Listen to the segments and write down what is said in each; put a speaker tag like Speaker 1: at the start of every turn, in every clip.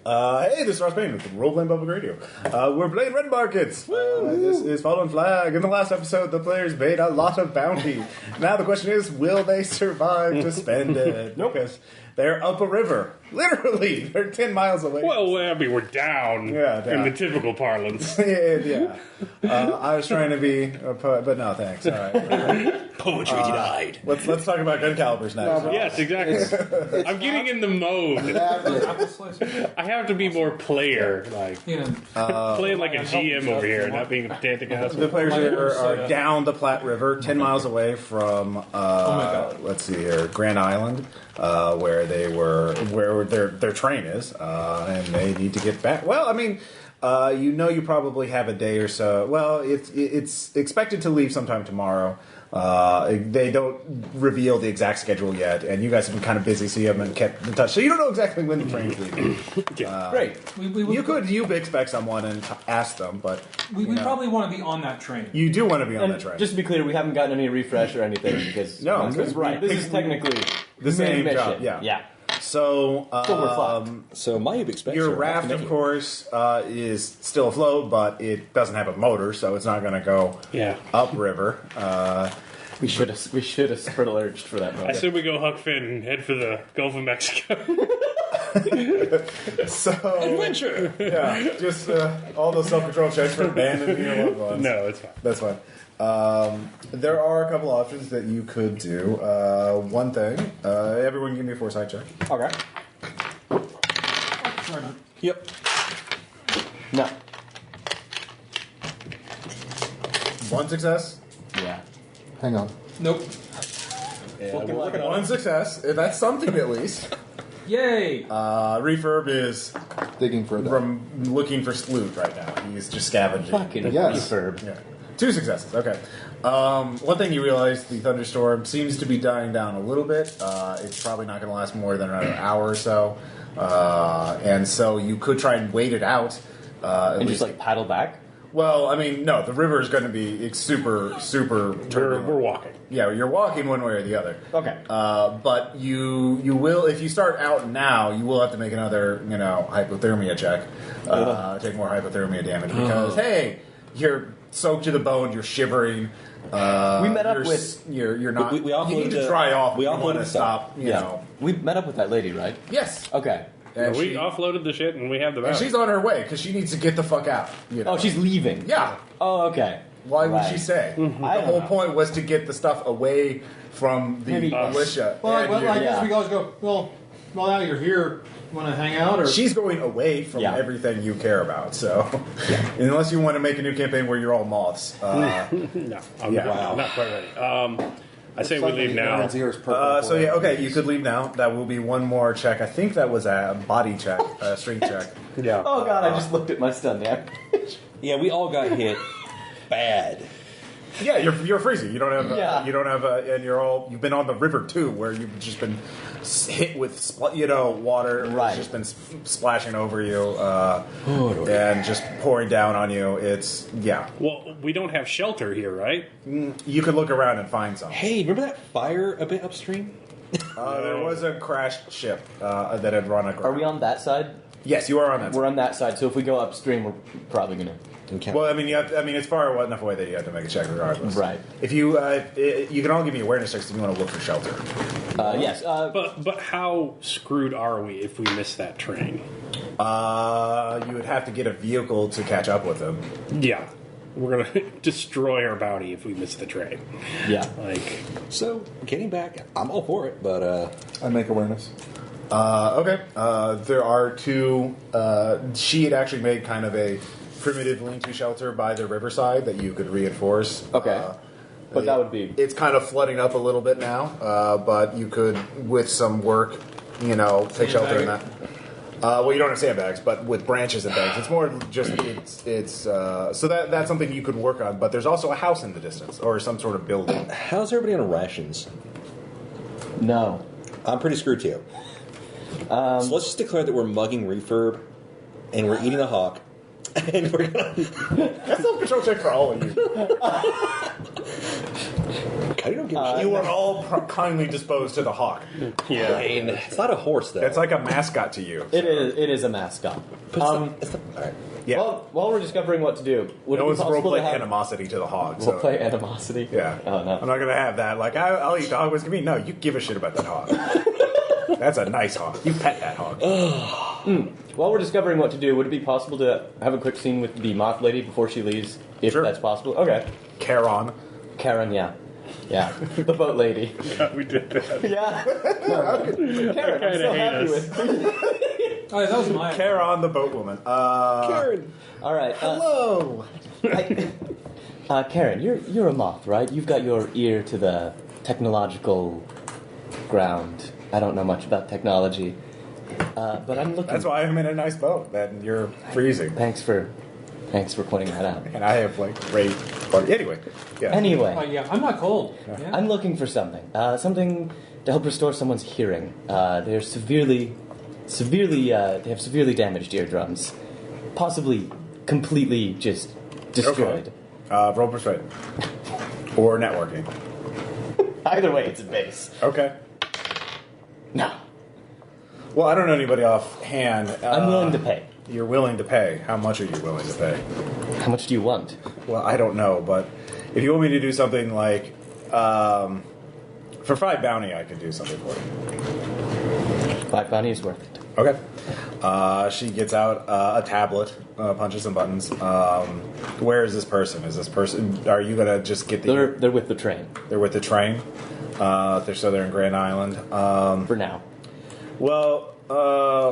Speaker 1: Hey, this is Ross Payne with Roleplaying Public Radio. We're playing Red Markets. This is Fallen Flag. In the last episode, the players made a lot of bounty. Now the question is, will they survive to spend it?
Speaker 2: Nope.
Speaker 1: Because they're up a river. Literally, they're 10 miles away.
Speaker 3: Well, I mean, we're down in the typical parlance.
Speaker 1: Yeah. I was trying to be a poet, but no, thanks. All right.
Speaker 3: Poetry denied.
Speaker 1: Let's talk about gun calibers next.
Speaker 3: Yes, exactly. I'm getting in the mode. I have to be more player, like playing like a GM over here, not being a pedantic asshole.
Speaker 1: The players are down the Platte River, 10 miles away from, let's see here, Grand Island, where their train is, and they need to get back. Well, I mean, you probably have a day or so. Well, it's expected to leave sometime tomorrow. They don't reveal the exact schedule yet, and you guys have been kind of busy, so you haven't kept in touch. So you don't know exactly when the train's leaving.
Speaker 2: Great.
Speaker 1: You could expect someone and ask them, but
Speaker 4: we probably want to be on that train.
Speaker 1: You do want to be on that train.
Speaker 2: Just to be clear, we haven't gotten any refresh or anything because this is technically
Speaker 1: the same
Speaker 2: mission.
Speaker 1: job. Yeah.
Speaker 2: So we're fucked.
Speaker 5: So my expense.
Speaker 1: Your raft, of course, is still afloat, but it doesn't have a motor, so it's not going to go upriver.
Speaker 2: We should have splurged for that motor.
Speaker 3: I said we go Huck Finn and head for the Gulf of Mexico.
Speaker 1: So
Speaker 3: adventure.
Speaker 1: Yeah, just all those self-control checks for abandoning your loved ones.
Speaker 3: No, it's fine.
Speaker 1: That's fine. There are a couple options that you could do. One thing, everyone give me a foresight check.
Speaker 2: Okay.
Speaker 5: Yep.
Speaker 2: No.
Speaker 1: One success.
Speaker 2: Yeah.
Speaker 6: Hang on.
Speaker 4: Nope.
Speaker 1: One success. That's something at least.
Speaker 4: Yay!
Speaker 1: Refurb is
Speaker 6: Digging for that.
Speaker 1: looking for loot right now. He's just scavenging.
Speaker 2: Fucking
Speaker 6: Yes.
Speaker 2: refurb.
Speaker 1: Yeah. 2 successes. Okay. One thing you realize, the thunderstorm seems to be dying down a little bit. It's probably not going to last more than another hour or so. And so you could try and wait it out.
Speaker 2: And just like paddle back?
Speaker 1: Well, I mean, no, the river is going to be super turbulent.
Speaker 3: We're walking.
Speaker 1: Yeah, you're walking one way or the other.
Speaker 2: Okay.
Speaker 1: But you will, if you start out now, you will have to make another, hypothermia check. Take more hypothermia damage because, hey, you're soaked to the bone, you're shivering.
Speaker 2: We met up with...
Speaker 1: You're not...
Speaker 5: We
Speaker 1: you need to dry off.
Speaker 5: We
Speaker 1: want to
Speaker 5: offloaded
Speaker 1: stop, you know.
Speaker 2: We met up with that lady, right?
Speaker 1: Yes.
Speaker 2: Okay.
Speaker 1: And
Speaker 3: We offloaded the shit and we have the
Speaker 1: and
Speaker 3: bounty.
Speaker 1: she's on her way because she needs to get the fuck out.
Speaker 2: Oh, she's leaving?
Speaker 1: Yeah.
Speaker 2: Oh, okay.
Speaker 1: Why would
Speaker 2: Right.
Speaker 1: she say?
Speaker 2: I
Speaker 1: The
Speaker 2: don't
Speaker 1: whole
Speaker 2: know.
Speaker 1: point was to get the stuff away from the militia.
Speaker 4: Well,
Speaker 1: And
Speaker 4: I guess
Speaker 2: Yeah.
Speaker 4: we always go, well, now you're here, you want to hang out? Or
Speaker 1: she's going away from everything you care about. So, unless you want to make a new campaign where you're all moths,
Speaker 3: No, I'm not quite ready. I say we leave now.
Speaker 1: okay, you could leave now. That will be one more check. I think that was a body check, a strength check.
Speaker 3: Yeah.
Speaker 2: Oh, God, I just looked at my stun damage.
Speaker 5: Yeah, we all got hit bad.
Speaker 1: Yeah, you're freezing. You don't have
Speaker 2: Yeah.
Speaker 1: and you've been on the river too, where you've just been hit with water.
Speaker 2: Right.
Speaker 1: It's just been splashing over you and just pouring down on you. It's
Speaker 3: Well, we don't have shelter here, right?
Speaker 1: You could look around and find some.
Speaker 5: Hey, remember that fire a bit upstream?
Speaker 1: There was a crashed ship that had run aground.
Speaker 2: Are we on that side?
Speaker 1: Yes, you are on that.
Speaker 2: We're on that side, so if we go upstream, we're probably going to...
Speaker 5: Okay.
Speaker 1: Well, I mean, it's far enough away that you have to make a check regardless.
Speaker 2: Right.
Speaker 1: If you you can all give me awareness checks if you want to look for shelter.
Speaker 2: Yes.
Speaker 3: But how screwed are we if we miss that train?
Speaker 1: You would have to get a vehicle to catch up with them.
Speaker 3: Yeah. We're going to destroy our bounty if we miss the train.
Speaker 2: Yeah.
Speaker 5: So, getting back, I'm all for it, but...
Speaker 6: I make awareness.
Speaker 1: Okay. There are 2... she had actually made kind of a primitive lean-to shelter by the riverside that you could reinforce.
Speaker 2: Okay. But that would be...
Speaker 1: It's kind of flooding up a little bit now, but you could, with some work, take shelter in that. Well, you don't have sandbags, but with branches and bags. It's more just, so that's something you could work on, but there's also a house in the distance, or some sort of building.
Speaker 5: How's everybody on rations?
Speaker 2: No.
Speaker 5: I'm pretty screwed too. So let's just declare that we're mugging refurb, and we're eating a hawk, and we're gonna...
Speaker 1: That's a control check for all of you.
Speaker 5: I don't give a shit.
Speaker 1: You were all kindly disposed to the hawk.
Speaker 3: Yeah.
Speaker 5: It's not a horse, though.
Speaker 1: It's like a mascot to you.
Speaker 2: It is a mascot.
Speaker 5: All right.
Speaker 1: Yeah.
Speaker 2: Well, while we're discovering what to do, would
Speaker 1: No
Speaker 2: it be
Speaker 1: one's
Speaker 2: possible
Speaker 1: roleplay
Speaker 2: to have
Speaker 1: animosity to the hog. So.
Speaker 2: roleplay animosity?
Speaker 1: Yeah.
Speaker 2: Oh no.
Speaker 1: I'm not gonna have that. Like I'll eat the hog with me. No, you give a shit about that hog. That's a nice hog. You pet that hog.
Speaker 2: While we're discovering what to do, would it be possible to have a quick scene with the moth lady before she leaves, if
Speaker 1: Sure.
Speaker 2: that's possible? Okay.
Speaker 1: Karen.
Speaker 2: Karen, yeah. The boat lady.
Speaker 3: Yeah, we did that.
Speaker 2: Yeah. Karen, I'm so happy with.
Speaker 4: Oh, yeah, that was my.
Speaker 1: Karen, the boat woman.
Speaker 5: Karen.
Speaker 2: All right.
Speaker 1: Hello.
Speaker 2: Karen, you're a moth, right? You've got your ear to the technological ground. I don't know much about technology, but I'm looking.
Speaker 1: That's why I'm in a nice boat. Then you're freezing.
Speaker 2: Thanks for pointing that out.
Speaker 1: And I have like great. Anyway. Yeah.
Speaker 2: Anyway,
Speaker 4: Oh, yeah, I'm not cold. Yeah.
Speaker 2: I'm looking for something. Something to help restore someone's hearing. They have severely damaged eardrums, possibly completely just destroyed.
Speaker 1: Okay. Roll persuade. Or networking.
Speaker 2: Either way, it's a base.
Speaker 1: Okay.
Speaker 2: No,
Speaker 1: Well, I don't know anybody offhand.
Speaker 2: I'm willing to pay.
Speaker 1: You're willing to pay. How much are you willing to pay?
Speaker 2: How much do you want?
Speaker 1: Well, I don't know, but if you want me to do something like for 5 bounty, I could do something for you.
Speaker 2: 5 bounty is worth it.
Speaker 1: Okay. She gets out a tablet, punches some buttons. Where is this person? Is this person? Are you gonna just get the?
Speaker 2: They're with the train
Speaker 1: They're with the train. They're in Grand Island.
Speaker 2: for now.
Speaker 1: Well,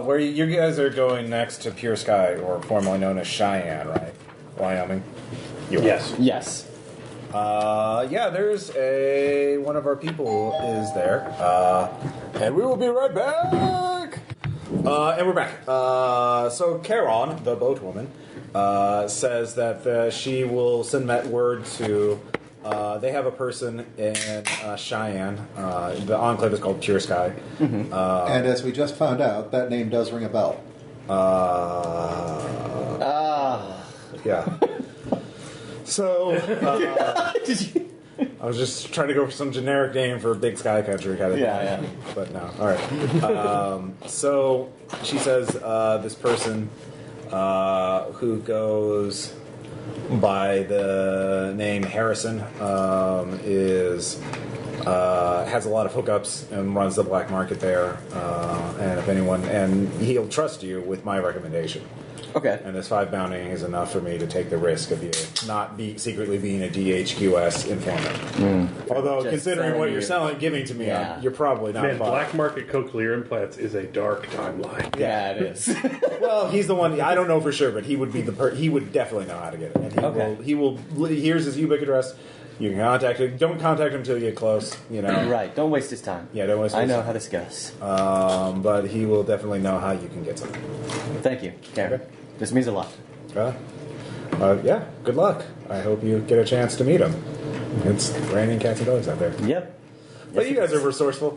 Speaker 1: where you guys are going next to Pure Sky, or formerly known as Cheyenne, right? Wyoming. You are.
Speaker 3: Yes.
Speaker 2: Yes.
Speaker 1: Yeah, there's one of our people is there, and we will be right back. And we're back. So Karen, the boat woman, says that she will send that word to. They have a person in Cheyenne. The enclave is called Pure Sky.
Speaker 6: And as we just found out, that name does ring a bell.
Speaker 1: Yeah. So, I was just trying to go for some generic name for Big Sky Country kind of thing.
Speaker 2: Yeah.
Speaker 1: But no. All right. So she says this person who goes by the name Harrison has a lot of hookups and runs the black market there. And if anyone, and he'll trust you with my recommendation.
Speaker 2: Okay.
Speaker 1: And this 5 bounty is enough for me to take the risk of you not secretly being a DHQS informant. Although,
Speaker 2: Just
Speaker 1: considering what you're
Speaker 2: selling
Speaker 1: giving to me,
Speaker 2: Yeah.
Speaker 1: you're probably not.
Speaker 3: Man,
Speaker 1: bought.
Speaker 3: black market cochlear implants is a dark timeline.
Speaker 2: Yeah, it is.
Speaker 1: Well, he's the one. I don't know for sure, but he would be he would definitely know how to get it. And he will. Here's his UBIC address. You can contact him. Don't contact him until you get close. You know.
Speaker 2: Right. Don't waste his time.
Speaker 1: Yeah, don't waste his
Speaker 2: I know
Speaker 1: time.
Speaker 2: how this goes.
Speaker 1: But he will definitely know how you can get something.
Speaker 2: Thank you, Karen.
Speaker 1: Okay.
Speaker 2: This means a lot.
Speaker 1: Yeah. Good luck. I hope you get a chance to meet him. It's raining cats and dogs out there.
Speaker 2: Yep.
Speaker 1: But you guys are resourcul.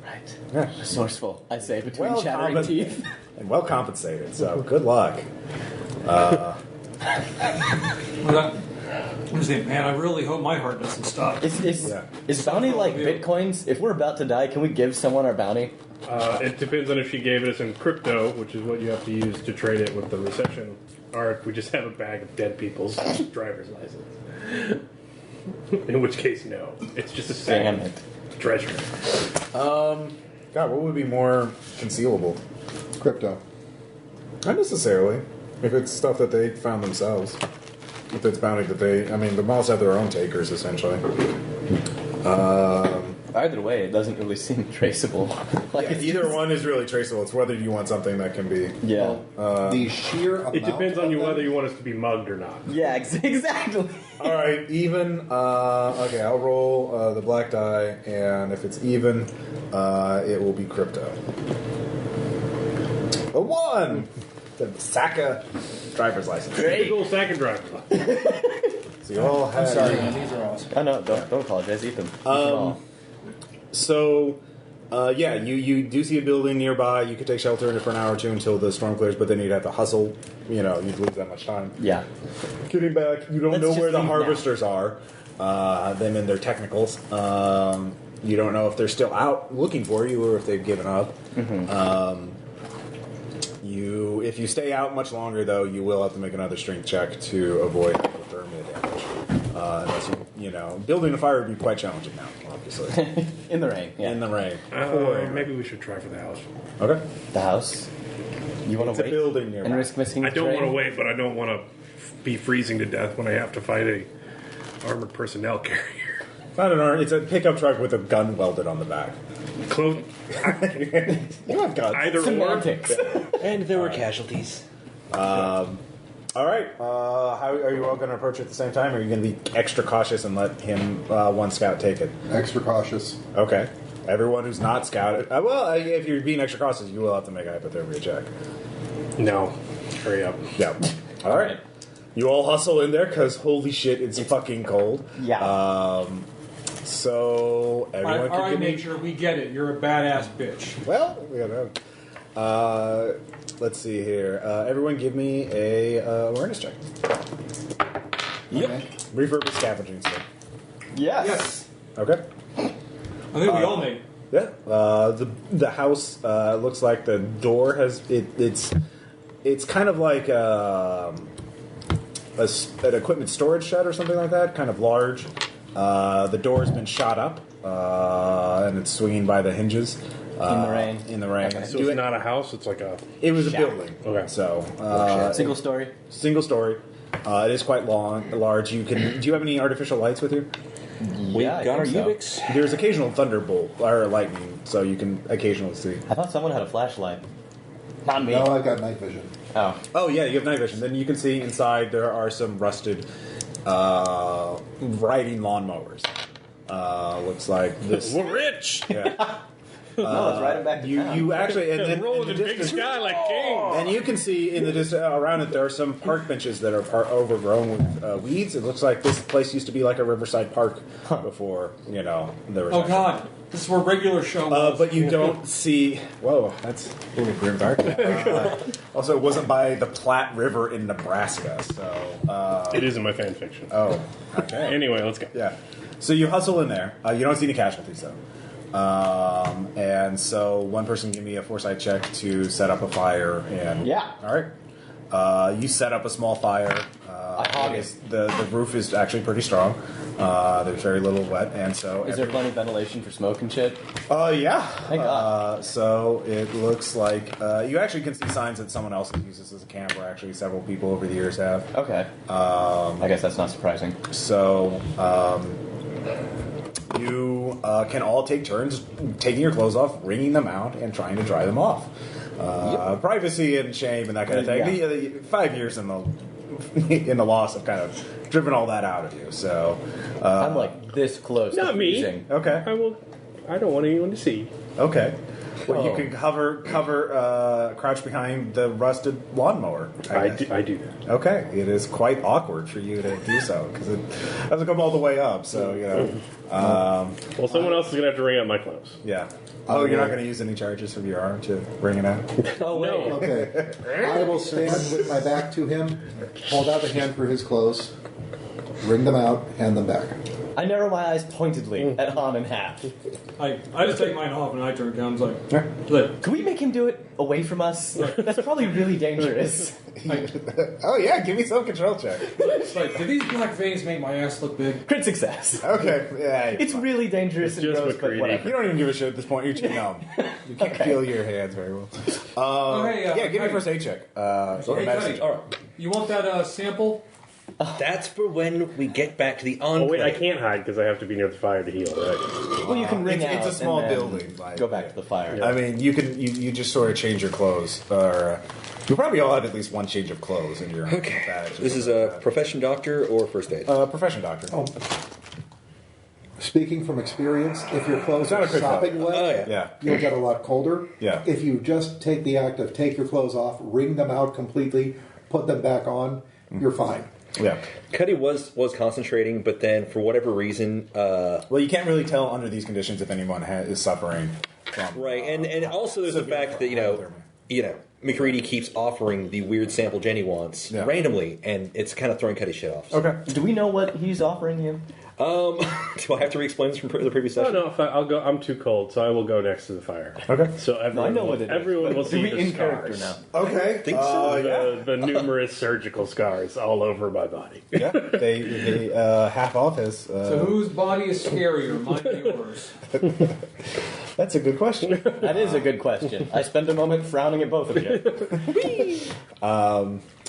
Speaker 2: Right.
Speaker 1: Yeah.
Speaker 2: Resourceful, I say, between
Speaker 1: Well
Speaker 2: chattering
Speaker 1: compen-
Speaker 2: teeth.
Speaker 1: And well compensated. So good luck.
Speaker 4: Well, I'm saying, man, I really hope my heart doesn't stop.
Speaker 2: Is bounty like bitcoins? If we're about to die, can we give someone our bounty?
Speaker 3: It depends on if she gave it us in crypto, which is what you have to use to trade it with the recession, or if we just have a bag of dead people's driver's license. In which case, no. It's just a
Speaker 2: Damn
Speaker 3: sad
Speaker 2: it.
Speaker 3: treasure.
Speaker 1: God, what would be more concealable?
Speaker 6: Crypto.
Speaker 1: Not necessarily. If it's stuff that they found themselves. If it's bounty that they... I mean, the malls have their own takers, essentially.
Speaker 2: Either way, it doesn't really seem traceable. Like it's
Speaker 1: Either
Speaker 2: just-
Speaker 1: one is really traceable. It's whether you want something that can be...
Speaker 2: Yeah.
Speaker 6: The sheer amount
Speaker 3: It depends on
Speaker 6: of
Speaker 3: you
Speaker 6: them-
Speaker 3: whether you want us to be mugged or not.
Speaker 2: Yeah, exactly.
Speaker 1: All right, even. Okay, I'll roll the black die, and if it's even, it will be crypto. A 1! The Saka driver's license.
Speaker 3: Big old sack and drive.
Speaker 1: So you all have...
Speaker 6: Sorry, man, these are awesome.
Speaker 2: Oh no, don't apologize. Eat them. Eat them all.
Speaker 1: So, yeah, you do see a building nearby. You could take shelter in it for an hour or two until the storm clears, but then you'd have to hustle. You know, you'd lose that much time.
Speaker 2: Yeah.
Speaker 1: Getting back, you don't
Speaker 2: Let's
Speaker 1: know
Speaker 2: just
Speaker 1: where the
Speaker 2: leave now.
Speaker 1: harvesters are. them in their technicals. You don't know if they're still out looking for you or if they've given up. If you stay out much longer, though, you will have to make another strength check to avoid hypothermia damage. Unless building a fire would be quite challenging now, obviously.
Speaker 2: In the rain. Yeah.
Speaker 1: In the rain.
Speaker 3: Maybe we should try for the house.
Speaker 1: Okay.
Speaker 2: The house. You want
Speaker 1: It's
Speaker 2: to
Speaker 1: a
Speaker 2: wait
Speaker 1: building nearby.
Speaker 2: and risk missing
Speaker 3: I
Speaker 2: the
Speaker 3: don't
Speaker 2: train?
Speaker 3: want to wait, but I don't want to be freezing to death when I have to fight a armored personnel carrier.
Speaker 1: Not an arm. It's a pickup truck with a gun welded on the back.
Speaker 3: Close.
Speaker 1: You have guns.
Speaker 3: Either or.
Speaker 2: Semantics.
Speaker 5: And there were casualties.
Speaker 1: All right. How are you all going to approach it at the same time? Or are you going to be extra cautious and let him, one scout, take it?
Speaker 6: Extra cautious.
Speaker 1: Okay. Everyone who's not scouted. If you're being extra cautious, you will have to make a hypothermia check.
Speaker 3: No. Hurry up.
Speaker 1: Yeah. All right. You all hustle in there because holy shit, it's fucking cold.
Speaker 2: Yeah.
Speaker 1: So everyone
Speaker 4: All
Speaker 1: can
Speaker 4: right,
Speaker 1: give me.
Speaker 4: nature, we get it. You're a badass bitch.
Speaker 1: Well, let's see here. Everyone, give me a awareness check.
Speaker 5: Yep.
Speaker 1: Refurb is scavenging stick.
Speaker 2: Yes.
Speaker 1: Okay.
Speaker 4: I think we all made it.
Speaker 1: Yeah. The house looks like the door has it's kind of like an equipment storage shed or something like that, kind of large. The door has been shot up and it's swinging by the hinges.
Speaker 2: In the rain.
Speaker 1: In the rain.
Speaker 2: Okay.
Speaker 3: So it's not a house, it's like a...
Speaker 1: It was a
Speaker 2: shack.
Speaker 1: building.
Speaker 3: Okay.
Speaker 1: So
Speaker 2: Single story.
Speaker 1: single story. It is quite large. Do you have any artificial lights with you?
Speaker 5: We
Speaker 2: Yeah, I
Speaker 5: got our
Speaker 2: think so.
Speaker 5: Ubix.
Speaker 1: There's occasional thunderbolt or lightning, so you can occasionally see.
Speaker 2: I thought someone had a flashlight. Not me.
Speaker 6: No, I've got night vision.
Speaker 2: Oh.
Speaker 1: Oh yeah, you have night vision. Then you can see inside there are some rusted riding lawnmowers. Looks like this.
Speaker 3: We're rich!
Speaker 1: Yeah.
Speaker 2: No, let's ride him back to town.
Speaker 1: You actually and then
Speaker 3: Rolling
Speaker 1: in
Speaker 3: in
Speaker 1: the
Speaker 3: big
Speaker 1: distance,
Speaker 3: sky like kings!
Speaker 1: and you can see in the distance around it there are some park benches that are overgrown with weeds. It looks like this place used to be like a riverside park before there was.
Speaker 4: Oh
Speaker 1: actually-
Speaker 4: God, this is where regular show was.
Speaker 1: But you don't see. Whoa, that's a little grim dark. Also, it wasn't by the Platte River in Nebraska, so.
Speaker 3: It is in my fan fiction.
Speaker 1: Oh, okay.
Speaker 3: Anyway, let's go.
Speaker 1: Yeah. So you hustle in there. You don't see any casualties though. And so one person give me a foresight check to set up a fire. And
Speaker 2: Yeah.
Speaker 1: All right. You set up a small fire.
Speaker 2: I hog it.
Speaker 1: The roof is actually pretty strong. There's very little wet, and so
Speaker 2: Is there plenty of ventilation for smoke and shit?
Speaker 1: yeah.
Speaker 2: Thank God.
Speaker 1: So it looks like you actually can see signs that someone else has used this as a camp, where actually several people over the years have.
Speaker 2: Okay. I guess that's not surprising.
Speaker 1: So you can all take turns taking your clothes off, wringing them out, and trying to dry them off. Privacy and shame and that kind of thing.
Speaker 2: Yeah.
Speaker 1: 5 years in the loss have kind of driven all that out of you. So
Speaker 2: I'm like this close.
Speaker 3: Not
Speaker 2: to
Speaker 3: me.
Speaker 2: freezing.
Speaker 1: okay.
Speaker 3: I don't want anyone to see.
Speaker 1: Okay. Well, you
Speaker 2: Oh.
Speaker 1: can crouch behind the rusted lawnmower.
Speaker 3: I
Speaker 1: guess.
Speaker 3: do that.
Speaker 1: Okay, it is quite awkward for you to do so because it doesn't come all the way up. So
Speaker 3: Well, someone else is going to have to ring out my clothes.
Speaker 1: yeah. Oh, you're not going to use any charges of your arm to bring it out.
Speaker 2: Oh wait.
Speaker 3: No.
Speaker 6: Okay. I will stand with my back to him, hold out a hand for his clothes, wring them out, hand them back.
Speaker 2: I narrow my eyes pointedly at Han and Half.
Speaker 4: I just take mine off and I turn it down. It's
Speaker 1: Yeah.
Speaker 4: like,
Speaker 2: Can we make him do it away from us? That's probably really dangerous.
Speaker 1: Oh yeah, give me some control check.
Speaker 4: it's like, do these black veins make my ass look big?
Speaker 2: Crit success.
Speaker 1: Okay, yeah.
Speaker 2: It's really dangerous and
Speaker 3: just
Speaker 2: gross, but
Speaker 3: McCready.
Speaker 1: You
Speaker 2: whatever.
Speaker 1: don't even give a shit at this point. You're too numb. You can't
Speaker 2: Okay.
Speaker 1: feel your hands very well.
Speaker 4: Hey,
Speaker 1: Yeah, give me a
Speaker 4: Cuddy.
Speaker 1: first aid check.
Speaker 4: Hey, Cuddy,
Speaker 5: All right.
Speaker 4: you want that sample?
Speaker 5: That's for when we get back to the
Speaker 3: Oh,
Speaker 5: enclave.
Speaker 3: wait, I can't hide because I have to be near the fire to heal, right?
Speaker 2: Well, you can ring
Speaker 1: It's
Speaker 2: out
Speaker 1: a small
Speaker 2: and then
Speaker 1: building. Like,
Speaker 2: go back to the fire.
Speaker 1: I mean, you can you just sort of change your clothes, or you probably all have at least one change of clothes in your.
Speaker 5: Okay.
Speaker 1: badge or
Speaker 5: This is
Speaker 1: something
Speaker 5: a
Speaker 1: like
Speaker 5: profession doctor or first aid?
Speaker 1: that. Profession doctor.
Speaker 6: Oh. Speaking from experience, if your clothes
Speaker 1: not
Speaker 6: are
Speaker 1: a quick
Speaker 6: sopping wet,
Speaker 5: Oh, yeah.
Speaker 1: Yeah.
Speaker 6: you'll get a lot colder.
Speaker 1: Yeah.
Speaker 6: If you just take the act of take your clothes off, wring them out completely, put them back on, you're fine.
Speaker 1: Yeah.
Speaker 5: Cuddy was concentrating, but then for whatever reason,
Speaker 1: Well, you can't really tell under these conditions if anyone is suffering from.
Speaker 5: right, and also there's the
Speaker 1: severe
Speaker 5: fact that McCready keeps offering the weird sample Jenny wants randomly, and it's kind of throwing Cuddy's shit off.
Speaker 1: Okay.
Speaker 2: Do we know what he's offering him?
Speaker 5: Do I have to re-explain this from the previous session?
Speaker 3: No, I'll go. I'm too cold, so I will go next to the fire.
Speaker 1: Okay.
Speaker 3: So everyone,
Speaker 2: I know what it is.
Speaker 3: everyone will see
Speaker 2: Do we
Speaker 3: the
Speaker 2: in
Speaker 3: scars.
Speaker 2: character now?
Speaker 1: Okay.
Speaker 5: Think so?
Speaker 3: The numerous surgical scars all over my body.
Speaker 1: Yeah. They half off his.
Speaker 4: So whose body is scarier, mine or yours?
Speaker 1: That's a good question.
Speaker 2: That is a good question. I spend a moment frowning at both of you.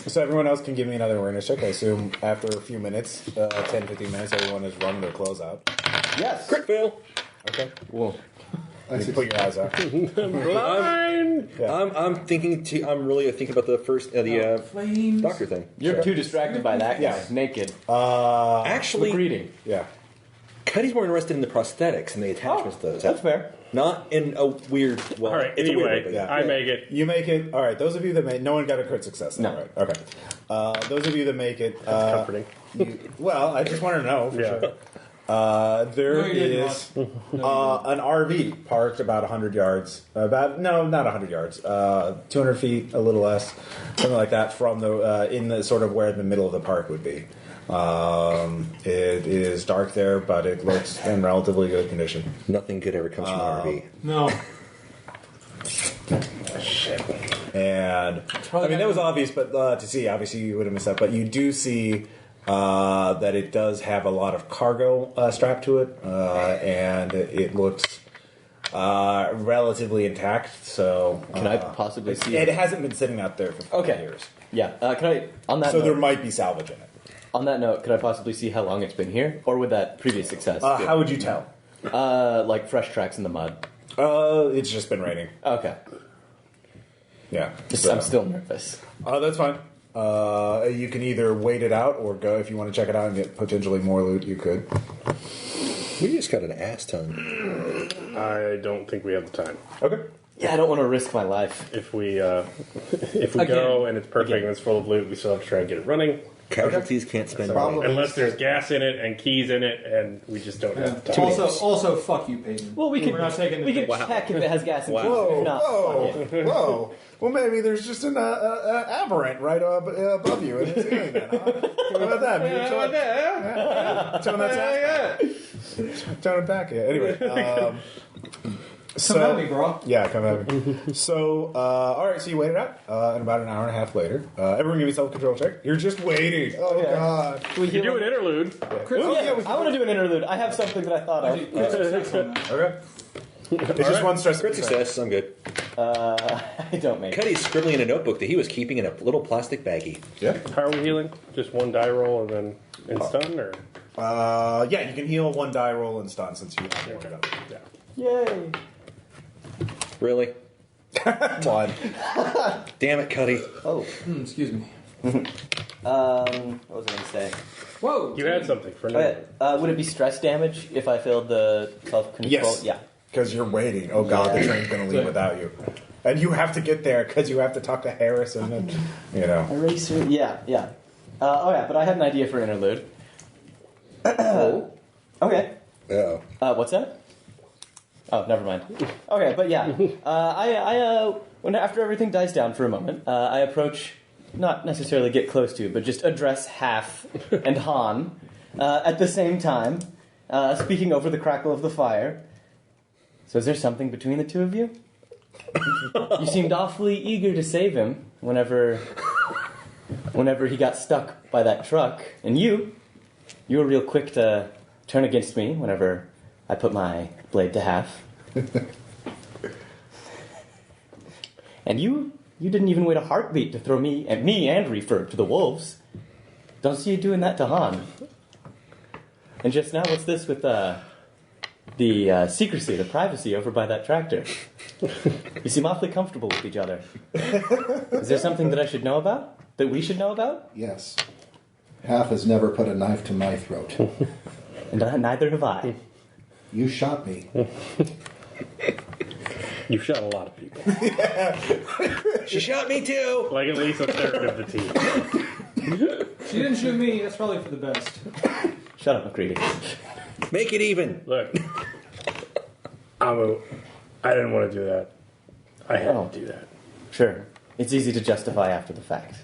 Speaker 1: So everyone else can give me another awareness check. I assume after a few minutes, 10, 15 minutes, everyone has run their clothes out.
Speaker 2: Yes.
Speaker 5: Crit fail.
Speaker 1: Okay.
Speaker 2: Whoa.
Speaker 1: You put your eyes out.
Speaker 3: Blind.
Speaker 5: I'm thinking. I'm really thinking about the first the
Speaker 4: Flames.
Speaker 5: doctor thing.
Speaker 2: You're too distracted by that guy.
Speaker 1: Yeah.
Speaker 2: Naked.
Speaker 5: Actually,
Speaker 2: Reading.
Speaker 1: Yeah.
Speaker 5: Cuddy's more interested in the prosthetics and the attachments to those.
Speaker 2: That's fair.
Speaker 5: Not in a weird. Well,
Speaker 3: All right.
Speaker 5: it's a weird
Speaker 3: Anyway,
Speaker 5: way,
Speaker 1: yeah.
Speaker 3: I make it.
Speaker 1: You make it. All right. Those of you that make, no one got a crit success. Though,
Speaker 2: No.
Speaker 1: Right. Okay. Those of you that make it.
Speaker 3: Comforting.
Speaker 1: Well, I just want to know. For
Speaker 3: Yeah.
Speaker 1: Sure. There
Speaker 4: No, you didn't,
Speaker 1: is
Speaker 4: Ross.
Speaker 1: an RV parked about 100 yards. Not 100 yards. 200 feet, a little less, something like that, from the in the sort of where the middle of the park would be. It is dark there, but it looks in relatively good condition.
Speaker 5: Nothing good ever comes from an RV.
Speaker 4: No.
Speaker 1: And I mean that was obvious, but to see, obviously you would have missed that. But you do see that it does have a lot of cargo strapped to it, and it looks relatively intact. So
Speaker 2: Can I possibly see
Speaker 1: it hasn't been sitting out there for 5
Speaker 2: Okay.
Speaker 1: years.
Speaker 2: Yeah. Can I? On that
Speaker 1: So
Speaker 2: note,
Speaker 1: there might be salvage in it.
Speaker 2: on that note, could I possibly see how long it's been here, or would that previous success?
Speaker 1: How would you tell?
Speaker 2: Like fresh tracks in the mud.
Speaker 1: It's just been raining.
Speaker 2: Okay.
Speaker 1: Yeah.
Speaker 2: I'm still nervous.
Speaker 1: That's fine. You can either wait it out or go if you want to check it out and get potentially more loot. You could.
Speaker 5: We just got an ass ton.
Speaker 3: I don't think we have the time.
Speaker 1: Okay.
Speaker 2: Yeah, I don't want to risk my life.
Speaker 3: If we go and it's perfect and it's full of loot, we still have to try and get it running.
Speaker 5: Casualties can't spend money.
Speaker 6: Problem
Speaker 3: Unless
Speaker 6: is
Speaker 3: there's
Speaker 6: that-
Speaker 3: gas in it and keys in it, and we just don't have time.
Speaker 4: Also, fuck you, Peyton.
Speaker 2: Well, we
Speaker 4: We're not taking the
Speaker 2: we can
Speaker 4: bait.
Speaker 2: check if it has gas in it.
Speaker 1: Whoa,
Speaker 2: If not,
Speaker 1: whoa,
Speaker 2: fuck it.
Speaker 1: whoa. Well, maybe there's just an aberrant right above you in the ceiling then, huh? What about that? Maybe tone it back. Yeah. Anyway.
Speaker 4: Come at me, bro.
Speaker 1: Yeah, come at me. So, all right, so you wait it out, and about an hour and a half later, everyone give me a self-control check. You're just waiting. Oh,
Speaker 2: Yeah.
Speaker 1: God.
Speaker 2: Can we
Speaker 3: You do
Speaker 2: heal
Speaker 3: an
Speaker 2: him?
Speaker 3: interlude.
Speaker 2: I want to do an interlude. I have something that I thought of.
Speaker 1: Okay. It's just one stress.
Speaker 5: Crit success. I'm good.
Speaker 2: I don't make it.
Speaker 5: Cuddy's scribbling in a notebook that he was keeping in a little plastic baggie.
Speaker 1: Yeah.
Speaker 3: How are we healing? Just one die roll and then in stun, or
Speaker 1: Yeah, you can heal one die roll and stun since you have one of them.
Speaker 3: yeah.
Speaker 2: Yay.
Speaker 5: Really?
Speaker 1: One.
Speaker 5: Damn it, Cuddy.
Speaker 2: Oh.
Speaker 4: Excuse me.
Speaker 2: What was I going to say?
Speaker 4: Whoa.
Speaker 3: You had something for
Speaker 2: Oh,
Speaker 3: now.
Speaker 2: yeah. Would it be stress damage if I failed the self-control?
Speaker 1: Yes.
Speaker 2: Yeah.
Speaker 1: Because you're waiting. Oh, God, the train's going to leave without you. And you have to get there because you have to talk to Harrison and, you know.
Speaker 2: Eraser. Yeah, yeah. But I had an idea for interlude. Okay.
Speaker 5: Oh.
Speaker 2: What's that? Oh, never mind. Okay, but yeah. When after everything dies down for a moment, I approach, not necessarily get close to, but just address Half and Han at the same time, speaking over the crackle of the fire. So is there something between the two of you? You seemed awfully eager to save him whenever he got stuck by that truck. And you were real quick to turn against me whenever I put my blade to half. And you didn't even wait a heartbeat to throw me and Reefer to the wolves. Don't see you doing that to Han. And just now, what's this with the secrecy, the privacy over by that tractor? You seem awfully comfortable with each other. Is there something that I should know about? That we should know about?
Speaker 6: Yes. Half has never put a knife to my throat.
Speaker 2: And neither have I.
Speaker 6: You shot me.
Speaker 3: You've shot a lot of people.
Speaker 5: She shot me too!
Speaker 3: Like at least a third of the team.
Speaker 4: She didn't shoot me. That's probably for the best.
Speaker 2: Shut up, McCready.
Speaker 5: Make it even.
Speaker 3: Look, I didn't want to do that. I had to do that.
Speaker 2: Sure. It's easy to justify after the fact.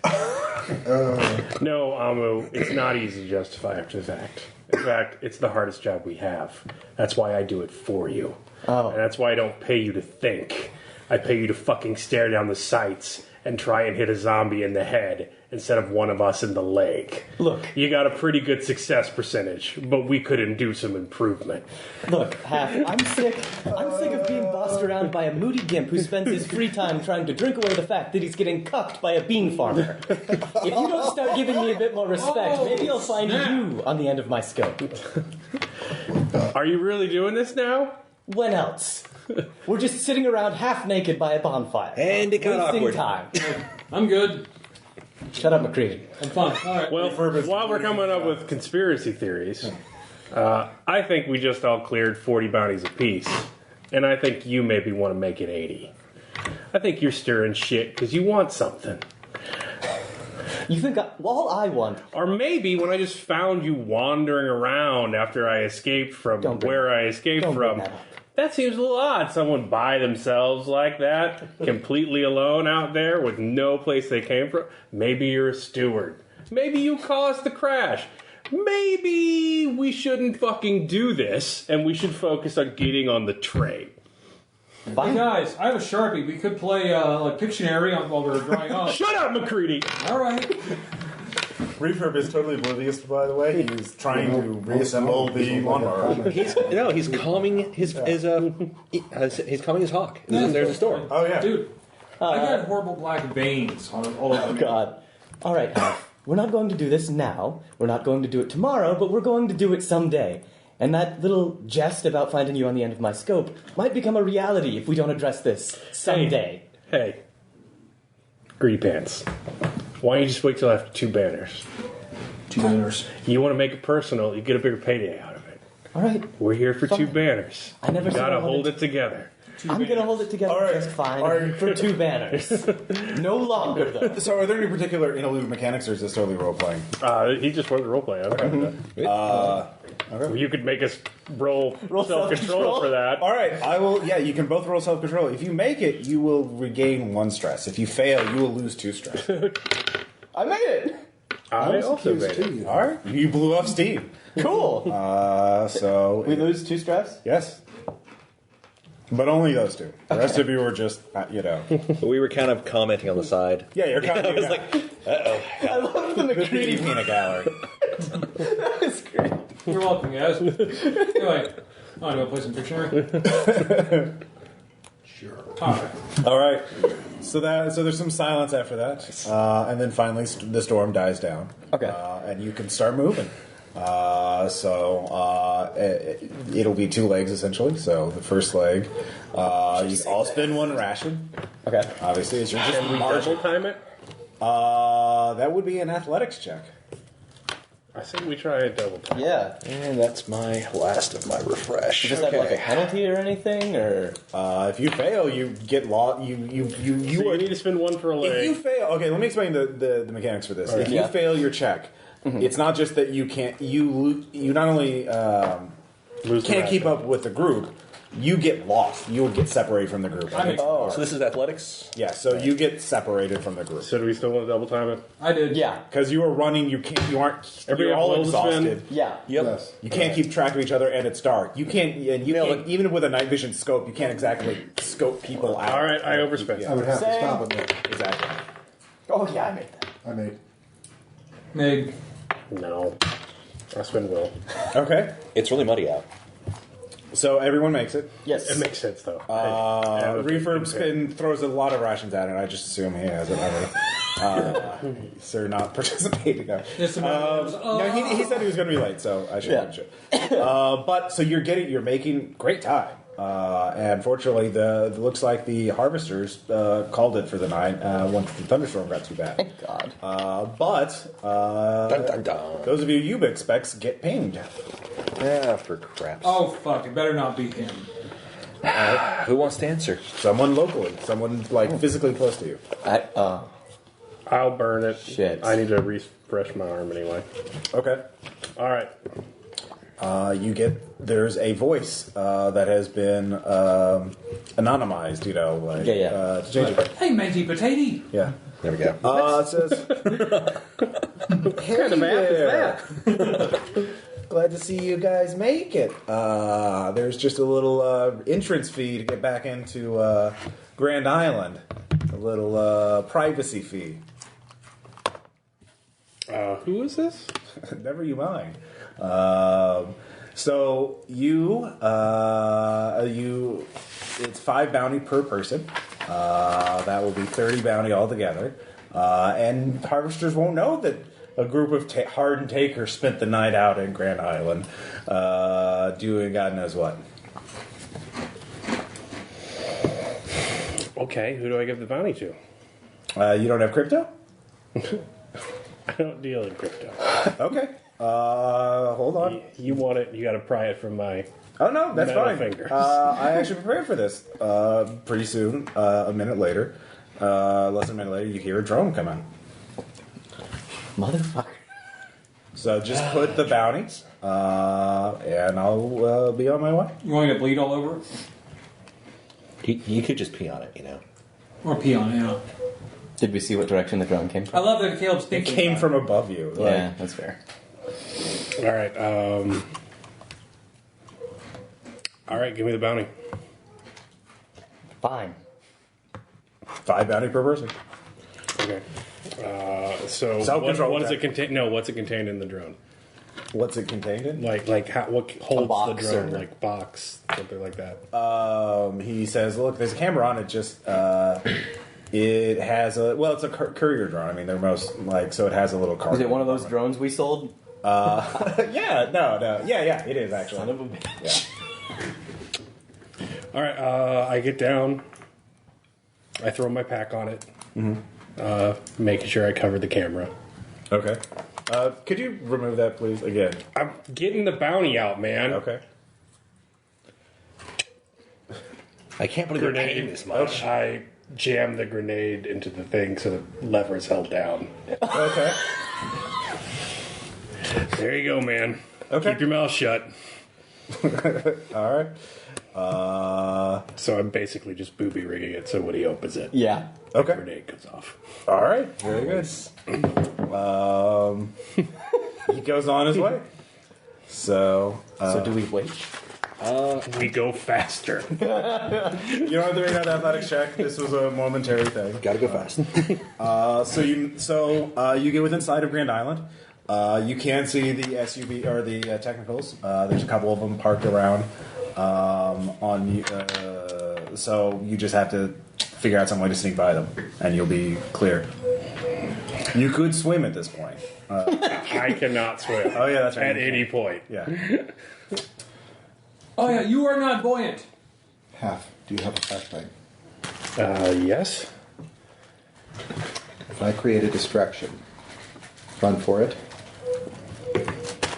Speaker 3: No, Amu, it's not easy to justify after the fact. In fact, it's the hardest job we have. That's why I do it for you.
Speaker 2: Oh.
Speaker 3: And that's why I don't pay you to think. I pay you to fucking stare down the sights and try and hit a zombie in the head instead of one of us in the leg.
Speaker 2: Look.
Speaker 3: You got a pretty good success percentage, but we could do some improvement.
Speaker 2: Look, Half, I'm sick of being bossed around by a moody gimp who spends his free time trying to drink away the fact that he's getting cucked by a bean farmer. If you don't start giving me a bit more respect, maybe I'll find you on the end of my scope.
Speaker 3: Are you really doing this now?
Speaker 2: When else? We're just sitting around half naked by a bonfire.
Speaker 5: And it got
Speaker 2: wasting
Speaker 5: awkward.
Speaker 2: time.
Speaker 4: I'm good.
Speaker 2: Shut up, McCready.
Speaker 4: I'm fine. All right.
Speaker 3: Well, while we're coming up with conspiracy theories, I think we just all cleared 40 bounties apiece, and I think you maybe want to make it 80. I think you're stirring shit because you want something.
Speaker 2: You think all I want...
Speaker 3: Or maybe when I just found you wandering around after I escaped from where I escaped from, that seems a little odd. Someone by themselves like that, completely alone out there with no place they came from. Maybe you're a steward. Maybe you caused the crash. Maybe we shouldn't fucking do this and we should focus on getting on the train.
Speaker 4: Hey guys, I have a Sharpie. We could play like Pictionary while we're drying up.
Speaker 3: Shut up, McCready!
Speaker 4: All right.
Speaker 1: Refurb is totally oblivious, by the way. He's trying to reassemble the lawnmower.
Speaker 5: He's calming he's calming his hawk. There's a storm.
Speaker 1: Oh, yeah.
Speaker 4: Dude, I got horrible black veins on all over me.
Speaker 2: God. All right, Half. We're not going to do this now. We're not going to do it tomorrow, but we're going to do it someday. And that little jest about finding you on the end of my scope might become a reality if we don't address this someday.
Speaker 3: Hey. Greedy pants. Why don't you just wait till after 2 banners?
Speaker 4: 2 banners.
Speaker 3: You want to make it personal, you get a bigger payday out of it.
Speaker 2: All right.
Speaker 3: We're here for 2 banners.
Speaker 2: I never
Speaker 3: You
Speaker 2: said
Speaker 3: gotta
Speaker 2: I wanted
Speaker 3: hold
Speaker 2: to-
Speaker 3: it together.
Speaker 2: I'm going to hold it together
Speaker 1: All right.
Speaker 2: just fine
Speaker 1: All right.
Speaker 2: for 2 banners. No longer, though.
Speaker 1: So, are there any particular interlude mechanics, or is this totally role playing?
Speaker 3: He just wants role play. I'm fine with that. You could make us roll self-control
Speaker 2: self-control.
Speaker 3: for that.
Speaker 1: All right, I will. Yeah, you can both roll self-control. If you make it, you will regain 1 stress. If you fail, you will lose 2 stress.
Speaker 2: I made it.
Speaker 3: I also made it.
Speaker 1: All right, you blew off Steve.
Speaker 2: Cool.
Speaker 1: So
Speaker 2: We lose 2 stress?
Speaker 1: yes, but only those 2. The rest of you were just,
Speaker 5: We were kind of commenting on the side.
Speaker 1: Yeah, you're kind
Speaker 5: I
Speaker 1: of
Speaker 5: was like,
Speaker 2: I love the McCready
Speaker 1: peanut gallery.
Speaker 2: That was great.
Speaker 4: You're welcome, guys. Anyway, I'm going to play some Pictionary. Sure. All right.
Speaker 1: All right. So there's some silence after that, and then finally the storm dies down.
Speaker 2: Okay.
Speaker 1: And you can start moving. It'll be 2 legs essentially. So the first leg, you all spend 1 ration.
Speaker 2: Okay.
Speaker 1: Obviously, as you're just
Speaker 3: Can we double time it?
Speaker 1: that would be an athletics check.
Speaker 3: I think we try a double time.
Speaker 2: Yeah.
Speaker 5: and that's my last of my refresh.
Speaker 2: Does that have like a penalty or anything, or
Speaker 1: If you fail, you get lost.
Speaker 3: So you need to spend 1 for a
Speaker 1: If you
Speaker 3: leg.
Speaker 1: fail, okay, let me explain the mechanics for this.
Speaker 3: All
Speaker 1: If
Speaker 3: right.
Speaker 1: you
Speaker 2: Yeah.
Speaker 1: fail your check, it's not just that you can't. You not only
Speaker 3: Lose the
Speaker 1: can't keep
Speaker 3: ration.
Speaker 1: up with the group, you get lost. You'll get separated from the group.
Speaker 2: Oh.
Speaker 5: So this is athletics?
Speaker 1: Yeah, so you get separated from the group
Speaker 3: So do we still want to double time it?
Speaker 4: I did.
Speaker 2: yeah,
Speaker 1: because you are running. You can't. You aren't.
Speaker 3: Everybody
Speaker 1: You're all
Speaker 3: have rolls to spend?
Speaker 1: exhausted.
Speaker 2: yeah.
Speaker 5: Yep.
Speaker 6: Yes.
Speaker 1: You can't keep track of each other, and it's dark. You can't. And you
Speaker 5: Nailed
Speaker 1: can't,
Speaker 5: it.
Speaker 1: even with a night vision scope, you can't exactly scope people out.
Speaker 3: All right, I overspent.
Speaker 1: Yeah,
Speaker 6: I would have to
Speaker 2: Same.
Speaker 6: stop it there.
Speaker 1: exactly.
Speaker 2: Oh yeah, I made that.
Speaker 6: I made.
Speaker 4: Meg.
Speaker 3: No. I spend will.
Speaker 1: Okay,
Speaker 5: It's really muddy out.
Speaker 1: so everyone makes it.
Speaker 2: Yes.
Speaker 3: It makes sense, though.
Speaker 1: Refurb spin throws a lot of rations at it. I just assume he has it already. So you're not participating.
Speaker 4: Just a minute.
Speaker 1: No, he said he was going to be late, so I should.
Speaker 2: Yeah.
Speaker 1: But so you're making great time. And fortunately, it looks like the harvesters called it for the night once the thunderstorm got too bad.
Speaker 2: Thank God.
Speaker 5: Dun, dun, dun.
Speaker 1: Those of you Yuba expects get pinged.
Speaker 5: Yeah, for craps.
Speaker 4: Oh, fuck. It better not be him.
Speaker 5: Who wants to answer?
Speaker 1: Someone locally, someone like physically close to you.
Speaker 3: I'll burn it.
Speaker 2: Shit.
Speaker 3: I need to refresh my arm anyway.
Speaker 1: Okay.
Speaker 3: All right.
Speaker 1: there's a voice that has been anonymized, like to change it.
Speaker 4: Hey, matey potato.
Speaker 1: Yeah.
Speaker 5: There we go.
Speaker 1: It says, "Hey there. Glad to see you guys make it. There's just a little entrance fee to get back into Grand Island. A little privacy fee."
Speaker 3: Who is this?
Speaker 1: Never you mind. So it's 5 bounty per person. That will be 30 bounty altogether. And harvesters won't know that a group of hardened takers spent the night out in Grand Island doing God knows what.
Speaker 3: Okay, who do I give the bounty to?
Speaker 1: You don't have crypto?
Speaker 3: I don't deal in crypto.
Speaker 1: Okay. Hold on.
Speaker 3: You want it, you gotta pry it from my...
Speaker 1: Oh, no, that's
Speaker 3: metal
Speaker 1: fine.
Speaker 3: fingers.
Speaker 1: I actually prepared for this. Pretty soon, a minute later, less than a minute later, you hear a drone come in.
Speaker 2: Motherfucker.
Speaker 1: So just put the bounties, and I'll be on my way.
Speaker 4: You want me to bleed all over it?
Speaker 5: You could just pee on it,
Speaker 4: Or pee on it, yeah.
Speaker 2: Did we see what direction the drone came
Speaker 4: I
Speaker 2: from?
Speaker 4: love that Caleb's
Speaker 1: It
Speaker 4: thinking
Speaker 1: came
Speaker 4: about
Speaker 1: from above you.
Speaker 2: Yeah, that's fair.
Speaker 3: Alright, give me the bounty.
Speaker 2: Fine.
Speaker 1: 5 bounty per person.
Speaker 3: Okay. So
Speaker 1: Self-control
Speaker 3: what does
Speaker 1: check.
Speaker 3: it contain? No, what's it contained in the drone?
Speaker 1: What's it contained in?
Speaker 3: What holds
Speaker 2: box
Speaker 3: the drone?
Speaker 2: or-
Speaker 3: Like box, something like that.
Speaker 1: He says, "Look, there's a camera on it. Just it has it's a courier drone. I mean, they're most so it has a little car.
Speaker 2: Is it one of those drones we sold?
Speaker 1: Yeah, no, yeah, it is actually.
Speaker 2: Son of a bitch.
Speaker 3: Alright, I get down. I throw my pack on it. Making sure I cover the camera.
Speaker 1: Okay. Could you remove that, please? Again.
Speaker 3: I'm getting the bounty out, man.
Speaker 1: Okay.
Speaker 5: I can't believe they're paying
Speaker 3: Grenade.
Speaker 5: this much.
Speaker 3: I jam the grenade into the thing so the lever is held down.
Speaker 1: Okay.
Speaker 3: There you go, man.
Speaker 1: Okay.
Speaker 3: Keep your mouth shut.
Speaker 1: All right.
Speaker 3: So I'm basically just booby rigging it so when he opens it,
Speaker 2: Yeah.
Speaker 3: the
Speaker 1: Okay.
Speaker 3: grenade goes off.
Speaker 1: All right. Very good. He goes on his way. So
Speaker 2: So do we wait?
Speaker 3: We go faster.
Speaker 1: you don't have to make that athletics check. This was a momentary thing.
Speaker 5: Gotta go fast.
Speaker 1: So you get within sight of Grand Island. You can see the SUV or the technicals. There's a couple of them parked around. So you just have to figure out some way to sneak by them, and you'll be clear. You could swim at this point.
Speaker 3: I cannot swim.
Speaker 1: Oh yeah, that's right.
Speaker 3: At any point.
Speaker 1: Yeah.
Speaker 4: Oh yeah, you are not buoyant.
Speaker 6: Half. Do you have a flashbang?
Speaker 3: Yes.
Speaker 6: If I create a distraction, run for it.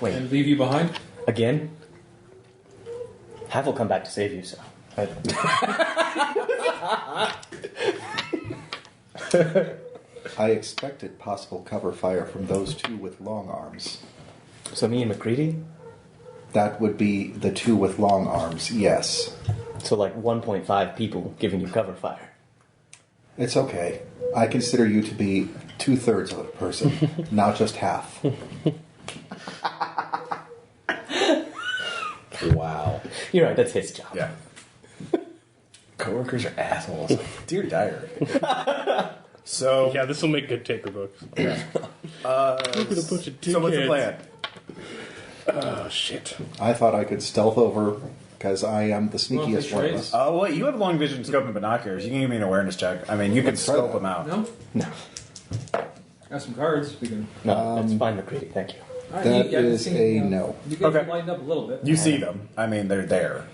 Speaker 4: And leave you behind?
Speaker 2: Again? Hav will come back to save you, so.
Speaker 6: I expected possible cover fire from those two with long arms.
Speaker 2: So me and McCready?
Speaker 6: That would be the two with long arms, yes.
Speaker 2: So like 1.5 people giving you cover fire.
Speaker 6: It's okay. I consider you to be 2/3 of a person, not just half.
Speaker 5: Wow.
Speaker 2: You're right, that's his job.
Speaker 1: Yeah. Coworkers are assholes. Dear diary. So
Speaker 3: Yeah, this will make good taker books. Look at a bunch of
Speaker 1: So what's the
Speaker 3: dickheads.
Speaker 1: plan?
Speaker 3: Oh, shit.
Speaker 6: I thought I could stealth over because I am the sneakiest one of us.
Speaker 1: Well, you have long vision, scope, and binoculars. You can give me an awareness check. I mean, you can
Speaker 6: Let's try
Speaker 1: scope
Speaker 6: that.
Speaker 1: them out.
Speaker 4: No?
Speaker 2: No.
Speaker 4: Got some cards. We can.
Speaker 2: No, that's fine, McCready, thank you.
Speaker 4: All
Speaker 6: That
Speaker 4: you- I can
Speaker 6: is
Speaker 4: see,
Speaker 6: a no.
Speaker 4: You guys
Speaker 1: Okay.
Speaker 4: lined up a little bit.
Speaker 1: You see them. I mean, they're there.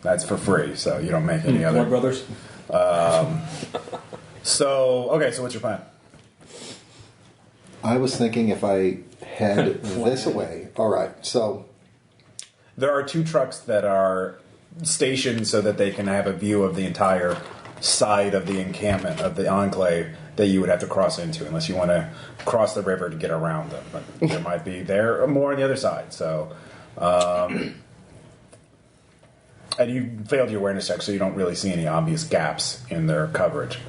Speaker 1: That's for free, so you don't make any
Speaker 4: More
Speaker 1: other.
Speaker 4: brothers.
Speaker 1: So, okay, so what's your plan?
Speaker 6: I was thinking if I head this way. All right, so
Speaker 1: There are 2 trucks that are stationed so that they can have a view of the entire side of the encampment of the enclave that you would have to cross into, unless you want to cross the river to get around them. But there might be more on the other side. So And you failed your awareness check, so you don't really see any obvious gaps in their coverage.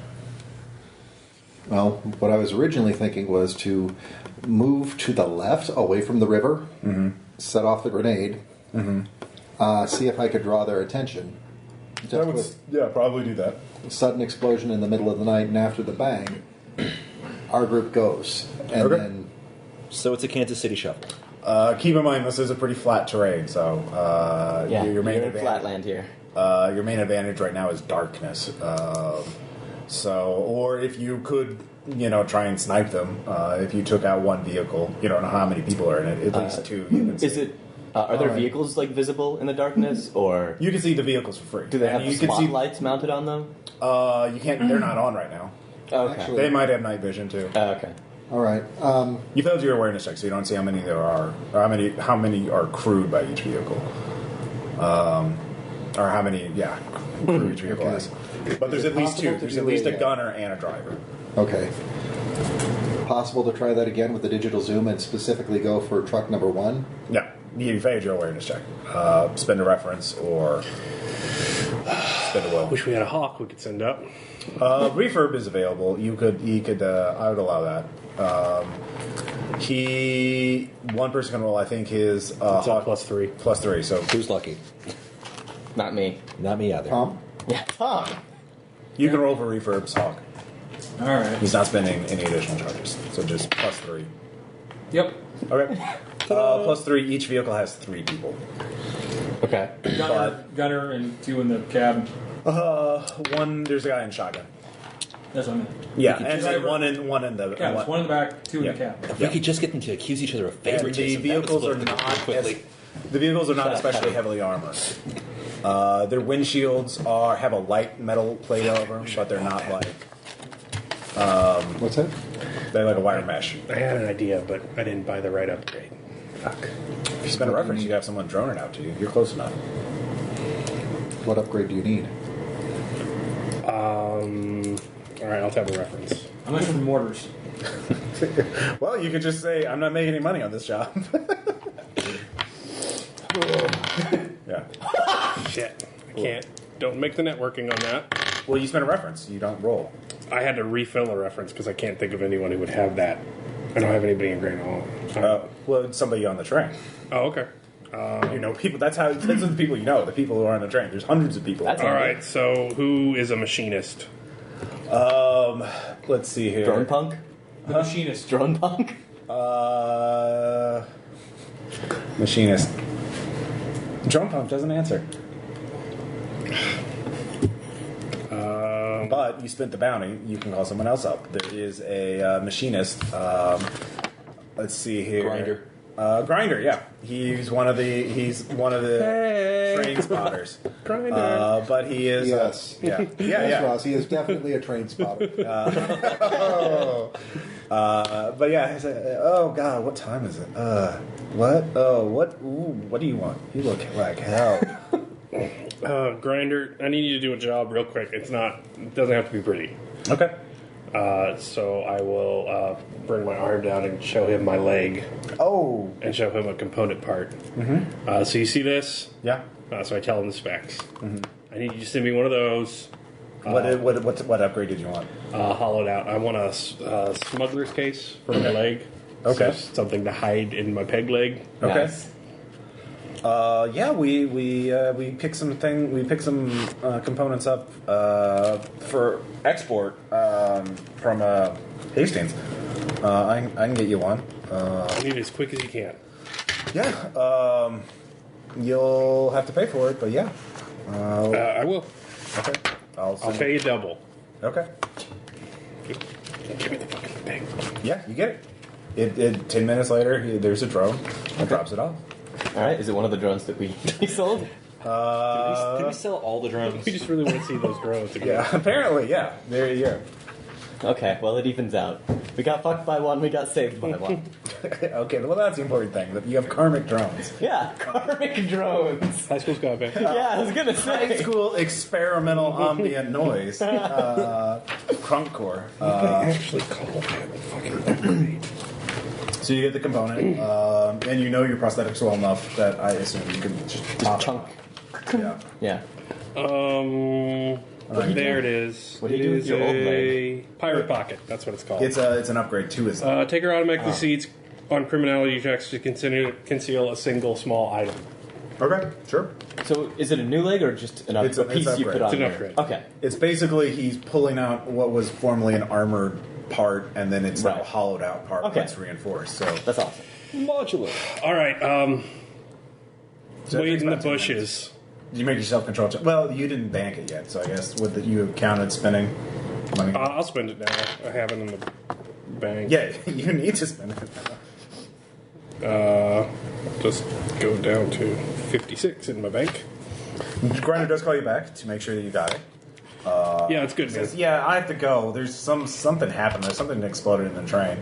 Speaker 6: Well, what I was originally thinking was to move to the left, away from the river, set off the grenade, see if I could draw their attention. Just with
Speaker 1: probably do that.
Speaker 6: sudden explosion in the middle of the night, and after the bang, our group goes. And then...
Speaker 5: So it's a Kansas City shuffle.
Speaker 1: Keep in mind, this is a pretty flat terrain, so your main
Speaker 2: you're in
Speaker 1: advantage,
Speaker 2: flatland here.
Speaker 1: your main advantage right now is darkness. Or if you could, try and snipe them. If you took out one vehicle, you don't know how many people are in it. At least two. You can see.
Speaker 2: Is it? Are there vehicles visible in the darkness, or
Speaker 1: You can see the vehicles for free.
Speaker 2: do they have
Speaker 1: And you can see.
Speaker 2: spotlights mounted on them?
Speaker 1: You can't. They're not on right now.
Speaker 2: Okay.
Speaker 6: Actually-
Speaker 1: They might have night vision too.
Speaker 2: Okay.
Speaker 6: All right.
Speaker 1: You failed your awareness check, so you don't see how many there are, or how many are crewed by each vehicle, or how many, crew each vehicle has. But there's
Speaker 6: Is it
Speaker 1: at least
Speaker 6: possible
Speaker 1: two.
Speaker 6: to
Speaker 1: There's
Speaker 6: do
Speaker 1: at least a
Speaker 6: a-
Speaker 1: gunner and a driver.
Speaker 6: Okay. Possible to try that again with the digital zoom and specifically go for truck number 1?
Speaker 1: Yeah, you failed your awareness check. Spend a reference or spend a will.
Speaker 3: Wish we had a hawk we could send up.
Speaker 1: Refurb is available. He could. I would allow that. One person can roll. I think his
Speaker 3: It's a
Speaker 1: hawk
Speaker 3: +3.
Speaker 1: +3. So
Speaker 5: Who's lucky?
Speaker 2: Not me.
Speaker 5: Not me either.
Speaker 6: Tom?
Speaker 2: Yeah, Tom.
Speaker 1: you can roll for Refurb's hawk.
Speaker 4: All right.
Speaker 1: He's not spending any additional charges. So just +3.
Speaker 4: Yep.
Speaker 1: Okay. +3. Each vehicle has 3 people.
Speaker 2: Okay.
Speaker 4: Gunner and 2 in the cab.
Speaker 1: One. There's a guy in shotgun.
Speaker 4: That's what I meant.
Speaker 1: Yeah,
Speaker 4: could
Speaker 1: and
Speaker 4: just-
Speaker 1: then one in the.
Speaker 4: Yeah, there's one in the back, 2 in
Speaker 1: Yeah.
Speaker 4: the cab.
Speaker 5: If we could just get them to accuse each other of
Speaker 1: And
Speaker 5: favoritism,
Speaker 1: the vehicles
Speaker 5: that
Speaker 1: are
Speaker 5: would
Speaker 1: not
Speaker 5: quickly.
Speaker 1: the vehicles are not especially heavily armored. Their windshields have a light metal plate over them, but they're not like
Speaker 6: What's that?
Speaker 1: they're like a wire mesh.
Speaker 3: I had an idea, but I didn't buy the right upgrade. Fuck.
Speaker 1: If you spend a reference, you have someone drone it out to you. You're close enough.
Speaker 6: What upgrade do you need?
Speaker 3: All right, I'll have a reference.
Speaker 4: I'm looking for mortars.
Speaker 1: Well, you could just say, "I'm not making any money on this job." Yeah.
Speaker 3: Shit, I can't. Don't make the networking on that.
Speaker 1: Well, you spend a reference. You don't roll.
Speaker 3: I had to refill a reference because I can't think of anyone who would have that. I don't have anybody in Grand Hall.
Speaker 1: Well, it's somebody on the train.
Speaker 3: Oh, okay.
Speaker 1: People. That's the people you know. The people who are on the train. There's hundreds of people.
Speaker 2: That's
Speaker 3: All right, so who is a machinist?
Speaker 1: Let's see here.
Speaker 2: Drone punk.
Speaker 4: The machinist.
Speaker 2: Drone punk.
Speaker 1: Machinist. Drone pump doesn't answer. But you spent the bounty. You can call someone else up. There is a machinist. Let's see here.
Speaker 5: Grinder.
Speaker 1: Grinder. Yeah, he's one of the train spotters.
Speaker 3: Grinder.
Speaker 1: But he is.
Speaker 6: Yes.
Speaker 1: Yeah.
Speaker 6: Yes,
Speaker 1: Yeah.
Speaker 6: Ross, he is definitely a train spotter.
Speaker 1: But yeah, he's like, oh god, what time is it? What? Oh, what? Ooh, what do you want? You look like hell.
Speaker 3: Grinder, I need you to do a job real quick. It doesn't have to be pretty.
Speaker 1: Okay.
Speaker 3: So I will bring my arm down and show him my leg
Speaker 1: Oh.
Speaker 3: and show him a component part. Mm-hmm. So you see this?
Speaker 1: Yeah.
Speaker 3: So I tell him the specs. Mm-hmm. I need you to send me one of those.
Speaker 1: What upgrade did you want?
Speaker 3: Hollowed out. I want a smuggler's case for my leg.
Speaker 1: Okay.
Speaker 3: So something to hide in my peg leg.
Speaker 1: Okay.
Speaker 2: Nice.
Speaker 1: Yeah, we picked some components up for export from Hastings. I can get you one.
Speaker 3: I need it as quick as you can.
Speaker 1: Yeah. You'll have to pay for it, but yeah.
Speaker 3: I will.
Speaker 1: Okay.
Speaker 3: I'll pay you double.
Speaker 1: Okay.
Speaker 3: Give me the fucking thing.
Speaker 1: Yeah, you get it. 10 minutes later, there's a drone that drops it off.
Speaker 2: All right. Is it one of the drones that we sold?
Speaker 5: Did we sell all the drones?
Speaker 3: We just really want to see those drones again.
Speaker 1: Yeah, apparently, yeah. There you go.
Speaker 2: Okay. Well, it evens out. We got fucked by one. We got saved by one.
Speaker 1: Okay, well, that's the important thing, that you have karmic drones.
Speaker 2: Yeah. Karmic drones.
Speaker 3: High school's got it.
Speaker 2: Yeah, I was gonna
Speaker 1: High
Speaker 2: say.
Speaker 1: school experimental ambient noise. Crunkcore.
Speaker 3: Actually call that a fucking upgrade.
Speaker 1: So you get the component, and you know your prosthetics well enough that I assume you can just pop
Speaker 2: chunk.
Speaker 1: it. Yeah.
Speaker 2: Yeah.
Speaker 3: There it is.
Speaker 2: What do you do with your old leg?
Speaker 3: Pirate pocket. That's what it's called.
Speaker 1: It's an upgrade to his.
Speaker 3: Taker automatically seeds on criminality checks to conceal a single small item.
Speaker 1: Okay, sure.
Speaker 2: So is it a new leg or just an
Speaker 1: It's
Speaker 2: a
Speaker 1: a-
Speaker 2: piece
Speaker 1: it's
Speaker 2: you put
Speaker 1: upgrade.
Speaker 2: on?
Speaker 3: It's an
Speaker 2: there?
Speaker 3: upgrade.
Speaker 2: Okay.
Speaker 1: It's basically he's pulling out what was formerly an armored part, and then it's now a
Speaker 2: Right.
Speaker 1: hollowed out part
Speaker 2: Okay.
Speaker 1: that's reinforced. So
Speaker 2: That's awesome.
Speaker 5: Modular.
Speaker 3: All right.
Speaker 1: So it
Speaker 3: Wait
Speaker 1: takes
Speaker 3: in the
Speaker 1: about 2 minutes.
Speaker 3: bushes.
Speaker 1: Did you make your self-control check? Well, you didn't bank it yet, so I guess you have counted spending money.
Speaker 3: I'll spend it now. I have it in the bank.
Speaker 1: Yeah, you need to spend it.
Speaker 3: Just go down to 56 in my bank.
Speaker 1: Grinder does call you back to make sure that you got it.
Speaker 3: Yeah, it's good,
Speaker 1: He
Speaker 3: man.
Speaker 1: says, "Yeah, I have to go. There's something happened. There's something exploded in the train."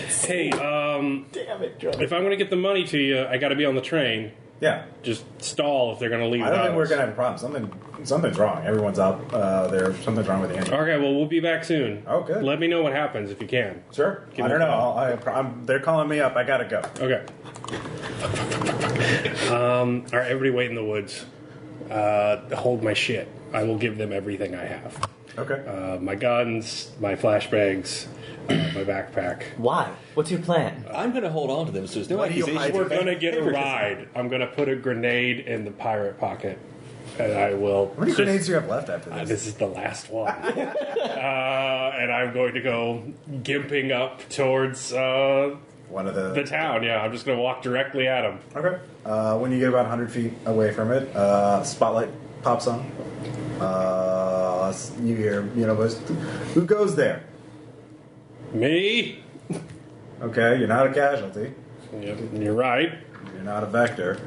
Speaker 3: Hey,
Speaker 2: Damn it, Joe.
Speaker 3: if I'm going to get the money to you, I got to be on the train.
Speaker 1: Yeah,
Speaker 3: Just stall if they're going to leave.
Speaker 1: I don't think we're
Speaker 3: without
Speaker 1: gonna have a problem. Something's wrong. Everyone's up there. Something's wrong with the engine.
Speaker 3: us. Okay, well, we'll be back soon.
Speaker 1: Oh, good.
Speaker 3: Let me know what happens if you can.
Speaker 1: Sure.
Speaker 3: Give
Speaker 1: I
Speaker 3: me
Speaker 1: don't
Speaker 3: a
Speaker 1: know. They're calling me up. I gotta go.
Speaker 3: Okay. All right, everybody wait in the woods. Hold my shit. I will give them everything I have.
Speaker 1: Okay.
Speaker 3: My guns, my flashbangs, my backpack.
Speaker 2: Why? What's your plan?
Speaker 5: I'm going to hold on to them so there's no
Speaker 1: What do you
Speaker 5: accusation.
Speaker 1: hide?
Speaker 3: We're going to get a
Speaker 5: Favoritism.
Speaker 3: ride. I'm going to put a grenade in the pirate pocket. And I will...
Speaker 1: How many grenades do you have left after this?
Speaker 3: This is the last one. And I'm going to go gimping up towards
Speaker 1: One of
Speaker 3: the town. Yeah, I'm just going to walk directly at him.
Speaker 1: Okay. When you get about 100 feet away from it, spotlight pops on. You hear, who goes there?
Speaker 3: Me?
Speaker 1: Okay, you're not a casualty.
Speaker 3: Yeah, you're right.
Speaker 1: You're not a vector.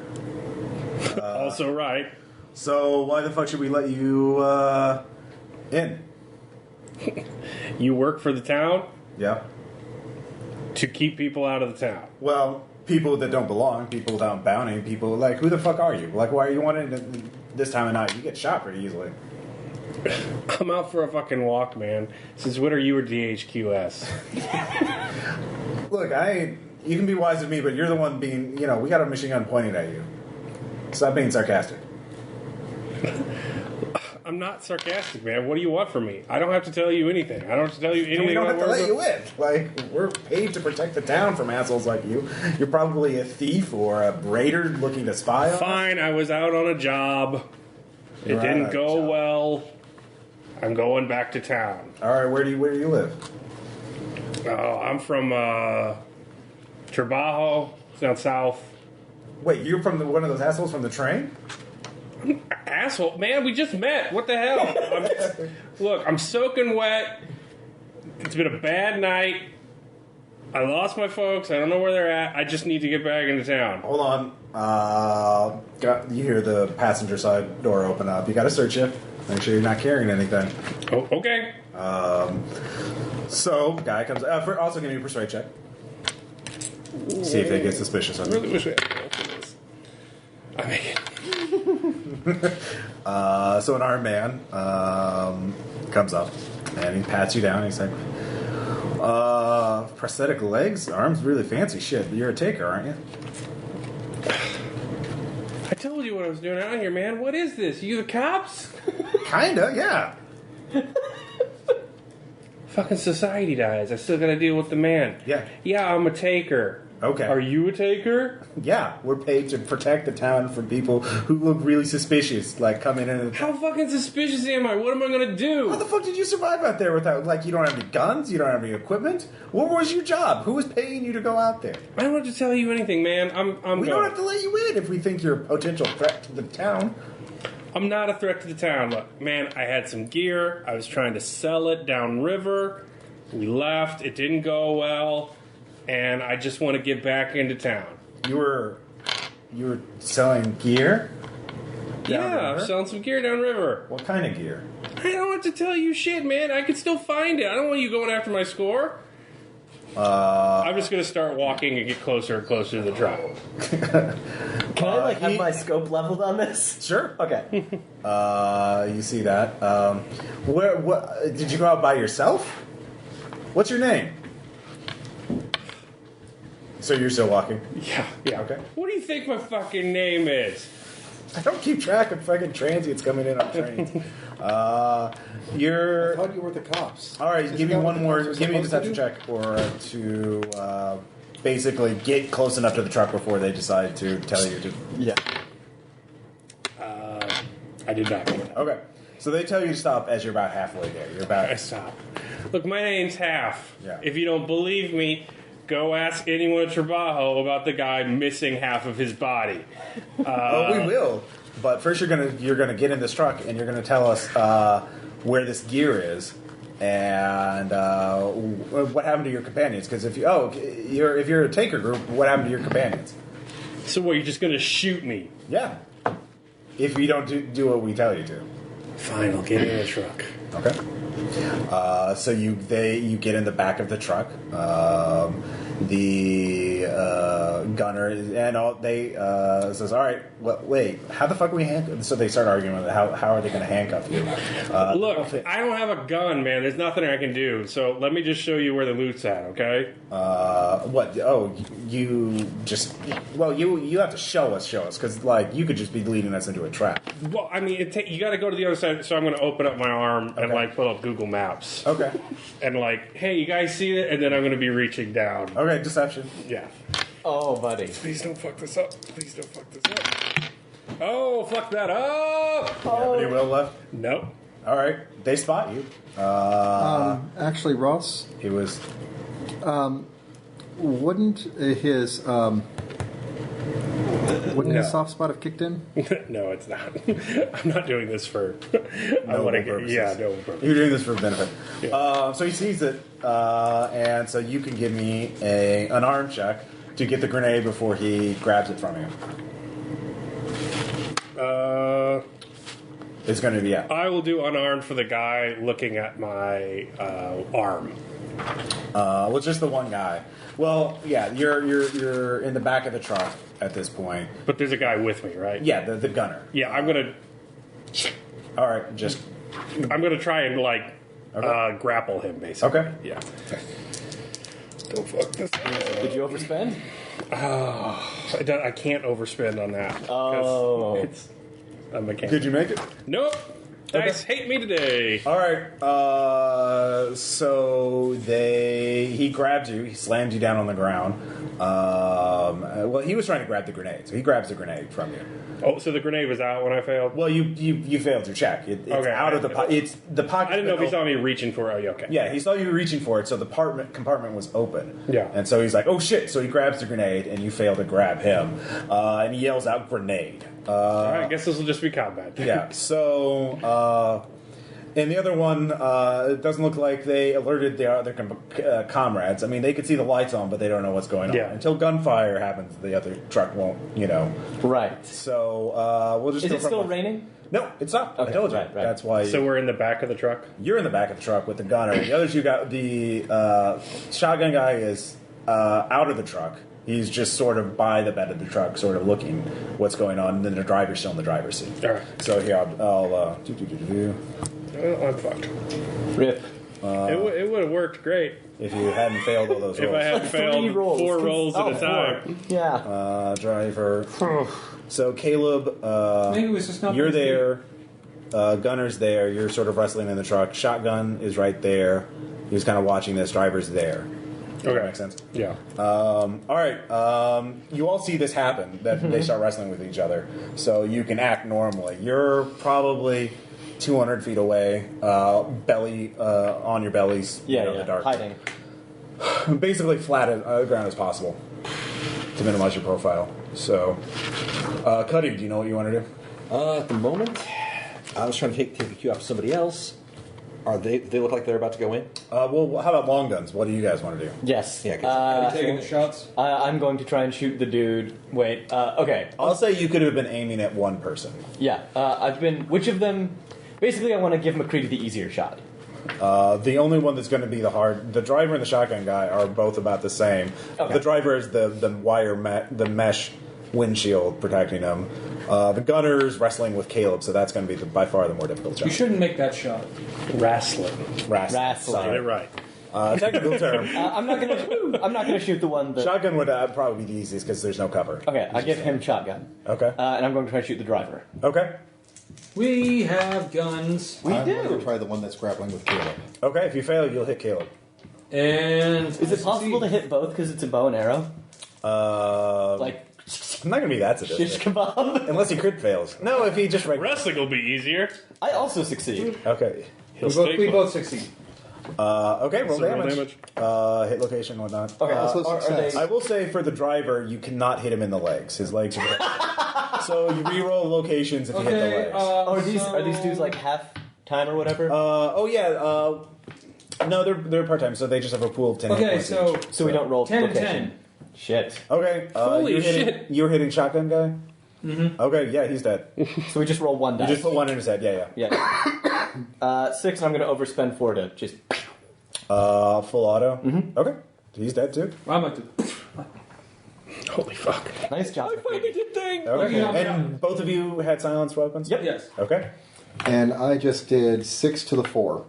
Speaker 3: Also right.
Speaker 1: So why the fuck should we let you in?
Speaker 3: You work for the town
Speaker 1: Yeah.
Speaker 3: to keep people out of the town.
Speaker 1: Well, people that don't belong, people without bounty, people like, who the fuck are you? Like, why are you wanting this time of night? You get shot pretty easily.
Speaker 3: I'm out for a fucking walk, man. Since when are you a DHQS?
Speaker 1: Look, you can be wise with me, but you're the one being, we got a machine gun pointing at you. Stop being sarcastic.
Speaker 3: I'm not sarcastic, man. What do you want from me? I don't have to tell you anything. I don't have to tell you anything.
Speaker 1: We don't have to
Speaker 3: about
Speaker 1: let you in. Like, we're paid to protect the town from assholes like you. You're probably a thief or a raider looking to spy on us.
Speaker 3: Fine, I was out on a job. It
Speaker 1: You're out on
Speaker 3: didn't
Speaker 1: a
Speaker 3: go
Speaker 1: job.
Speaker 3: well. I'm going back to town.
Speaker 1: All right, where do you live?
Speaker 3: Oh, I'm from Trabajo, down south.
Speaker 1: Wait, you're from one of those assholes from the train?
Speaker 3: Asshole, man, we just met. What the hell? Look, I'm soaking wet. It's been a bad night. I lost my folks. I don't know where they're at. I just need to get back into town.
Speaker 1: Hold on. You hear the passenger side door open up. You got to search it. Make sure you're not carrying anything.
Speaker 3: Oh, okay.
Speaker 1: So, guy comes. Also, give me a persuade check. See if they get suspicious
Speaker 3: I
Speaker 1: of
Speaker 3: really
Speaker 1: you.
Speaker 3: wish I had rolled for this. I make it.
Speaker 1: So an armed man comes up and he pats you down. And he's like, "Prosthetic legs, arms, really fancy shit. You're a taker, aren't you?"
Speaker 3: I told you what I was doing out here, man. What is this? You the cops?
Speaker 1: Kinda, yeah.
Speaker 3: Fucking society dies. I still gotta deal with the man.
Speaker 1: Yeah.
Speaker 3: Yeah, I'm a taker.
Speaker 1: Okay.
Speaker 3: Are you a taker?
Speaker 1: Yeah, we're paid to protect the town from people who look really suspicious, like coming in. And
Speaker 3: How fucking suspicious am I? What am I gonna do?
Speaker 1: How the fuck did you survive out there without, like, you don't have any guns, you don't have any equipment? What was your job? Who was paying you to go out there?
Speaker 3: I don't have to tell you anything, man. I'm
Speaker 1: We
Speaker 3: going.
Speaker 1: don't have to let you in if we think you're a potential threat to the town.
Speaker 3: I'm not a threat to the town. Look, man, I had some gear. I was trying to sell it downriver. We left. It didn't go well. And I just want to get back into town.
Speaker 1: You were selling gear?
Speaker 3: Yeah, I'm
Speaker 1: Downriver?
Speaker 3: selling some gear downriver.
Speaker 1: What kind of gear?
Speaker 3: I don't have to tell you shit, man. I can still find it. I don't want you going after my score. I'm just going to start walking and get closer and closer to the drop.
Speaker 2: Can I have my scope leveled on this?
Speaker 1: Sure.
Speaker 2: Okay.
Speaker 1: You see that. What did you go out by yourself? What's your name? So you're still walking?
Speaker 3: Yeah.
Speaker 1: Okay.
Speaker 3: What do you think my fucking name is?
Speaker 1: I don't keep track of fucking transients coming in on trains. You're.
Speaker 6: I thought you were the cops.
Speaker 1: All right, give me
Speaker 6: that what
Speaker 1: one
Speaker 6: the
Speaker 1: more.
Speaker 6: cops are
Speaker 1: Give me a
Speaker 6: supposed to
Speaker 1: deception check or to basically get close enough to the truck before they decide to tell you to.
Speaker 2: Yeah.
Speaker 3: I did not get it.
Speaker 1: Okay. So they tell you to stop as you're about halfway there. You're
Speaker 3: I
Speaker 1: about.
Speaker 3: stop. Look, my name's Half.
Speaker 1: Yeah.
Speaker 3: If you don't believe me, go ask anyone at Trabajo about the guy missing half of his body.
Speaker 1: Oh, we will. But first, you're gonna get in this truck and you're gonna tell us where this gear is and what happened to your companions. Because if you're a taker group, what happened to your companions?
Speaker 3: So what, you're just gonna shoot me?
Speaker 1: Yeah. If you don't do what we tell you to.
Speaker 3: Fine, I'll get in the truck.
Speaker 1: Okay. So you get in the back of the truck. The gunner and they says, "All right, well, wait, how the fuck are we handcuffed?" So they start arguing with it. How are they going to handcuff you?
Speaker 3: Look, I don't have a gun, man. There's nothing I can do. So let me just show you where the loot's at, okay?
Speaker 1: What? Oh, you just you have to show us because like you could just be leading us into a trap.
Speaker 3: Well, I mean, you got to go to the other side. So I'm going to open up my arm and
Speaker 1: Okay.
Speaker 3: like pull up Google Maps
Speaker 1: Okay.
Speaker 3: and like, hey, you guys see it? And then I'm going to be reaching down.
Speaker 1: Okay. Deception.
Speaker 3: Yeah.
Speaker 2: Oh, buddy.
Speaker 3: Please don't fuck this up. Please don't fuck this up. Oh, fuck that up.
Speaker 1: Any will left?
Speaker 3: Nope.
Speaker 1: All right. They spot you.
Speaker 6: Actually, Ross,
Speaker 1: It was.
Speaker 6: wouldn't his
Speaker 3: No.
Speaker 6: soft spot have kicked in?
Speaker 3: No, it's not. I'm not doing this for. I
Speaker 1: Noble
Speaker 3: want to.
Speaker 1: purposes.
Speaker 3: Yeah, no purpose.
Speaker 1: You're doing this for benefit.
Speaker 3: Yeah.
Speaker 1: So he sees it, and so you can give me an arm check to get the grenade before he grabs it from you. It's going to be
Speaker 3: I will do unarmed for the guy looking at my arm.
Speaker 1: well, just the one guy. Well, yeah, you're in the back of the truck at this point.
Speaker 3: But there's a guy with me, right?
Speaker 1: Yeah, the gunner.
Speaker 3: Yeah, I'm gonna try and like grapple him, basically.
Speaker 1: Okay.
Speaker 3: Yeah. Don't fuck this up.
Speaker 2: Did you overspend?
Speaker 3: I can't overspend on that. 'cause
Speaker 2: Oh.
Speaker 3: it's a mechanic.
Speaker 1: Did you make it?
Speaker 3: Nope. Dice hate me today.
Speaker 1: All right. So he grabs you. He slams you down on the ground. Well, he was trying to grab the grenade, so he grabs the grenade from you.
Speaker 3: Oh, so the grenade was out when I failed?
Speaker 1: Well, you failed your check. It's
Speaker 3: Okay.
Speaker 1: out of the pocket. It's the pocket.
Speaker 3: I didn't know if he saw me reaching for it. Oh, yeah, okay.
Speaker 1: Yeah, he saw you reaching for it, so the compartment was open.
Speaker 3: Yeah.
Speaker 1: And so he's like, "Oh shit!" So he grabs the grenade, and you fail to grab him, and he yells out, "Grenade!"
Speaker 3: All right, I guess this will just be combat.
Speaker 1: Yeah. So, and the other one, it doesn't look like they alerted their comrades. I mean, they could see the lights on, but they don't know what's going on.
Speaker 3: Yeah.
Speaker 1: Until gunfire happens, the other truck won't,
Speaker 2: Right.
Speaker 1: So, we'll just
Speaker 2: Is
Speaker 1: go
Speaker 2: it
Speaker 1: from-
Speaker 2: still raining?
Speaker 1: No, it's not. I
Speaker 2: Okay,
Speaker 1: told you.
Speaker 2: right.
Speaker 1: That's why.
Speaker 3: So we're in the back of the truck?
Speaker 1: You're in the back of the truck with the gunner. The others, you got the shotgun guy is out of the truck. He's just sort of by the bed of the truck, sort of looking what's going on. And then the driver's still in the driver's seat.
Speaker 3: All right.
Speaker 1: So here, I'll
Speaker 3: Well, I'm fucked.
Speaker 2: Rip.
Speaker 3: It would have worked great
Speaker 1: if you hadn't failed all those
Speaker 3: if
Speaker 1: rolls.
Speaker 3: I had failed
Speaker 2: rolls.
Speaker 3: 4 rolls at a time.
Speaker 2: Yeah.
Speaker 1: Driver. So Caleb,
Speaker 4: Maybe it was just not
Speaker 1: you're
Speaker 4: very
Speaker 1: there. Gunner's there. You're sort of wrestling in the truck. Shotgun is right there. He's kind of watching this. Driver's there. Does that make sense?
Speaker 3: Yeah.
Speaker 1: All right. You all see this happen, that they start wrestling with each other. So you can act normally. You're probably 200 feet away, belly on your bellies,
Speaker 2: Yeah,
Speaker 1: in the dark.
Speaker 2: hiding.
Speaker 1: Basically flat as ground as possible to minimize your profile. So, Cuddy, do you know what you want to do?
Speaker 5: At the moment, I was trying to take the cue off somebody else. They look like they're about to go in?
Speaker 1: Well, how about long guns? What do you guys want to do?
Speaker 2: Yes.
Speaker 5: Yeah, 'cause-
Speaker 4: Are you taking the shots?
Speaker 2: I'm going to try and shoot the dude. Wait. Okay.
Speaker 1: I'll say you could have been aiming at one person.
Speaker 2: Yeah. I've been. Which of them? Basically, I want to give McCready the easier shot.
Speaker 1: The only one that's going to be the driver and the shotgun guy are both about the same.
Speaker 2: Okay.
Speaker 1: The driver is the wire, the mesh windshield protecting him. The gunner's wrestling with Caleb, so that's going to be by far the more difficult job.
Speaker 4: You shouldn't make that shot.
Speaker 3: Wrestling.
Speaker 2: Wrestling.
Speaker 3: Get it right.
Speaker 1: Technical term.
Speaker 2: I'm not gonna shoot the one that.
Speaker 1: Shotgun would probably be the easiest because there's no cover.
Speaker 2: Okay, I give him shotgun.
Speaker 1: Okay.
Speaker 2: And I'm going to try to shoot the driver.
Speaker 1: Okay.
Speaker 4: We have guns.
Speaker 2: We
Speaker 6: I'm going
Speaker 2: do.
Speaker 6: to try the one that's grappling with Caleb.
Speaker 1: Okay, if you fail, you'll hit Caleb.
Speaker 4: And
Speaker 2: Is it possible to hit both because it's a bow and arrow?
Speaker 1: Like, I'm not going to be that
Speaker 2: Shish
Speaker 1: sadistic.
Speaker 2: kebab.
Speaker 1: Unless he crit fails. No, if he just...
Speaker 3: Wrestling will be easier.
Speaker 2: I also succeed.
Speaker 1: Okay.
Speaker 4: we both succeed.
Speaker 1: Okay, roll
Speaker 3: So roll
Speaker 1: damage. Hit location, whatnot.
Speaker 2: Okay,
Speaker 6: Also
Speaker 2: are
Speaker 6: success.
Speaker 2: they?
Speaker 1: I will say for the driver, you cannot hit him in the legs. His legs are... So you re-roll locations if you hit the legs.
Speaker 2: Are these dudes like half time or whatever?
Speaker 1: Oh, yeah. No, they're part-time, so they just have a pool of 10 hit
Speaker 4: Okay,
Speaker 1: points
Speaker 4: so
Speaker 1: each.
Speaker 2: so we don't roll
Speaker 4: 10 and
Speaker 2: location.
Speaker 4: 10.
Speaker 2: Shit.
Speaker 1: Okay.
Speaker 3: Holy
Speaker 1: you're you're hitting shotgun guy? Mm-hmm. Okay, yeah, he's dead. You
Speaker 2: So we just roll one dice.
Speaker 1: just put one in his head, yeah.
Speaker 2: Yeah. 6, and I'm going to overspend 4 to just.
Speaker 1: Full auto? Mm-hmm. Okay. He's dead too.
Speaker 4: I'm like,
Speaker 3: Holy fuck.
Speaker 2: Nice job.
Speaker 3: did thing.
Speaker 1: Okay.
Speaker 4: Yeah.
Speaker 1: And both of you had silenced weapons?
Speaker 2: Yep.
Speaker 4: yes.
Speaker 1: Okay.
Speaker 6: And I just did 6 to the 4.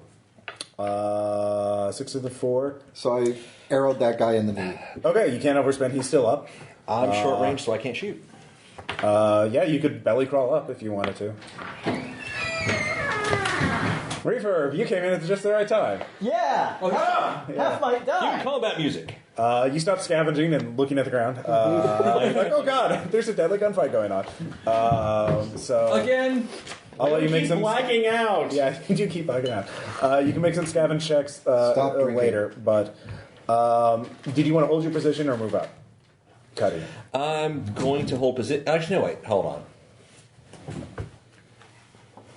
Speaker 1: 6 to the 4.
Speaker 6: So I arrowed that guy in the knee.
Speaker 1: Okay, you can't overspend. He's still up.
Speaker 5: I'm short range, so I can't shoot.
Speaker 1: Yeah, you could belly crawl up if you wanted to. Refurb, you came in at just the right time.
Speaker 2: Yeah. Half might die.
Speaker 5: Combat music.
Speaker 1: You stop scavenging and looking at the ground. Like, oh god, there's a deadly gunfight going on. So
Speaker 4: Again.
Speaker 1: I'll let you make some.
Speaker 3: blacking out.
Speaker 1: Yeah, you do keep blacking out. You can make some scavenge checks
Speaker 6: Stop drinking.
Speaker 1: later. But did you want to hold your position or move up? Cutting.
Speaker 5: I'm going to hold position. Actually, no, wait. Hold on.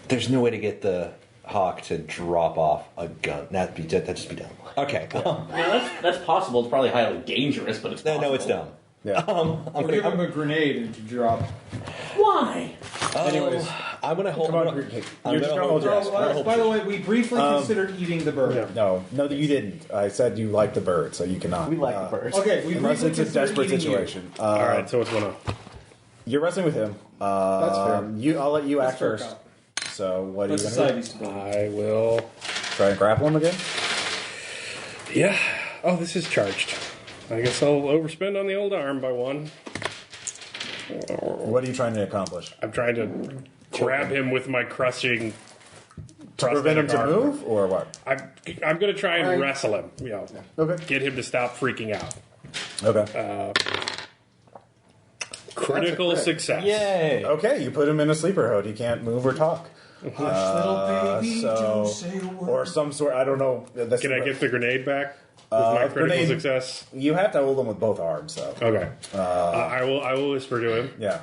Speaker 5: There's no way to get the hawk to drop off a gun. That'd just be dumb. Okay.
Speaker 7: Yeah, that's possible. It's probably highly dangerous, but it's possible.
Speaker 5: No, it's dumb.
Speaker 1: Yeah.
Speaker 4: Or give him a grenade to drop.
Speaker 7: Why?
Speaker 1: Anyways,
Speaker 5: I'm going to hold.
Speaker 1: come on, you're just gonna hold your ass.
Speaker 4: By the way, we briefly considered eating the bird.
Speaker 1: No, you didn't. I said you like the bird, so you cannot.
Speaker 2: We like the birds.
Speaker 4: Okay, we
Speaker 1: Unless
Speaker 4: briefly
Speaker 1: it's a
Speaker 4: considered
Speaker 1: desperate
Speaker 4: eating
Speaker 1: situation.
Speaker 3: All right, so what's going on?
Speaker 1: You're wrestling with him.
Speaker 6: That's fair.
Speaker 1: I'll let you act
Speaker 4: fair,
Speaker 1: first.
Speaker 4: Kyle.
Speaker 1: So what are
Speaker 4: That's
Speaker 1: you
Speaker 4: a
Speaker 1: going
Speaker 4: side
Speaker 1: to
Speaker 4: he's to build.
Speaker 3: I will.
Speaker 1: try and grapple him again?
Speaker 3: Yeah. Oh, this is charged. I guess I'll overspend on the old arm by 1.
Speaker 1: What are you trying to accomplish?
Speaker 3: I'm trying to grab him with my crushing.
Speaker 1: To prevent him to
Speaker 3: arm.
Speaker 1: move, or what?
Speaker 3: I'm going to try and wrestle him. You know,
Speaker 1: Okay.
Speaker 3: get him to stop freaking out.
Speaker 1: Okay.
Speaker 3: Critical
Speaker 6: crit.
Speaker 3: success.
Speaker 2: Yay.
Speaker 1: Okay, you put him in a sleeper hold. He can't move or talk.
Speaker 4: Little baby,
Speaker 1: so-
Speaker 4: don't say a word.
Speaker 1: Or some sort. I don't know. That's
Speaker 3: Can I get the grenade back with my critical
Speaker 1: grenade-
Speaker 3: success?
Speaker 1: You have to hold him with both arms, so.
Speaker 3: Okay. I will whisper to him.
Speaker 1: Yeah.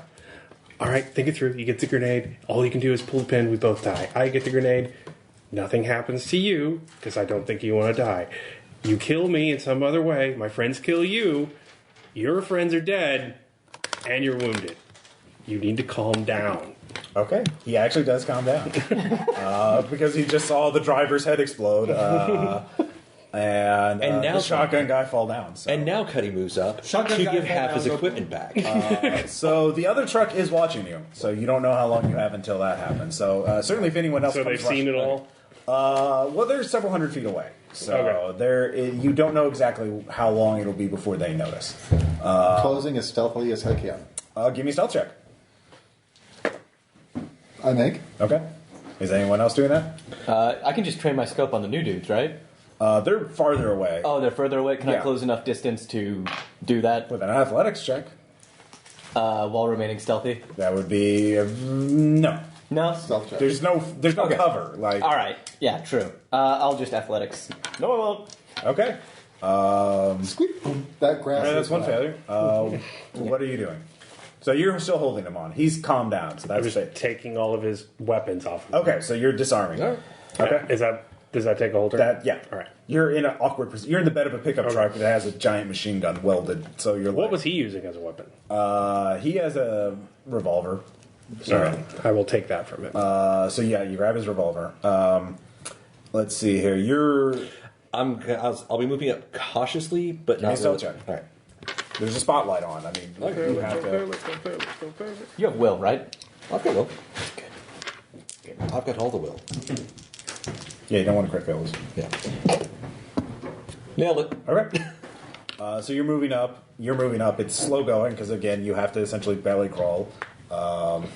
Speaker 3: All right, think it through. You get the grenade. All you can do is pull the pin. We both die. I get the grenade. Nothing happens to you because I don't think you want to die. You kill me in some other way. My friends kill you. Your friends are dead, and you're wounded. You need to calm down.
Speaker 1: Okay. He actually does calm down. Because he just saw the driver's head explode. And
Speaker 5: now-
Speaker 1: the shotgun guy fall down. So.
Speaker 5: And now Cuddy moves up
Speaker 4: Shotgun
Speaker 5: to
Speaker 4: guy
Speaker 5: give
Speaker 4: fall
Speaker 5: half
Speaker 4: down,
Speaker 5: his
Speaker 4: go
Speaker 5: equipment back.
Speaker 1: So the other truck is watching you. So you don't know how long you have until that happens. So certainly if anyone else
Speaker 3: So
Speaker 1: comes
Speaker 3: they've seen it
Speaker 1: rushing-
Speaker 3: all?
Speaker 1: Well, they're several hundred feet away. So
Speaker 3: Okay.
Speaker 1: you don't know exactly how long it'll be before they notice.
Speaker 6: Closing as stealthily as I can.
Speaker 1: Give me a stealth check.
Speaker 6: I make.
Speaker 1: Okay. Is anyone else doing that?
Speaker 2: I can just train my scope on the new dudes, right?
Speaker 1: They're farther away.
Speaker 2: Oh, they're further away. Can I
Speaker 1: Yeah.
Speaker 2: close enough distance to do that
Speaker 1: With an athletics check,
Speaker 2: while remaining stealthy?
Speaker 1: that would be no.
Speaker 2: No.
Speaker 6: Stealth check.
Speaker 1: There's no
Speaker 2: Okay.
Speaker 1: cover. Like
Speaker 2: All right. Yeah, true. I'll just athletics. No, I won't.
Speaker 1: okay.
Speaker 6: Squeak. That grass.
Speaker 1: Alright, that's
Speaker 6: is
Speaker 1: one
Speaker 6: mine.
Speaker 1: failure. What are you doing? So you're still holding him on. He's calmed down. So
Speaker 3: I
Speaker 1: that's
Speaker 3: was
Speaker 1: it.
Speaker 3: taking all of his weapons off of him.
Speaker 1: Okay, so you're disarming. Okay.
Speaker 3: Does that take a whole turn?
Speaker 1: That yeah.
Speaker 3: All right.
Speaker 1: You're in an awkward position. You're in the bed of a pickup truck that has a giant machine gun welded. So you're.
Speaker 3: What
Speaker 1: like,
Speaker 3: was he using as a weapon?
Speaker 1: He has a revolver.
Speaker 3: All right. I will take that from him.
Speaker 1: So yeah, you grab his revolver. Let's see here. You're.
Speaker 5: I'll be moving up cautiously, but
Speaker 1: Give me a
Speaker 5: not
Speaker 1: stealth
Speaker 5: really.
Speaker 1: check.
Speaker 5: All right.
Speaker 1: There's a spotlight on. I mean, you have to.
Speaker 2: You have will, right?
Speaker 5: I've got will. I've got all the will.
Speaker 1: Yeah, you don't want to crit fails.
Speaker 5: Yeah. Nailed it.
Speaker 1: Okay. So you're moving up. It's slow going because again you have to essentially belly crawl. Refurb,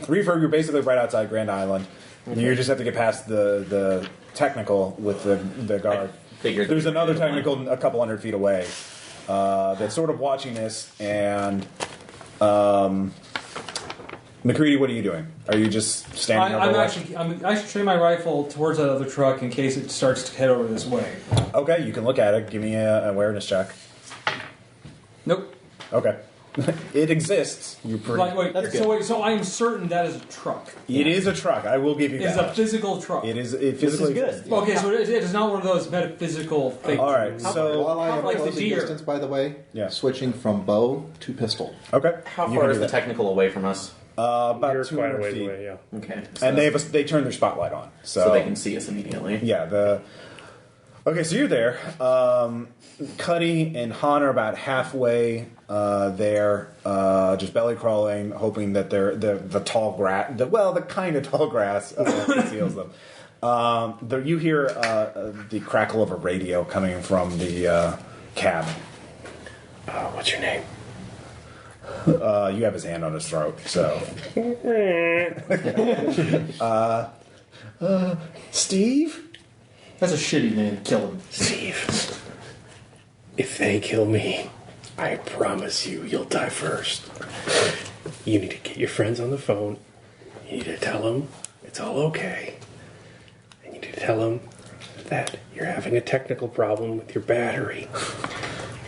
Speaker 1: you're basically right outside Grand Island. Okay. You just have to get past the technical with the guard. There's another technical a couple hundred feet away that's sort of watching this. And McCready, what are you doing? Are you just standing?
Speaker 4: I'm actually turning my rifle towards that other truck in case it starts to head over this way.
Speaker 1: Okay, you can look at it. Give me an awareness check.
Speaker 4: Nope.
Speaker 1: Okay. It exists. You're pretty.
Speaker 4: So I'm certain that is a truck.
Speaker 1: It is a truck. I will give you that.
Speaker 4: It's a physical truck.
Speaker 1: It is. It physically
Speaker 2: good.
Speaker 4: Okay, so it is not one of those metaphysical things.
Speaker 1: All right. So
Speaker 6: while I am
Speaker 4: like the
Speaker 6: closing
Speaker 4: deer.
Speaker 6: distance, by the way,
Speaker 1: Yeah.
Speaker 6: switching from bow to pistol.
Speaker 1: Okay.
Speaker 7: How
Speaker 1: You
Speaker 7: far
Speaker 1: can
Speaker 7: is
Speaker 1: do
Speaker 7: the
Speaker 1: that.
Speaker 7: technical away from us?
Speaker 1: About
Speaker 3: You're quite a
Speaker 1: 200
Speaker 3: ways
Speaker 1: feet.
Speaker 3: away, yeah.
Speaker 7: Okay.
Speaker 1: And they turn their spotlight on,
Speaker 7: so they can see us immediately.
Speaker 1: Yeah. Okay, so you're there. Cuddy and Han are about halfway there, just belly crawling, hoping that the tall grass, the kind of tall grass conceals them. You hear the crackle of a radio coming from the cab.
Speaker 3: What's your name?
Speaker 1: You have his hand on his throat, so. Steve?
Speaker 4: That's a shitty name. Kill him.
Speaker 3: Steve. If they kill me, I promise you'll die first. You need to get your friends on the phone. You need to tell them it's all okay. And you need to tell them that you're having a technical problem with your battery.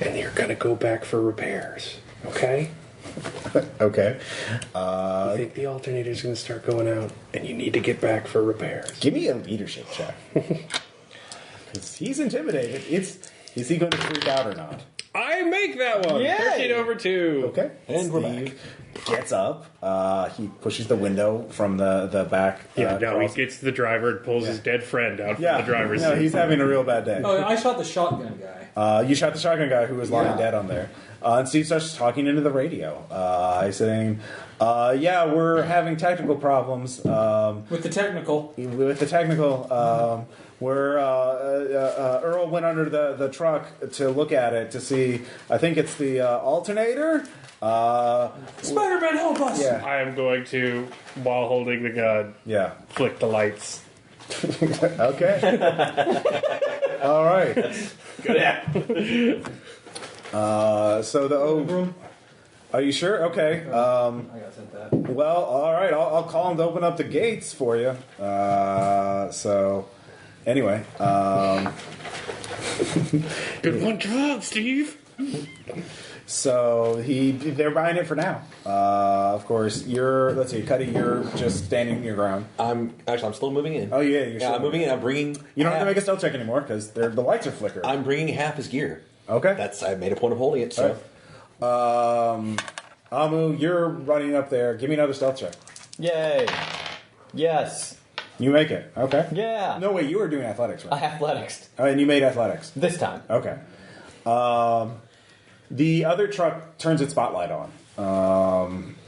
Speaker 3: And you're going to go back for repairs. Okay?
Speaker 1: Okay.
Speaker 3: I think the alternator's going to start going out, and you need to get back for repairs.
Speaker 1: Give me a leadership check. Because he's intimidated. Is he going to freak out or not?
Speaker 3: I make that one!
Speaker 2: Yay!
Speaker 3: 13/2.
Speaker 1: Okay.
Speaker 5: And we're
Speaker 1: Steve gets up. He pushes the window from the back.
Speaker 3: He
Speaker 1: cross.
Speaker 3: gets the driver and pulls his dead friend out from the driver's
Speaker 1: no,
Speaker 3: seat.
Speaker 1: he's having a real bad day.
Speaker 4: Oh, I shot the shotgun guy.
Speaker 1: You shot the shotgun guy who was lying dead on there. And Steve starts talking into the radio. He's saying, we're having technical problems.
Speaker 4: With the technical.
Speaker 1: Earl went under the truck to look at it to see, I think it's the alternator.
Speaker 4: Spider-Man, help us!
Speaker 1: Yeah.
Speaker 3: I am going to, while holding the gun, flick the lights.
Speaker 1: Okay. All right.
Speaker 7: Good app.
Speaker 1: Are you sure? Okay.
Speaker 4: I got sent that.
Speaker 1: Well, all right. I'll call him to open up the gates for you. Anyway.
Speaker 3: Good one job, Steve.
Speaker 1: So they're buying it for now. Of course, let's see, Cuddy, you're just standing your ground.
Speaker 5: I'm still moving in.
Speaker 1: Oh yeah, you're still
Speaker 5: I'm moving in. I'm bringing.
Speaker 1: You don't have to make a stealth check anymore because the lights are flickering.
Speaker 5: I'm bringing half his gear.
Speaker 1: Okay.
Speaker 5: I made a point of holding it. So.
Speaker 1: Right. Amu, you're running up there. Give me another stealth check.
Speaker 2: Yay. Yes.
Speaker 1: You make it. Okay.
Speaker 2: Yeah.
Speaker 1: No, wait, you were doing athletics, right?
Speaker 2: Athletics.
Speaker 1: And you made athletics.
Speaker 2: This time.
Speaker 1: Okay. The other truck turns its spotlight on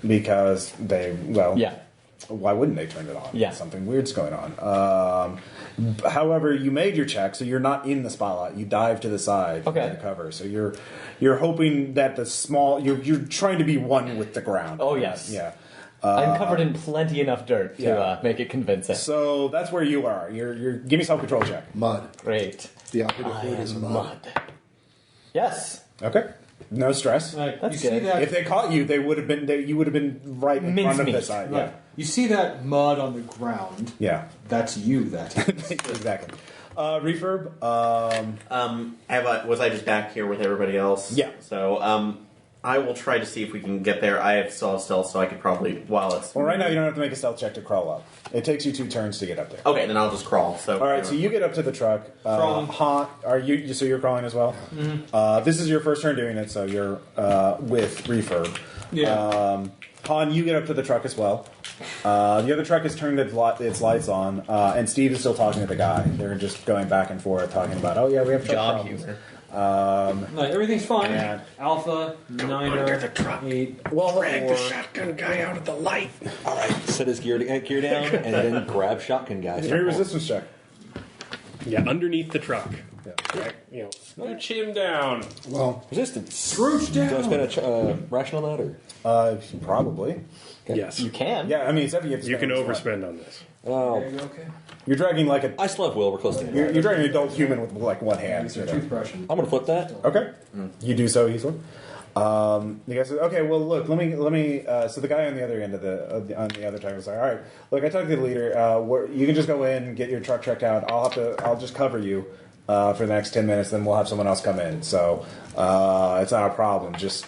Speaker 1: because
Speaker 2: Yeah.
Speaker 1: Why wouldn't they turn it on?
Speaker 2: Yeah.
Speaker 1: Something weird's going on. However, you made your check, so you're not in the spotlight. You dive to the side
Speaker 2: Okay.
Speaker 1: to the cover. So you're hoping that you're trying to be one with the ground.
Speaker 2: Oh, yes.
Speaker 1: Yeah.
Speaker 2: I'm covered in plenty enough dirt to make it convincing.
Speaker 1: So that's where you are. Give me a self-control check.
Speaker 6: Mud.
Speaker 2: Great.
Speaker 6: The operative word is mud.
Speaker 2: Yes.
Speaker 1: Okay. No stress.
Speaker 4: Like,
Speaker 2: That's
Speaker 4: you see
Speaker 2: good.
Speaker 4: that?
Speaker 1: If they caught you, you would have been right in front of the
Speaker 2: Mincemeat.
Speaker 1: side.
Speaker 4: Right. You see that mud on the ground?
Speaker 1: Yeah.
Speaker 4: That's you. That is.
Speaker 1: Exactly. Refurb.
Speaker 7: Was I just back here with everybody else?
Speaker 1: Yeah.
Speaker 7: So, I will try to see if we can get there. I have stealth, so I could probably, while it's...
Speaker 1: Well, right now you don't have to make a stealth check to crawl up. It takes you 2 turns to get up there.
Speaker 7: Okay, then I'll just crawl. So,
Speaker 1: All right, so you get up to the truck.
Speaker 4: Crawling.
Speaker 1: Han, so you're crawling as well? Mm-hmm. This is your first turn doing it, so you're with Refurb.
Speaker 4: Yeah.
Speaker 1: Han, you get up to the truck as well. The other truck has turned its lights on, and Steve is still talking to the guy. They're just going back and forth, talking about, we have truck
Speaker 2: Job
Speaker 1: problems.
Speaker 2: humor.
Speaker 4: Like, everything's fine.
Speaker 1: Yeah.
Speaker 4: Alpha, Niner,
Speaker 3: the truck.
Speaker 4: 8.
Speaker 3: Drag the shotgun guy out of the light.
Speaker 5: All right, set his gear down, and then grab shotgun guys.
Speaker 1: Give me a resistance check.
Speaker 3: Yeah, underneath the truck.
Speaker 1: Yeah.
Speaker 3: Right? You know, scooch him down.
Speaker 6: Well,
Speaker 5: Resistance.
Speaker 6: Scrooge
Speaker 5: Do I
Speaker 6: down.
Speaker 5: spend a ration on that, or?
Speaker 1: Probably.
Speaker 3: Yes.
Speaker 2: You can.
Speaker 1: Yeah, I mean, it's every
Speaker 3: You can overspend on this.
Speaker 5: Oh,
Speaker 4: Okay.
Speaker 1: You're dragging like a.
Speaker 5: I still have will. We're close to the
Speaker 1: You're dragging an adult human with like one hand.
Speaker 4: Use your
Speaker 1: You know.
Speaker 4: toothbrush.
Speaker 5: I'm going to flip that.
Speaker 1: Okay, you do so easily. The guy says, "Okay, well, look, let me." So the guy on the other end of on the other time was like, "All right, look, I talked to the leader. You can just go in, get your truck checked out. I'll just cover you for the next 10 minutes. Then we'll have someone else come in. So it's not a problem. I'll just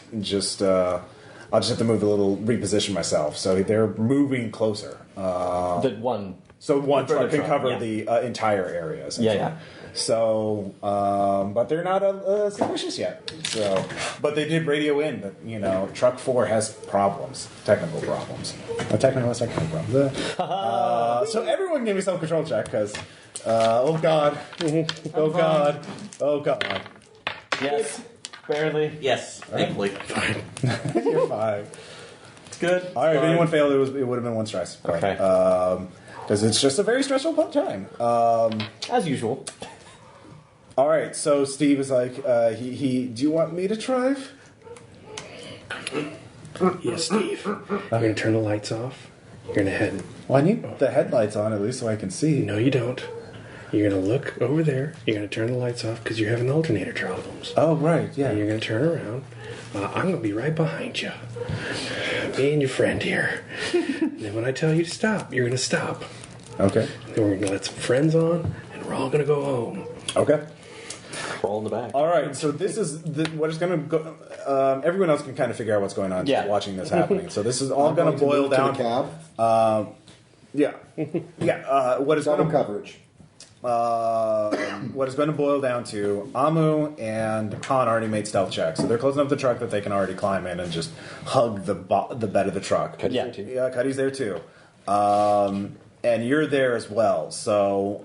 Speaker 1: have to move a little, reposition myself. So they're moving closer.
Speaker 2: The one.
Speaker 1: So one
Speaker 2: further
Speaker 1: truck can
Speaker 2: truck,
Speaker 1: cover
Speaker 2: yeah.
Speaker 1: the entire area. essentially.
Speaker 2: Yeah.
Speaker 1: So, but they're not suspicious yet. So, but they did radio in that truck 4 has problems, technical problems, technical problems. So everyone give me some control check because, oh god, oh god,
Speaker 2: Yes. Barely.
Speaker 7: Yes, thankfully.
Speaker 1: you're fine.
Speaker 2: Good.
Speaker 1: All right, if anyone failed, it would have been one stress.
Speaker 2: Okay.
Speaker 1: Because it's just a very stressful time.
Speaker 2: As usual.
Speaker 1: All right, so Steve is like, do you want me to drive?
Speaker 3: Yes, Steve. You're going to turn the lights off. You're going to head.
Speaker 1: Well, I need the headlights on at least so I can see.
Speaker 3: No, you don't. You're going to look over there. You're going to turn the lights off because you're having alternator problems.
Speaker 1: Oh, right, yeah.
Speaker 3: And you're going to turn around. I'm going to be right behind you. Me and your friend here. And then when I tell you to stop, you're going to stop.
Speaker 1: Okay.
Speaker 3: Then we're going to let some friends on, and we're all going to go home.
Speaker 1: Okay.
Speaker 5: Crawl in the back.
Speaker 1: All right, so this is what is going to go. Everyone else can kind of figure out what's going on just
Speaker 2: Yeah.
Speaker 1: watching this happening. So this is all going to
Speaker 6: to
Speaker 1: boil
Speaker 6: move to
Speaker 1: down.
Speaker 6: the cab.
Speaker 1: Yeah. Yeah. What is
Speaker 6: Double
Speaker 1: going to
Speaker 6: coverage.
Speaker 1: what is going to boil down to, Amu and Han already made stealth checks, so they're closing up the truck that they can already climb in and just hug the bed of the truck.
Speaker 2: Yeah.
Speaker 1: Yeah, Cuddy's there too, and you're there as well. So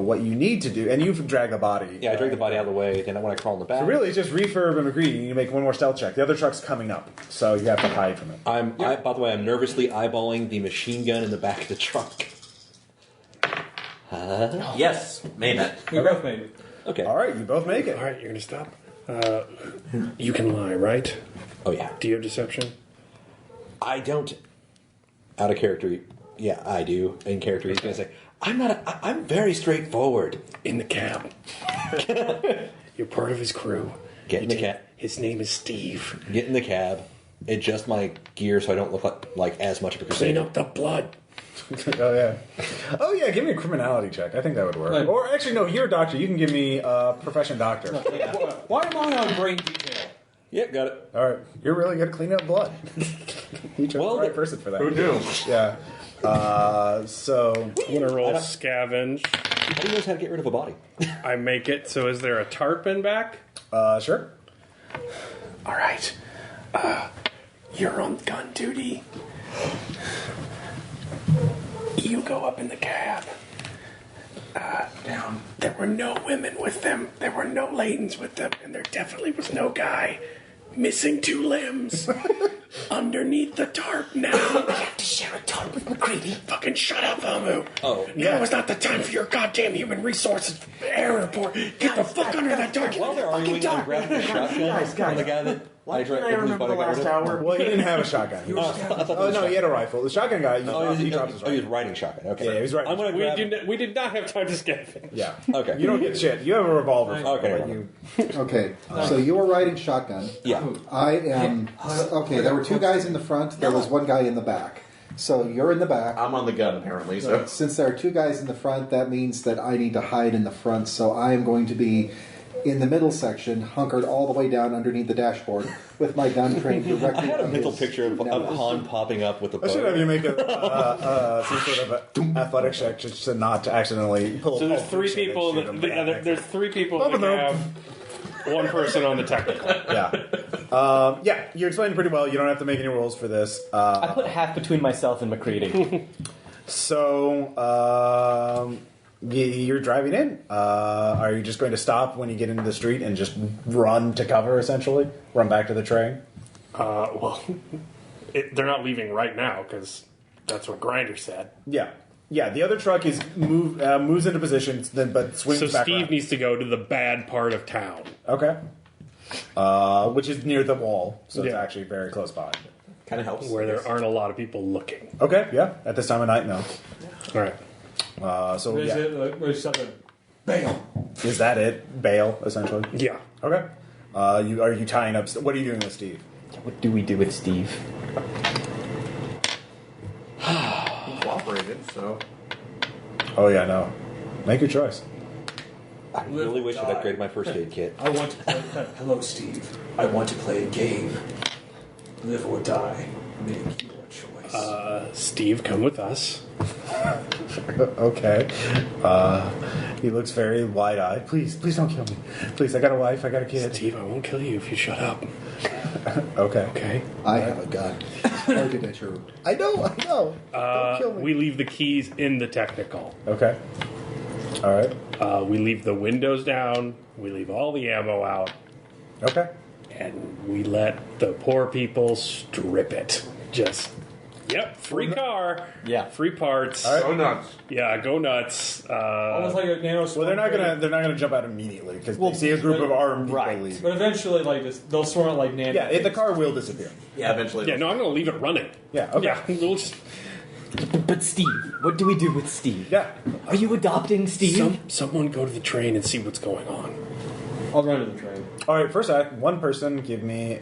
Speaker 1: what you need to do, and you've dragged the body.
Speaker 5: Yeah, I drag the body out of the way, then when I crawl in the back.
Speaker 1: So really, it's just refurb and McGree. You need to make one more stealth check. The other truck's coming up, so you have to hide from it.
Speaker 5: By the way, I'm nervously eyeballing the machine gun in the back of the truck.
Speaker 7: Yes, made it.
Speaker 4: We both made it.
Speaker 5: Okay.
Speaker 1: All right, you both make it.
Speaker 3: All right, you're going to stop. You can lie, right?
Speaker 5: Oh, yeah.
Speaker 3: Do you have deception?
Speaker 5: I don't. Out of character, yeah, I do. In character, he's going to say, I'm very straightforward.
Speaker 3: In the cab. You're part of his crew.
Speaker 5: Get in the cab.
Speaker 3: His name is Steve.
Speaker 5: Get in the cab. Adjust my gear so I don't look like as much of a
Speaker 3: Clean
Speaker 5: crusader.
Speaker 3: up the blood.
Speaker 1: Oh yeah. Give me a criminality check. I think that would work.
Speaker 4: Right.
Speaker 1: Or actually, no. You're a doctor. You can give me profession doctor.
Speaker 4: Why am I on brain detail?
Speaker 5: Yep, got it.
Speaker 1: All right. You're really good at cleaning up blood. You chose
Speaker 5: Well,
Speaker 1: the right person for that.
Speaker 7: Who knew?
Speaker 1: Yeah. So
Speaker 3: I'm going to roll scavenge.
Speaker 5: How do you know how to get rid of a body?
Speaker 3: I make it. So is there a tarp in back?
Speaker 1: sure.
Speaker 3: All right. You're on gun duty. You go up in the cab. Down. There were no women with them. There were no Laytons with them. And there definitely was no guy missing 2 limbs. Underneath the tarp now. I have to share a tarp with McCready. Fucking shut up, Amu.
Speaker 5: Oh.
Speaker 3: Now is not the time for your goddamn human resources error report. Get the fuck under that tarp.
Speaker 5: While they're arguing, I'm grabbing the shotgun from the guy that I
Speaker 7: remember the last hour.
Speaker 1: Well, he didn't have a shotgun. Oh no, he had a rifle. The shotgun guy. He drops his
Speaker 5: Oh, he was
Speaker 1: rifle.
Speaker 5: riding shotgun. Okay.
Speaker 1: Yeah, he was riding
Speaker 5: I'm gonna grab.
Speaker 3: We did not have time to scavenge.
Speaker 1: Yeah.
Speaker 5: Okay.
Speaker 1: You don't get shit. You have a revolver.
Speaker 5: Okay.
Speaker 1: But you,
Speaker 6: Okay, so you were riding shotgun.
Speaker 5: Yeah.
Speaker 6: I am. Okay, there were 2 guys in the front. There was 1 guy in the back. So you're in the back.
Speaker 7: I'm on the gun apparently. So
Speaker 6: Since there are 2 guys in the front, that means that I need to hide in the front. So I am going to be in the middle section, hunkered all the way down underneath the dashboard, with my gun trained directly.
Speaker 5: I had a
Speaker 6: on
Speaker 5: mental
Speaker 6: his
Speaker 5: picture of
Speaker 6: nose.
Speaker 5: Han popping up with a
Speaker 1: I should have
Speaker 5: bow.
Speaker 1: you make some sort of a athletic check just to not to accidentally pull.
Speaker 3: So there's
Speaker 1: a
Speaker 3: 3
Speaker 1: shit and
Speaker 3: people.
Speaker 1: shoot him.
Speaker 3: There's 3 people
Speaker 1: Both
Speaker 3: in the
Speaker 1: of them.
Speaker 3: cab. 1 person on the technical.
Speaker 1: Yeah. Yeah, you're explaining pretty well. You don't have to make any rules for this.
Speaker 2: I put half between myself and McCready.
Speaker 1: So, you're driving in. Are you just going to stop when you get into the street and just run to cover, essentially? Run back to the train?
Speaker 3: Well, they're not leaving right now because that's what Grinder said.
Speaker 1: Yeah. Yeah, the other truck is moves into position, but swings
Speaker 3: So
Speaker 1: back
Speaker 3: Steve
Speaker 1: around.
Speaker 3: needs to go to the bad part of town.
Speaker 1: Okay. Which is near the wall, so it's
Speaker 3: Yeah.
Speaker 1: actually very close behind it.
Speaker 7: Kind of helps.
Speaker 3: Where there aren't a lot of people looking.
Speaker 1: Okay, yeah. At this time of night, no.
Speaker 3: All right.
Speaker 1: So
Speaker 4: What is
Speaker 1: yeah,
Speaker 4: it? What is something? Bam!
Speaker 1: is that it? Bail, essentially.
Speaker 3: Yeah.
Speaker 1: Okay. Are you tying up? What are you doing with Steve?
Speaker 2: What do we do with Steve?
Speaker 7: He cooperated, so.
Speaker 1: Oh yeah, no. Make your choice.
Speaker 5: I really wish I'd upgraded my first aid kit.
Speaker 4: I want to play. Hello, Steve. I want to play a game. Live or die. Make your choice.
Speaker 3: Steve, come with us.
Speaker 1: Okay. He looks very wide-eyed. Please don't kill me. Please, I got a wife. I got a kid.
Speaker 3: Steve, I won't kill you if you shut up.
Speaker 1: Okay.
Speaker 3: Okay.
Speaker 6: I have a gun. Target at your.
Speaker 1: I know. Don't kill me.
Speaker 3: We leave the keys in the technical.
Speaker 1: Okay. All right.
Speaker 3: We leave the windows down. We leave all the ammo out.
Speaker 1: Okay.
Speaker 3: And we let the poor people strip it. Just, yep, free car.
Speaker 2: Yeah.
Speaker 3: Free parts.
Speaker 1: All right.
Speaker 8: Go nuts.
Speaker 3: Yeah, go nuts.
Speaker 4: Almost like a nano.
Speaker 1: Well, they're not gonna jump out immediately because they see a group of armed people
Speaker 2: right.
Speaker 1: leave.
Speaker 4: But eventually, like this, they'll swarm it like nano.
Speaker 1: Yeah, the car will disappear.
Speaker 7: Yeah, eventually.
Speaker 3: Yeah, no, I'm going to leave it running.
Speaker 1: Yeah. Okay.
Speaker 3: Yeah, we'll just,
Speaker 2: But Steve, what do we do with Steve?
Speaker 1: Yeah.
Speaker 2: Are you adopting Steve?
Speaker 3: someone go to the train and see what's going on.
Speaker 4: I'll run to the train.
Speaker 1: All right. First act. One person. Give me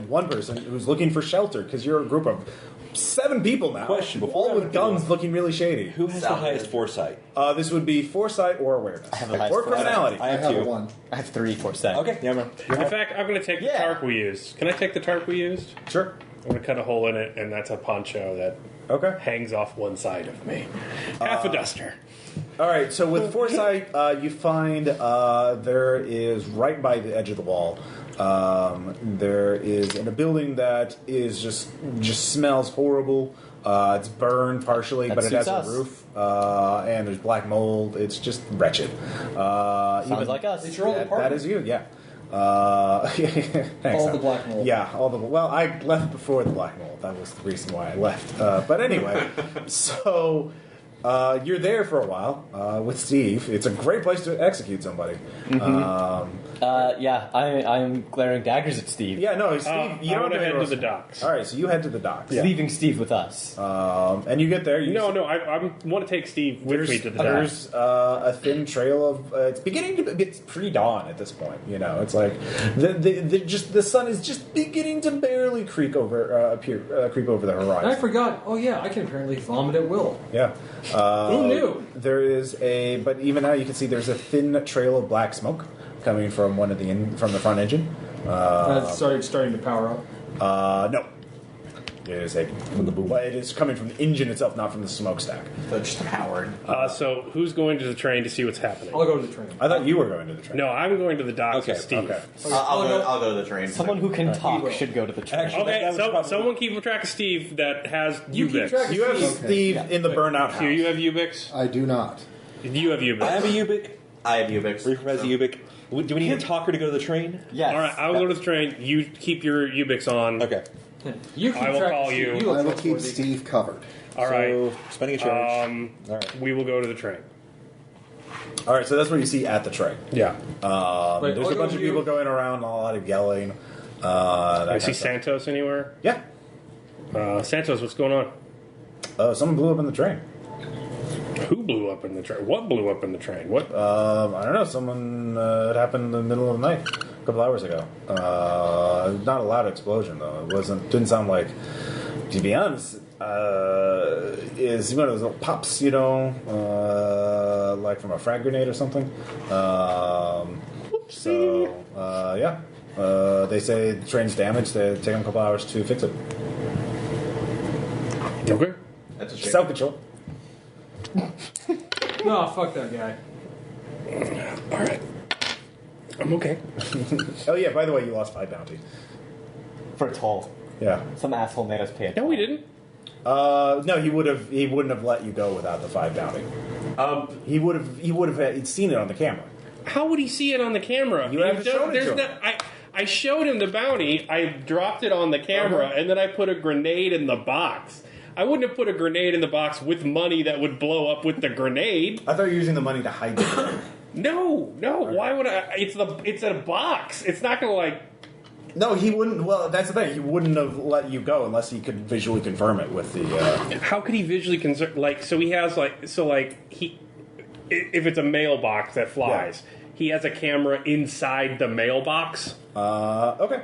Speaker 1: one person who's looking for shelter because you're a group of 7 people now.
Speaker 5: Question, before
Speaker 1: all
Speaker 5: I
Speaker 1: with
Speaker 5: look
Speaker 1: guns,
Speaker 5: at
Speaker 1: looking really shady.
Speaker 5: Who has the highest foresight?
Speaker 1: This would be foresight or awareness.
Speaker 2: I have the highest
Speaker 1: or
Speaker 2: foresight.
Speaker 1: criminality.
Speaker 5: I
Speaker 6: I
Speaker 5: have
Speaker 6: have
Speaker 5: 2.
Speaker 6: one.
Speaker 2: I have 3 for set.
Speaker 5: Okay, yeah, man.
Speaker 3: In fact, I'm going to take the
Speaker 2: Yeah.
Speaker 3: tarp we used. Can I take the tarp we used?
Speaker 1: Sure.
Speaker 3: I'm going to cut a hole in it, and that's a poncho that
Speaker 1: Okay.
Speaker 3: hangs off one side of me. Half a duster.
Speaker 1: All right. So with foresight, you find there is right by the edge of the wall. There is in a building that is just smells horrible. It's burned partially,
Speaker 2: That
Speaker 1: but it has
Speaker 2: suits us.
Speaker 1: a roof, and there's black mold. It's just wretched.
Speaker 2: Sounds like us.
Speaker 4: It's your old
Speaker 1: that
Speaker 4: apartment.
Speaker 1: is you, yeah. Thanks,
Speaker 4: All
Speaker 1: Al.
Speaker 4: the black mold.
Speaker 1: Yeah, all the well, I left before the black mold. That was the reason why I left. But anyway, so you're there for a while with Steve. It's a great place to execute somebody.
Speaker 2: Yeah, I'm glaring daggers at Steve.
Speaker 1: Yeah, no, Steve.
Speaker 3: I
Speaker 1: You don't
Speaker 3: want to
Speaker 1: have
Speaker 3: head to
Speaker 1: go-
Speaker 3: the docks.
Speaker 1: All right, so you head to the docks.
Speaker 2: Leaving Steve with us.
Speaker 1: And you get there. You
Speaker 3: No, I want to take Steve with me to the docks.
Speaker 1: There's a thin trail of. It's beginning to. It's pre-dawn at this point. You know, it's like the sun is just beginning to barely creep over the
Speaker 4: And I
Speaker 1: horizon.
Speaker 4: forgot. Oh yeah, I can apparently vomit at will.
Speaker 1: Yeah.
Speaker 4: Who knew?
Speaker 1: There is but even now you can see there's a thin trail of black smoke coming from from the front engine.
Speaker 4: It's starting to power up.
Speaker 1: No. It is from the boom. It is coming from the engine itself, not from the smokestack.
Speaker 7: So just powered.
Speaker 3: So who's going to the train to see what's happening?
Speaker 4: I'll go to the train.
Speaker 1: I thought you were going to the train.
Speaker 3: No, I'm going to the docks
Speaker 5: Okay,
Speaker 3: with Steve.
Speaker 1: Okay.
Speaker 7: I'll go to the train.
Speaker 2: Someone who can talk should go to the train.
Speaker 5: Actually,
Speaker 3: Okay,
Speaker 5: that was probably-
Speaker 3: someone keep track of Steve that has
Speaker 4: You keep track
Speaker 3: Ubix.
Speaker 4: of
Speaker 1: You have
Speaker 4: Steve.
Speaker 1: Steve in the burnout house.
Speaker 3: Here, you have Ubix?
Speaker 6: I do not.
Speaker 3: You have Ubix.
Speaker 5: I have a Ubik.
Speaker 7: I have Ubix.
Speaker 5: Reefer has a Ubik. Do we need a talker to go to the train?
Speaker 2: Yes.
Speaker 3: All right, I will go to the train. You keep your Ubix on.
Speaker 5: Okay.
Speaker 4: You keep
Speaker 3: I will
Speaker 4: track
Speaker 3: call
Speaker 4: of Steve.
Speaker 3: you.
Speaker 4: look
Speaker 6: I will keep
Speaker 4: trustworthy.
Speaker 6: Steve covered.
Speaker 3: All right.
Speaker 5: So, spending a charge. All right.
Speaker 3: We will go to the train.
Speaker 1: All right, so that's what you see at the train.
Speaker 3: Yeah.
Speaker 4: Wait,
Speaker 1: There's
Speaker 4: I'll
Speaker 1: a
Speaker 4: go
Speaker 1: bunch
Speaker 4: with
Speaker 1: of
Speaker 4: you.
Speaker 1: people going around, a lot of yelling. That
Speaker 3: I
Speaker 1: kind
Speaker 3: see
Speaker 1: of stuff.
Speaker 3: Santos anywhere?
Speaker 1: Yeah.
Speaker 3: Santos, what's going on?
Speaker 1: Someone blew up in the train.
Speaker 3: Who blew up in the train? What blew up in the train? What?
Speaker 1: I don't know. Someone. It happened in the middle of the night, a couple hours ago. Not a loud explosion though. It wasn't. Didn't sound like. To be honest, is one of those little pops, you know, like from a frag grenade or something. Yeah. They say the train's damaged. They take them a couple hours to fix it.
Speaker 3: Okay.
Speaker 7: That's a shame.
Speaker 1: Self control.
Speaker 4: No, fuck that guy.
Speaker 3: All right. I'm okay.
Speaker 1: Oh yeah. By the way, you lost 5 bounty.
Speaker 2: For a toll.
Speaker 1: Yeah.
Speaker 2: Some asshole made us pay it.
Speaker 3: No, we didn't.
Speaker 1: No, he would have. He wouldn't have let you go without the 5 bounty. He would have. He would have. He'd seen it on the camera.
Speaker 3: How would he see it on the camera?
Speaker 1: You haven't shown it to him.
Speaker 3: I showed him the bounty. I dropped it on the camera, and then I put a grenade in the box. I wouldn't have put a grenade in the box with money that would blow up with the grenade.
Speaker 1: I thought you were using the money to hide the grenade.
Speaker 3: No. Why would I? It's a box. It's not gonna like.
Speaker 1: No, he wouldn't. Well, that's the thing. He wouldn't have let you go unless he could visually confirm it with the.
Speaker 3: How could he visually so he has he. If it's a mailbox that flies, he has a camera inside the mailbox.
Speaker 1: Okay.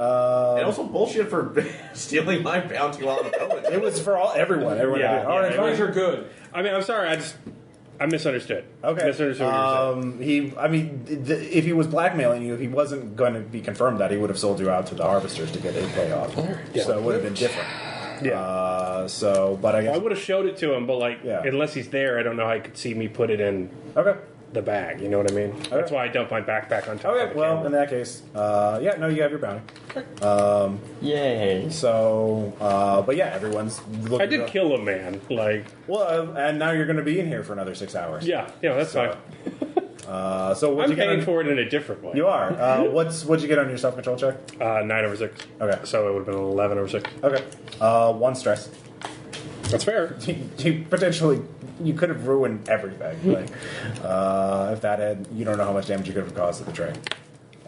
Speaker 7: And also bullshit for stealing my bounty while I'm going.
Speaker 1: It was for everyone. Everyone.
Speaker 3: Yeah,
Speaker 1: All right,
Speaker 3: yeah,
Speaker 1: fine.
Speaker 4: Guys are good.
Speaker 3: I mean, I'm sorry. I misunderstood.
Speaker 1: Okay.
Speaker 3: Misunderstood what you said.
Speaker 1: If he was blackmailing you, if he wasn't going to be confirmed that, he would have sold you out to the harvesters to get a payoff.
Speaker 3: Yeah.
Speaker 1: So it would have been different.
Speaker 3: Yeah.
Speaker 1: But I guess.
Speaker 3: I would have showed it to him, but unless he's there, I don't know how he could see me put it in
Speaker 1: Okay.
Speaker 3: the bag. You know what I mean? That's why I dumped my backpack on top of
Speaker 1: Okay.
Speaker 3: the
Speaker 1: Well,
Speaker 3: camera.
Speaker 1: in that case, you have your bounty.
Speaker 2: Yay.
Speaker 1: So, but yeah, everyone's looking.
Speaker 3: I did kill a man.
Speaker 1: Well, and now you're going to be in here for another 6 hours.
Speaker 3: Yeah, that's fine.
Speaker 1: So what'd
Speaker 3: I'm
Speaker 1: you get
Speaker 3: paying
Speaker 1: on,
Speaker 3: for it in a different way.
Speaker 1: You are. What'd you get on your self-control check?
Speaker 3: 9/6.
Speaker 1: Okay.
Speaker 3: So it would have been 11/6.
Speaker 1: Okay. 1 stress.
Speaker 3: That's fair.
Speaker 1: You could have ruined everything. If that had, you don't know how much damage you could have caused to the train.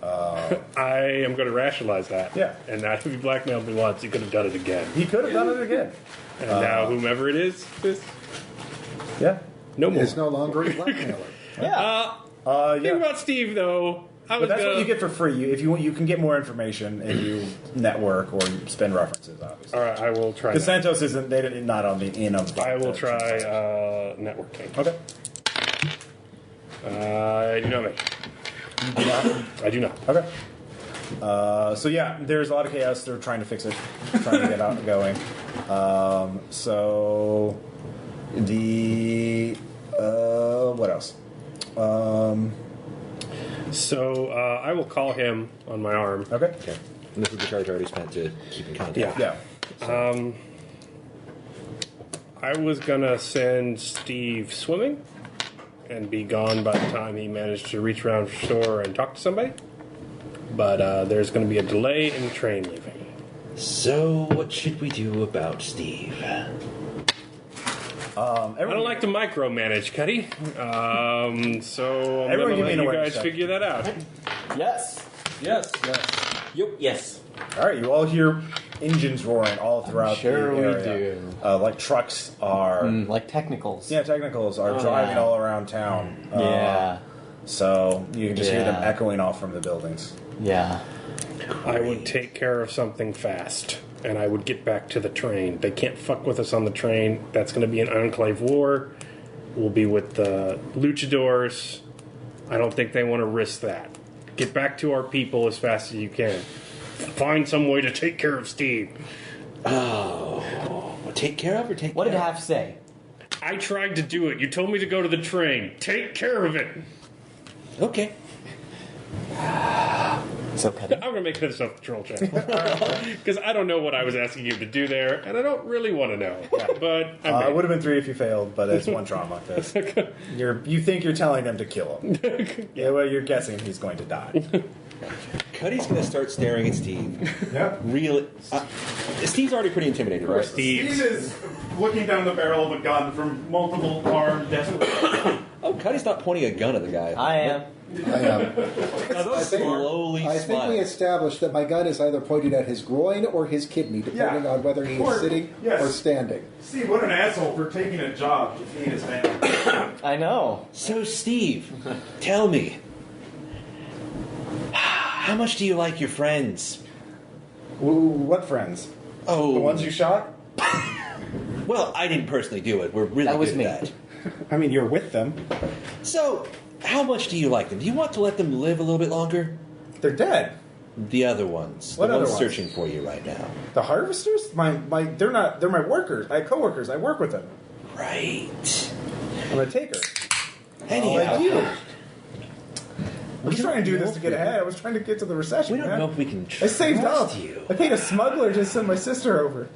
Speaker 3: I am going to rationalize that.
Speaker 1: Yeah.
Speaker 3: And that if you blackmailed me once, you could have done it again.
Speaker 1: He could have done it again.
Speaker 3: And now whomever it is
Speaker 1: Yeah.
Speaker 3: no more.
Speaker 6: Is no longer a blackmailer.
Speaker 2: Yeah.
Speaker 3: Think about Steve, though.
Speaker 1: But that's what you get for free. If you can get more information if you network or you spend references, obviously.
Speaker 3: All right, I will try.
Speaker 1: Because Santos they're not on the in of.
Speaker 3: I will try networking.
Speaker 1: Okay.
Speaker 3: I do not make.
Speaker 1: You do not?
Speaker 3: I do not.
Speaker 1: Okay. So yeah, there's a lot of chaos. They're trying to fix it, trying to get out and going. So the what else?
Speaker 3: So I will call him on my arm.
Speaker 1: Okay.
Speaker 5: Okay. And this is the charge I already spent to keep in contact.
Speaker 3: Yeah.
Speaker 1: Yeah.
Speaker 3: I was gonna send Steve swimming and be gone by the time he managed to reach around the store and talk to somebody. But there's going to be a delay in the train leaving.
Speaker 5: So, what should we do about Steve?
Speaker 3: I don't like to micromanage, Cuddy. So I'm
Speaker 1: Everyone
Speaker 3: going to
Speaker 1: give me
Speaker 3: let
Speaker 1: an
Speaker 3: you
Speaker 1: awareness
Speaker 3: guys
Speaker 1: check.
Speaker 3: figure that out.
Speaker 2: Yes.
Speaker 4: Yes.
Speaker 7: Yes.
Speaker 1: All right, you all hear engines roaring all throughout
Speaker 2: Sure
Speaker 1: the
Speaker 2: we
Speaker 1: area.
Speaker 2: do.
Speaker 1: Like trucks are.
Speaker 2: Like technicals.
Speaker 1: Yeah, technicals are driving all around town.
Speaker 2: Yeah.
Speaker 1: So you can just hear them
Speaker 2: Yeah.
Speaker 1: echoing off from the buildings.
Speaker 2: Yeah.
Speaker 3: I would take care of something fast, and I would get back to the train. They can't fuck with us on the train. That's going to be an enclave war. We'll be with the luchadors. I don't think they want to risk that. Get back to our people as fast as you can. Find some way to take care of Steve.
Speaker 5: Oh, take care of or take
Speaker 2: What
Speaker 5: care
Speaker 2: did
Speaker 5: of?
Speaker 2: Half say?
Speaker 3: I tried to do it. You told me to go to the train. Take care of it.
Speaker 5: Okay.
Speaker 2: So Cuddy.
Speaker 3: I'm going to make another self-control check. Because I don't know what I was asking you to do there, and I don't really want to know. But
Speaker 1: It would have been 3 if you failed, but it's 1 trauma. You think you're telling them to kill him. Yeah, well, you're guessing he's going to die.
Speaker 5: Cuddy's going to start staring at Steve.
Speaker 1: Yeah.
Speaker 5: Really? Steve's already pretty intimidated, right?
Speaker 3: Steve.
Speaker 1: is looking down the barrel of a gun from multiple armed
Speaker 5: Oh, Cuddy's not pointing a gun at the guy.
Speaker 2: I am.
Speaker 6: I am.
Speaker 5: Slowly
Speaker 6: I think we
Speaker 5: smile.
Speaker 6: established that my gun is either pointed at his groin or his kidney, depending
Speaker 1: Yeah.
Speaker 6: on whether he
Speaker 1: Or-
Speaker 6: is sitting
Speaker 1: yes.
Speaker 6: or standing.
Speaker 1: Steve, what an asshole for taking a job to feed his family.
Speaker 2: I know.
Speaker 5: So, Steve, tell me, how much do you like your friends?
Speaker 1: What friends?
Speaker 5: Oh,
Speaker 1: The ones you shot?
Speaker 5: well, I didn't personally do it. We're really
Speaker 2: That was
Speaker 5: good
Speaker 2: me.
Speaker 5: at that.
Speaker 1: I mean, you're with them.
Speaker 5: So, how much do you like them? Do you want to let them live a little bit longer?
Speaker 1: They're dead.
Speaker 5: The other ones,
Speaker 1: What
Speaker 5: the
Speaker 1: other
Speaker 5: ones
Speaker 1: ones?
Speaker 5: searching for you right now.
Speaker 1: The harvesters? They're my workers. My coworkers. I work with them.
Speaker 5: Right.
Speaker 1: I'm a taker.
Speaker 5: Anyhow,
Speaker 1: Like you. I was
Speaker 5: We
Speaker 1: trying to do
Speaker 5: don't
Speaker 1: this
Speaker 5: know
Speaker 1: to get
Speaker 5: if we-
Speaker 1: ahead. I was trying to get to the recession.
Speaker 5: we don't
Speaker 1: man.
Speaker 5: know if we can
Speaker 1: I
Speaker 5: trust
Speaker 1: saved up.
Speaker 5: you.
Speaker 1: I paid a smuggler to send my sister over.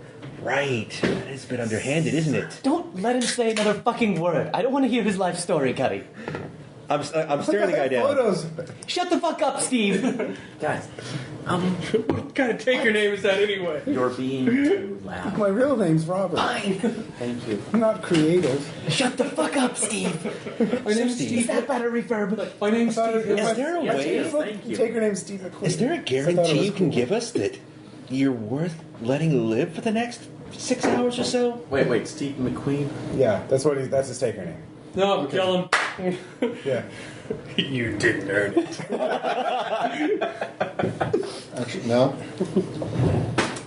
Speaker 5: Right. That is a bit underhanded, isn't it?
Speaker 2: Don't let him say another fucking word. I don't want to hear his life story, Cuddy.
Speaker 5: I'm staring the guy down.
Speaker 1: Photos.
Speaker 2: Shut the fuck up, Steve.
Speaker 7: Guys,
Speaker 3: What kind of take your name is that anyway?
Speaker 7: You're being too loud.
Speaker 1: My real name's Robert.
Speaker 7: Thank you.
Speaker 1: I'm not creative.
Speaker 2: Shut the fuck up, Steve.
Speaker 4: My name's Steve.
Speaker 2: Is that better reverb?
Speaker 4: My name's Steve.
Speaker 5: Is there a way?
Speaker 7: Thank you.
Speaker 1: Take your name, Steve McQueen.
Speaker 5: Is there a guarantee you can give us that you're worth letting live for the next 6 hours or so?
Speaker 7: Wait, Steve McQueen?
Speaker 1: Yeah, that's his taker name.
Speaker 4: No, kill him.
Speaker 1: Yeah.
Speaker 3: You didn't earn it.
Speaker 6: Actually, no.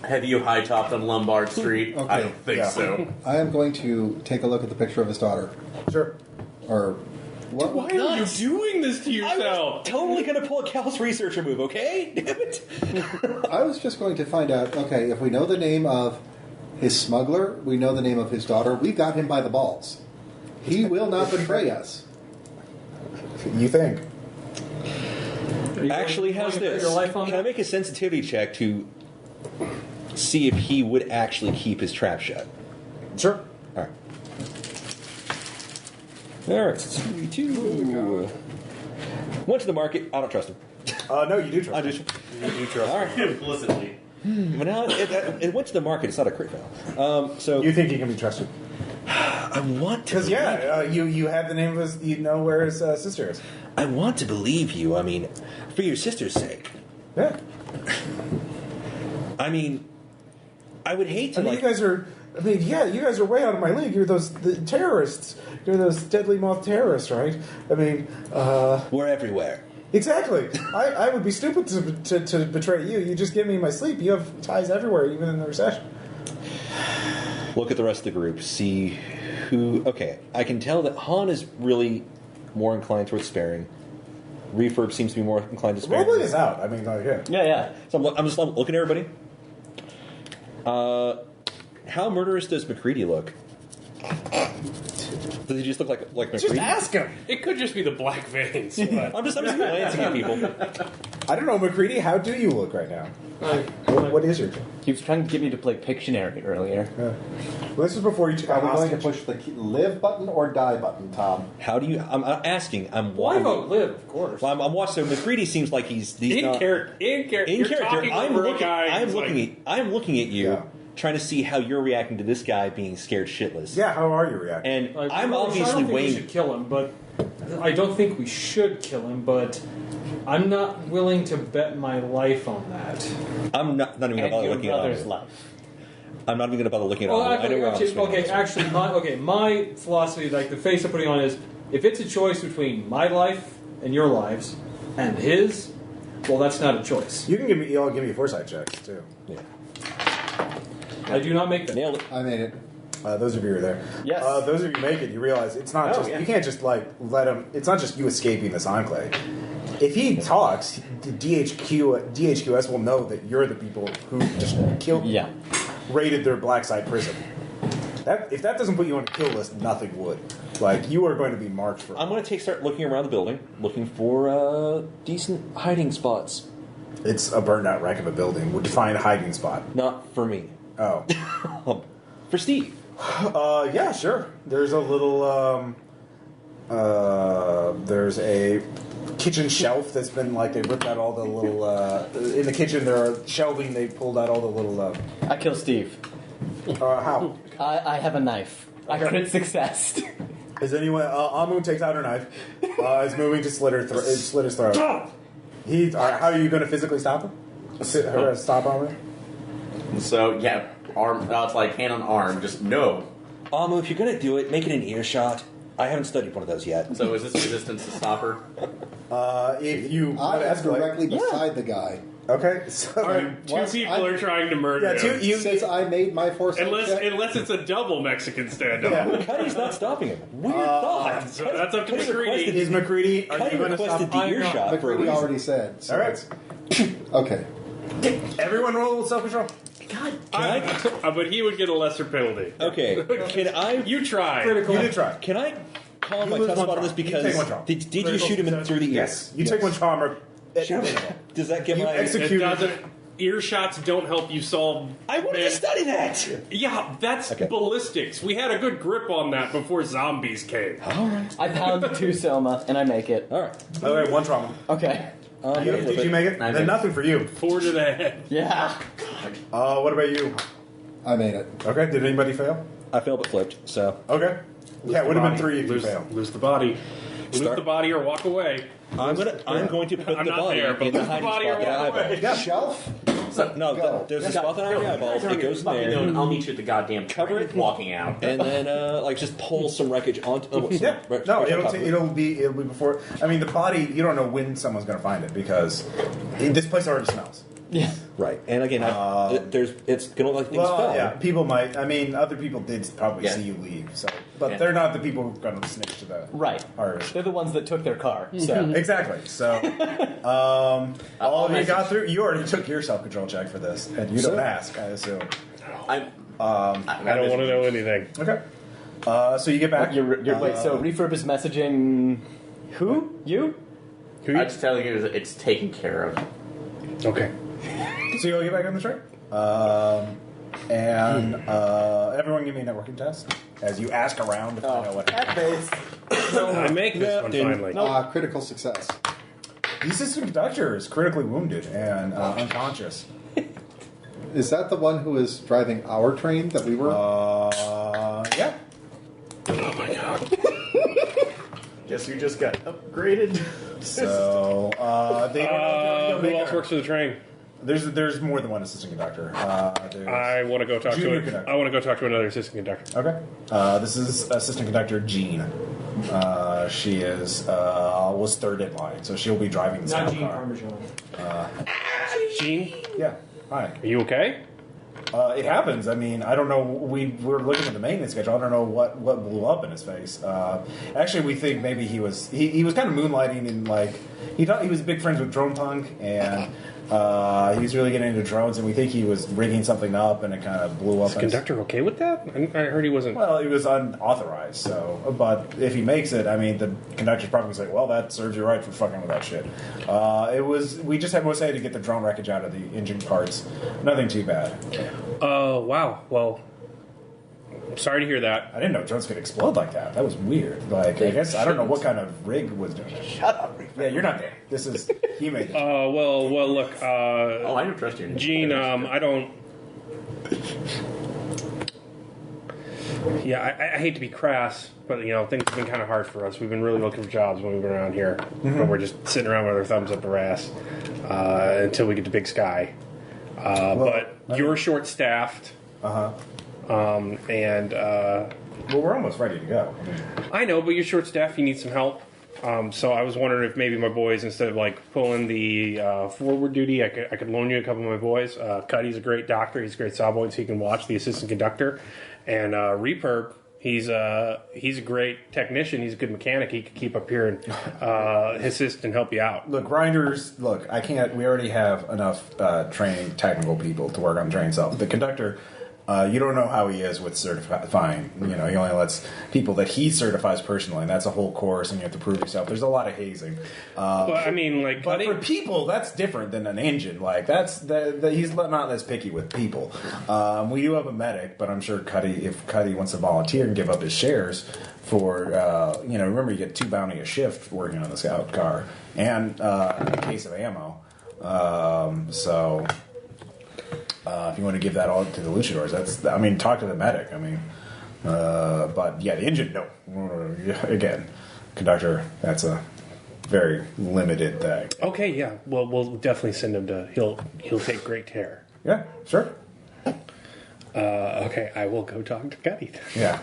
Speaker 7: Have you high-topped on Lombard Street?
Speaker 6: Okay,
Speaker 7: I don't think
Speaker 1: yeah.
Speaker 7: so.
Speaker 6: I am going to take a look at the picture of his daughter.
Speaker 1: Sure.
Speaker 6: Or what?
Speaker 3: Why are you doing this to yourself?
Speaker 5: Totally gonna pull a Cal's researcher move, okay? Damn it.
Speaker 6: I was just going to find out, okay, if we know the name of his smuggler, we know the name of his daughter, we got him by the balls. He will not betray us.
Speaker 1: You think?
Speaker 5: Actually, how's
Speaker 4: You wanna
Speaker 5: this?
Speaker 4: put your life on
Speaker 5: Can I
Speaker 4: that?
Speaker 5: make a sensitivity check to see if he would actually keep his trap shut?
Speaker 1: Sure.
Speaker 5: Alright. Alright, 2. Went to the market. I don't trust him.
Speaker 1: No, you do trust.
Speaker 5: I
Speaker 1: him.
Speaker 5: do.
Speaker 1: You do trust.
Speaker 5: Alright.
Speaker 7: Implicitly.
Speaker 5: But now it went to the market. It's not a crit fail. So
Speaker 1: You think he can be trusted?
Speaker 5: I want to.
Speaker 1: Because you have the name of his. You know where his sister is.
Speaker 5: I want to believe you. I mean, for your sister's sake.
Speaker 1: Yeah.
Speaker 5: I mean, I would hate to
Speaker 1: I mean,
Speaker 5: like.
Speaker 1: you guys are. I mean, yeah, you guys are way out of my league. You're the terrorists. You're those deadly moth terrorists, right? I mean,
Speaker 5: We're everywhere.
Speaker 1: exactly. I would be stupid to betray you. You just give me my sleep. You have ties everywhere, even in the recession.
Speaker 5: Look at the rest of the group. See who. Okay, I can tell that Han is really more inclined towards sparing. Refurb seems to be more inclined to sparing.
Speaker 1: Roleplay is out. I mean, like, yeah.
Speaker 2: Yeah.
Speaker 5: So I'm just looking at everybody. How murderous does McCready look? Does he just look like McCready?
Speaker 1: Just ask him.
Speaker 3: It could just be the black veins. But
Speaker 5: I'm just glancing at people.
Speaker 1: I don't know, McCready. How do you look right now? What is your?
Speaker 2: He was trying to get me to play Pictionary earlier.
Speaker 1: Well, this was before you took
Speaker 6: Are
Speaker 1: a
Speaker 6: we going to
Speaker 1: hostage.
Speaker 6: push the live button or die button, Tom?
Speaker 5: How do you? I'm asking.
Speaker 4: Why vote live, of course.
Speaker 5: Well, I'm watching. So McCready seems like he's
Speaker 3: in
Speaker 5: not,
Speaker 3: character. In
Speaker 5: In character, I'm looking.
Speaker 3: I'm looking.
Speaker 5: I'm looking at you,
Speaker 1: Yeah.
Speaker 5: trying to see how you're reacting to this guy being scared shitless.
Speaker 1: Yeah, how are you reacting?
Speaker 5: And
Speaker 4: Like,
Speaker 5: I'm
Speaker 4: I don't
Speaker 5: obviously
Speaker 4: think we
Speaker 5: weighing.
Speaker 4: should kill him, but I don't think we should kill him. But I'm not willing to bet my life on that.
Speaker 5: I'm not even
Speaker 2: And
Speaker 5: gonna bother
Speaker 2: your
Speaker 5: looking
Speaker 2: brother's
Speaker 5: at it.
Speaker 2: life.
Speaker 5: I'm not even gonna bother looking at it.
Speaker 4: Well,
Speaker 5: I know where I'm swinging.
Speaker 4: actually, my philosophy, like the face I'm putting on, is if it's a choice between my life and your lives and his, well, that's not a choice.
Speaker 1: You can give me. Y'all give me foresight checks too.
Speaker 5: Yeah.
Speaker 4: I do not make that.
Speaker 5: Nailed it.
Speaker 6: I made it.
Speaker 1: Those of you who are there.
Speaker 2: Yes.
Speaker 1: Those of you who make it, you realize it's not just.
Speaker 2: yeah.
Speaker 1: You can't just like let him. It's not just you escaping this enclave. If he talks, the DHQS will know that you're the people who just killed.
Speaker 2: Yeah.
Speaker 1: Raided their black site prison. If that doesn't put you on a kill list, nothing would. Like you are going to be marked for.
Speaker 5: I'm going to start looking around the building, looking for decent hiding spots.
Speaker 1: It's a burned out wreck of a building. Would you find a hiding spot?
Speaker 5: Not for me.
Speaker 1: Oh.
Speaker 5: For Steve.
Speaker 1: Yeah, sure. There's a little, there's a kitchen shelf that's been, like, they ripped out all the little, in the kitchen there are shelving, they pulled out all the little,
Speaker 2: I kill Steve.
Speaker 1: how?
Speaker 2: I have a knife. I crit success.
Speaker 1: Is anyone, Amun takes out her knife, is moving to slit his throat. How are you going to physically stop him? Stop Amun?
Speaker 7: So, yeah, arm. It's like hand on arm. Just no.
Speaker 5: Amu, if you're going to do it, make it an earshot. I haven't studied one of those yet.
Speaker 7: So, is this resistance to stop her?
Speaker 1: If you
Speaker 6: I am
Speaker 1: escalate.
Speaker 6: directly beside the guy.
Speaker 1: Okay, so
Speaker 3: All right, two people are trying to murder
Speaker 1: yeah,
Speaker 3: him.
Speaker 6: Since I made my foresight check,
Speaker 3: Unless it's a double Mexican standoff.
Speaker 5: Cuddy's not stopping him. Weird thought.
Speaker 3: So that's up to
Speaker 5: Cuddy
Speaker 3: McCready.
Speaker 5: requested-
Speaker 1: is McCready, are
Speaker 5: Cuddy
Speaker 1: you going to
Speaker 5: requested
Speaker 1: stop?
Speaker 5: the earshot for a
Speaker 6: McCready
Speaker 5: reason.
Speaker 6: already said. So
Speaker 1: All right.
Speaker 6: Okay.
Speaker 1: Everyone roll self-control.
Speaker 3: But he would get a lesser penalty.
Speaker 5: Okay, can I?
Speaker 3: You try.
Speaker 4: Critical.
Speaker 1: You did try.
Speaker 5: Can I call
Speaker 1: You
Speaker 5: my
Speaker 1: lose
Speaker 5: tough
Speaker 1: one
Speaker 5: spot on this
Speaker 1: trauma. You
Speaker 5: because
Speaker 1: take one trauma.
Speaker 5: did you shoot him through the ear?
Speaker 1: Yes. You take one trauma.
Speaker 5: Does that get
Speaker 1: You
Speaker 5: my?
Speaker 1: execute-
Speaker 3: It doesn't. Earshots don't help you solve.
Speaker 5: I wanted to study that.
Speaker 3: Yeah, that's
Speaker 5: Okay.
Speaker 3: ballistics. We had a good grip on that before zombies came.
Speaker 5: All right.
Speaker 2: I pound 2 Soma and I make it.
Speaker 5: All right.
Speaker 1: Okay, one trauma.
Speaker 2: Okay.
Speaker 1: Did you make it?
Speaker 7: I
Speaker 1: Then
Speaker 7: made it.
Speaker 1: nothing for you.
Speaker 3: Forward to the head.
Speaker 2: Yeah.
Speaker 1: What about you?
Speaker 6: I made it.
Speaker 1: Okay, did anybody fail?
Speaker 5: I failed but flipped, so.
Speaker 1: Okay. Yeah, it would have been 3 if you
Speaker 3: lose,
Speaker 1: failed.
Speaker 3: Lose the body. Lose
Speaker 5: Start-
Speaker 3: the body or walk away.
Speaker 5: I'm going to put
Speaker 3: I'm
Speaker 5: the
Speaker 3: not
Speaker 5: body
Speaker 3: there, but
Speaker 5: in the
Speaker 3: lose the
Speaker 5: hiding
Speaker 3: body
Speaker 5: spot
Speaker 3: or
Speaker 5: that I
Speaker 3: walk away.
Speaker 5: eyeballed.
Speaker 1: Yeah.
Speaker 6: Shelf?
Speaker 5: No,
Speaker 6: Go.
Speaker 5: there's a spot that I eyeballed. It goes in there.
Speaker 7: I'll meet you at the goddamn
Speaker 5: Cover
Speaker 7: train
Speaker 5: it.
Speaker 7: walking out.
Speaker 5: And then, just pull some wreckage onto.
Speaker 1: Yeah. No, it'll be before. I mean, the body. You don't know when someone's going to find it because this place already smells.
Speaker 2: Yeah.
Speaker 5: Right, and again, it's gonna look like things
Speaker 1: Well,
Speaker 5: fell.
Speaker 1: yeah, people might. I mean, other people did probably
Speaker 7: Yeah.
Speaker 1: see you leave, so but
Speaker 7: Yeah.
Speaker 1: they're not the people who are going to snitch to the
Speaker 2: Right.
Speaker 1: Irish.
Speaker 2: They're the ones that took their car. So
Speaker 1: Exactly. So, all of you
Speaker 7: message.
Speaker 1: got through. You already took your self-control check for this, and you don't ask. I assume.
Speaker 7: I
Speaker 3: I don't want to know anything.
Speaker 1: Okay. So you get back.
Speaker 2: wait. So refurb is messaging. Who? You?
Speaker 3: Who
Speaker 7: I
Speaker 3: you?
Speaker 7: just telling you that it's taken care of.
Speaker 3: Okay.
Speaker 1: So you'll get back on the train. And everyone give me a networking test as you ask around to find out what happened.
Speaker 3: I make this one finally.
Speaker 6: Critical success.
Speaker 1: The assistant conductor is critically wounded and unconscious.
Speaker 6: Is that the one who was driving our train that we were?
Speaker 1: Yeah.
Speaker 3: Oh my god.
Speaker 7: Guess you just got upgraded.
Speaker 1: So they don't know.
Speaker 3: Who else works for the train?
Speaker 1: There's more than one assistant conductor.
Speaker 3: I want to go talk
Speaker 1: Junior
Speaker 3: to.
Speaker 1: conductor.
Speaker 3: I want to go talk to another assistant conductor.
Speaker 1: Okay. This is assistant conductor Jean. She was third in line, so she'll be driving the
Speaker 4: Not
Speaker 1: scout
Speaker 4: Gene
Speaker 1: car.
Speaker 4: Parmesan.
Speaker 3: Gene,
Speaker 1: Yeah. Hi.
Speaker 3: are you okay?
Speaker 1: It happens. I mean, I don't know. We're looking at the maintenance schedule. I don't know what blew up in his face. Actually, we think maybe he was kind of moonlighting in he was big friends with Drone Punk and he was really getting into drones. And we think he was rigging something up and it kind of blew up.
Speaker 3: Is the conductor okay with that? I heard he wasn't.
Speaker 1: Well, it was unauthorized. So, but if he makes it, I mean, the conductor's probably going to say, "Well, that serves you right for fucking with that shit." We just had to get the drone wreckage out of the engine parts. Nothing too bad.
Speaker 3: Oh wow. Well, sorry to hear that.
Speaker 1: I didn't know drones could explode like that. That was weird. I guess I don't know what kind of rig was doing it.
Speaker 7: Shut up.
Speaker 1: Yeah, you're not there. This is he made it.
Speaker 3: Well, look.
Speaker 7: Oh, I don't trust you.
Speaker 3: Gene, I don't. Yeah, I hate to be crass, but things have been kind of hard for us. We've been really looking for jobs when we've been around here, but we're just sitting around with our thumbs up our ass until we get to Big Sky. But you're short-staffed, and
Speaker 1: Well, we're almost ready to go.
Speaker 3: I know, but you're short-staffed. You need some help. So I was wondering if maybe my boys, instead of pulling the forward duty, I could loan you a couple of my boys. Cuddy's a great doctor. He's a great sawboy, so he can watch the assistant conductor. And Repurb, he's a great technician. He's a good mechanic. He could keep up here and assist and help you out.
Speaker 1: Look, grinders. Look, I can't. We already have enough trained technical people to work on the train itself. The conductor. You don't know how he is with certifying. He only lets people that he certifies personally, and that's a whole course, and you have to prove yourself. There's a lot of hazing.
Speaker 3: But I mean,
Speaker 1: But
Speaker 3: Cuddy,
Speaker 1: for people, that's different than an engine. He's not as picky with people. We do have a medic, but I'm sure if Cuddy wants to volunteer and give up his shares for, remember you get 2 bounty a shift working on the scout car, and a case of ammo. If you want to give that all to the luchadors, talk to the medic. But yeah, the engine, no. Again, conductor, that's a very limited thing.
Speaker 3: okay, yeah. Well, we'll definitely send him to. He'll take great care.
Speaker 1: Yeah, sure.
Speaker 3: Okay, I will go talk to Cuddy.
Speaker 1: Yeah.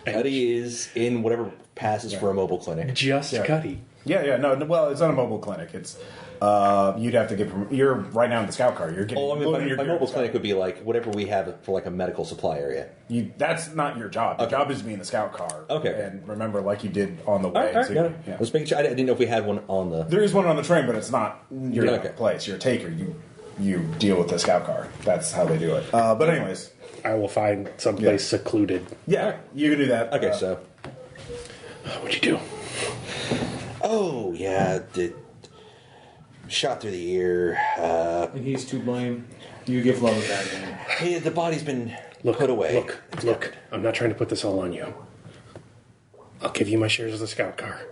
Speaker 5: Cuddy is in whatever passes for a mobile clinic.
Speaker 3: Just Cuddy.
Speaker 1: Yeah. No, well, it's not a mobile clinic. It's you'd have to get. You're right now in the scout car. You're getting.
Speaker 5: My mobile clinic would be whatever we have for a medical supply area.
Speaker 1: That's not your job. Your job is to be in the scout car.
Speaker 5: Okay.
Speaker 1: And remember, like you did on the way.
Speaker 5: All right, got it.
Speaker 1: Yeah.
Speaker 5: I was making sure. I didn't know if we had one on the.
Speaker 1: There is one on the train, but it's not your
Speaker 5: Okay.
Speaker 1: place. You're a taker. You deal with the scout car. That's how they do it. But anyways,
Speaker 3: I will find someplace secluded.
Speaker 1: yeah, you can do that.
Speaker 5: Okay, so.
Speaker 3: What'd you do?
Speaker 5: Oh yeah, shot through the ear.
Speaker 4: And he's to blame. You give love a bad name.
Speaker 5: Hey, the body's been put away.
Speaker 3: Look. I'm not trying to put this all on you. I'll give you my shares of the scout car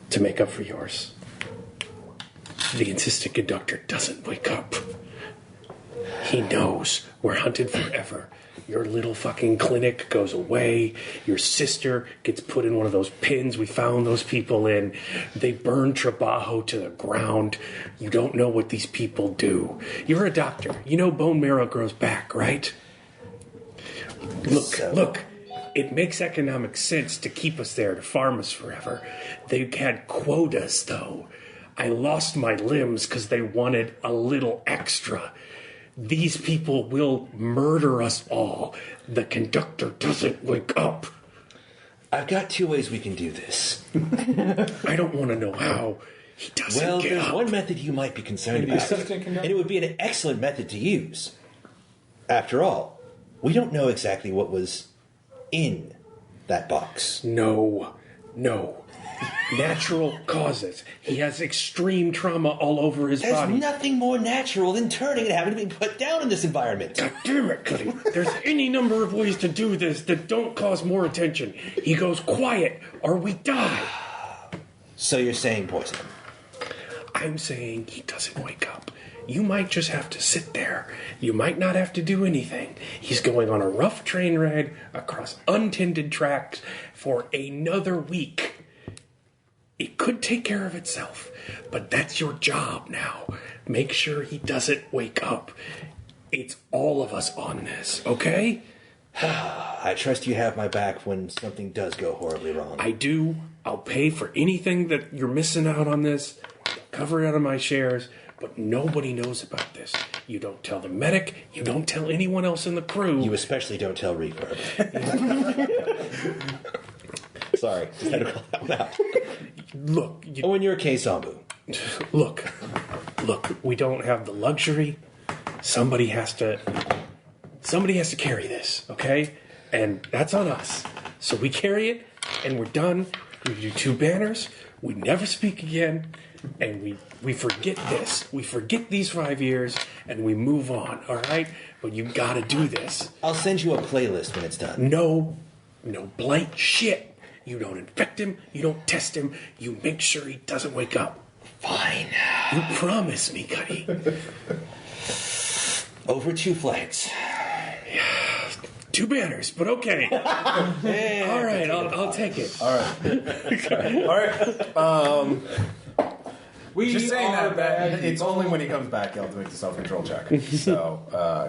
Speaker 3: to make up for yours.
Speaker 8: The insistent conductor doesn't wake up. He knows we're hunted forever. Your little fucking clinic goes away. Your sister gets put in one of those pins we found those people in. They burn Trabajo to the ground. You don't know what these people do. You're a doctor. You know bone marrow grows back, right? Look. It makes economic sense to keep us there, to farm us forever. They had quotas, though. I lost my limbs because they wanted a little extra. These people will murder us all. The conductor doesn't wake up.
Speaker 5: I've got 2 ways we can do this.
Speaker 8: I don't want to know how. He doesn't get up.
Speaker 5: Well, there's one method you might be concerned about, and it would be an excellent method to use. After all, we don't know exactly what was in that box.
Speaker 8: No. Natural causes. He has extreme trauma all over his body.
Speaker 5: There's nothing more natural than turning and having to be put down in this environment.
Speaker 8: God damn it, Cuddy. There's any number of ways to do this that don't cause more attention. He goes quiet or we die.
Speaker 5: So you're saying poison him?
Speaker 8: I'm saying he doesn't wake up. You might just have to sit there. You might not have to do anything. He's going on a rough train ride across untended tracks for another week. It could take care of itself, but that's your job now. Make sure he doesn't wake up. It's all of us on this, okay?
Speaker 5: I trust you have my back when something does go horribly wrong.
Speaker 8: I do. I'll pay for anything that you're missing out on this. Cover it out of my shares, but nobody knows about this. You don't tell the medic. You don't tell anyone else in the crew.
Speaker 5: You especially don't tell Reverb. Sorry, just had to call that one out.
Speaker 8: Look.
Speaker 5: In your case, Ambu.
Speaker 8: Look, we don't have the luxury. Somebody has to carry this, okay? And that's on us. So we carry it, and we're done. We do 2 banners. We never speak again, and we forget this. We forget these 5 years, and we move on, all right? But you gotta do this.
Speaker 5: I'll send you a playlist when it's done.
Speaker 8: No blight shit. You don't infect him. You don't test him. You make sure he doesn't wake up.
Speaker 5: Fine.
Speaker 8: You promise me, Cuddy.
Speaker 5: Over 2 flags.
Speaker 8: 2 banners, but okay.
Speaker 5: Yeah.
Speaker 8: All right, I'll take it.
Speaker 1: All right.
Speaker 4: We
Speaker 1: Just saying
Speaker 4: are
Speaker 1: that it's only when he comes back he'll have to make the self-control check. So,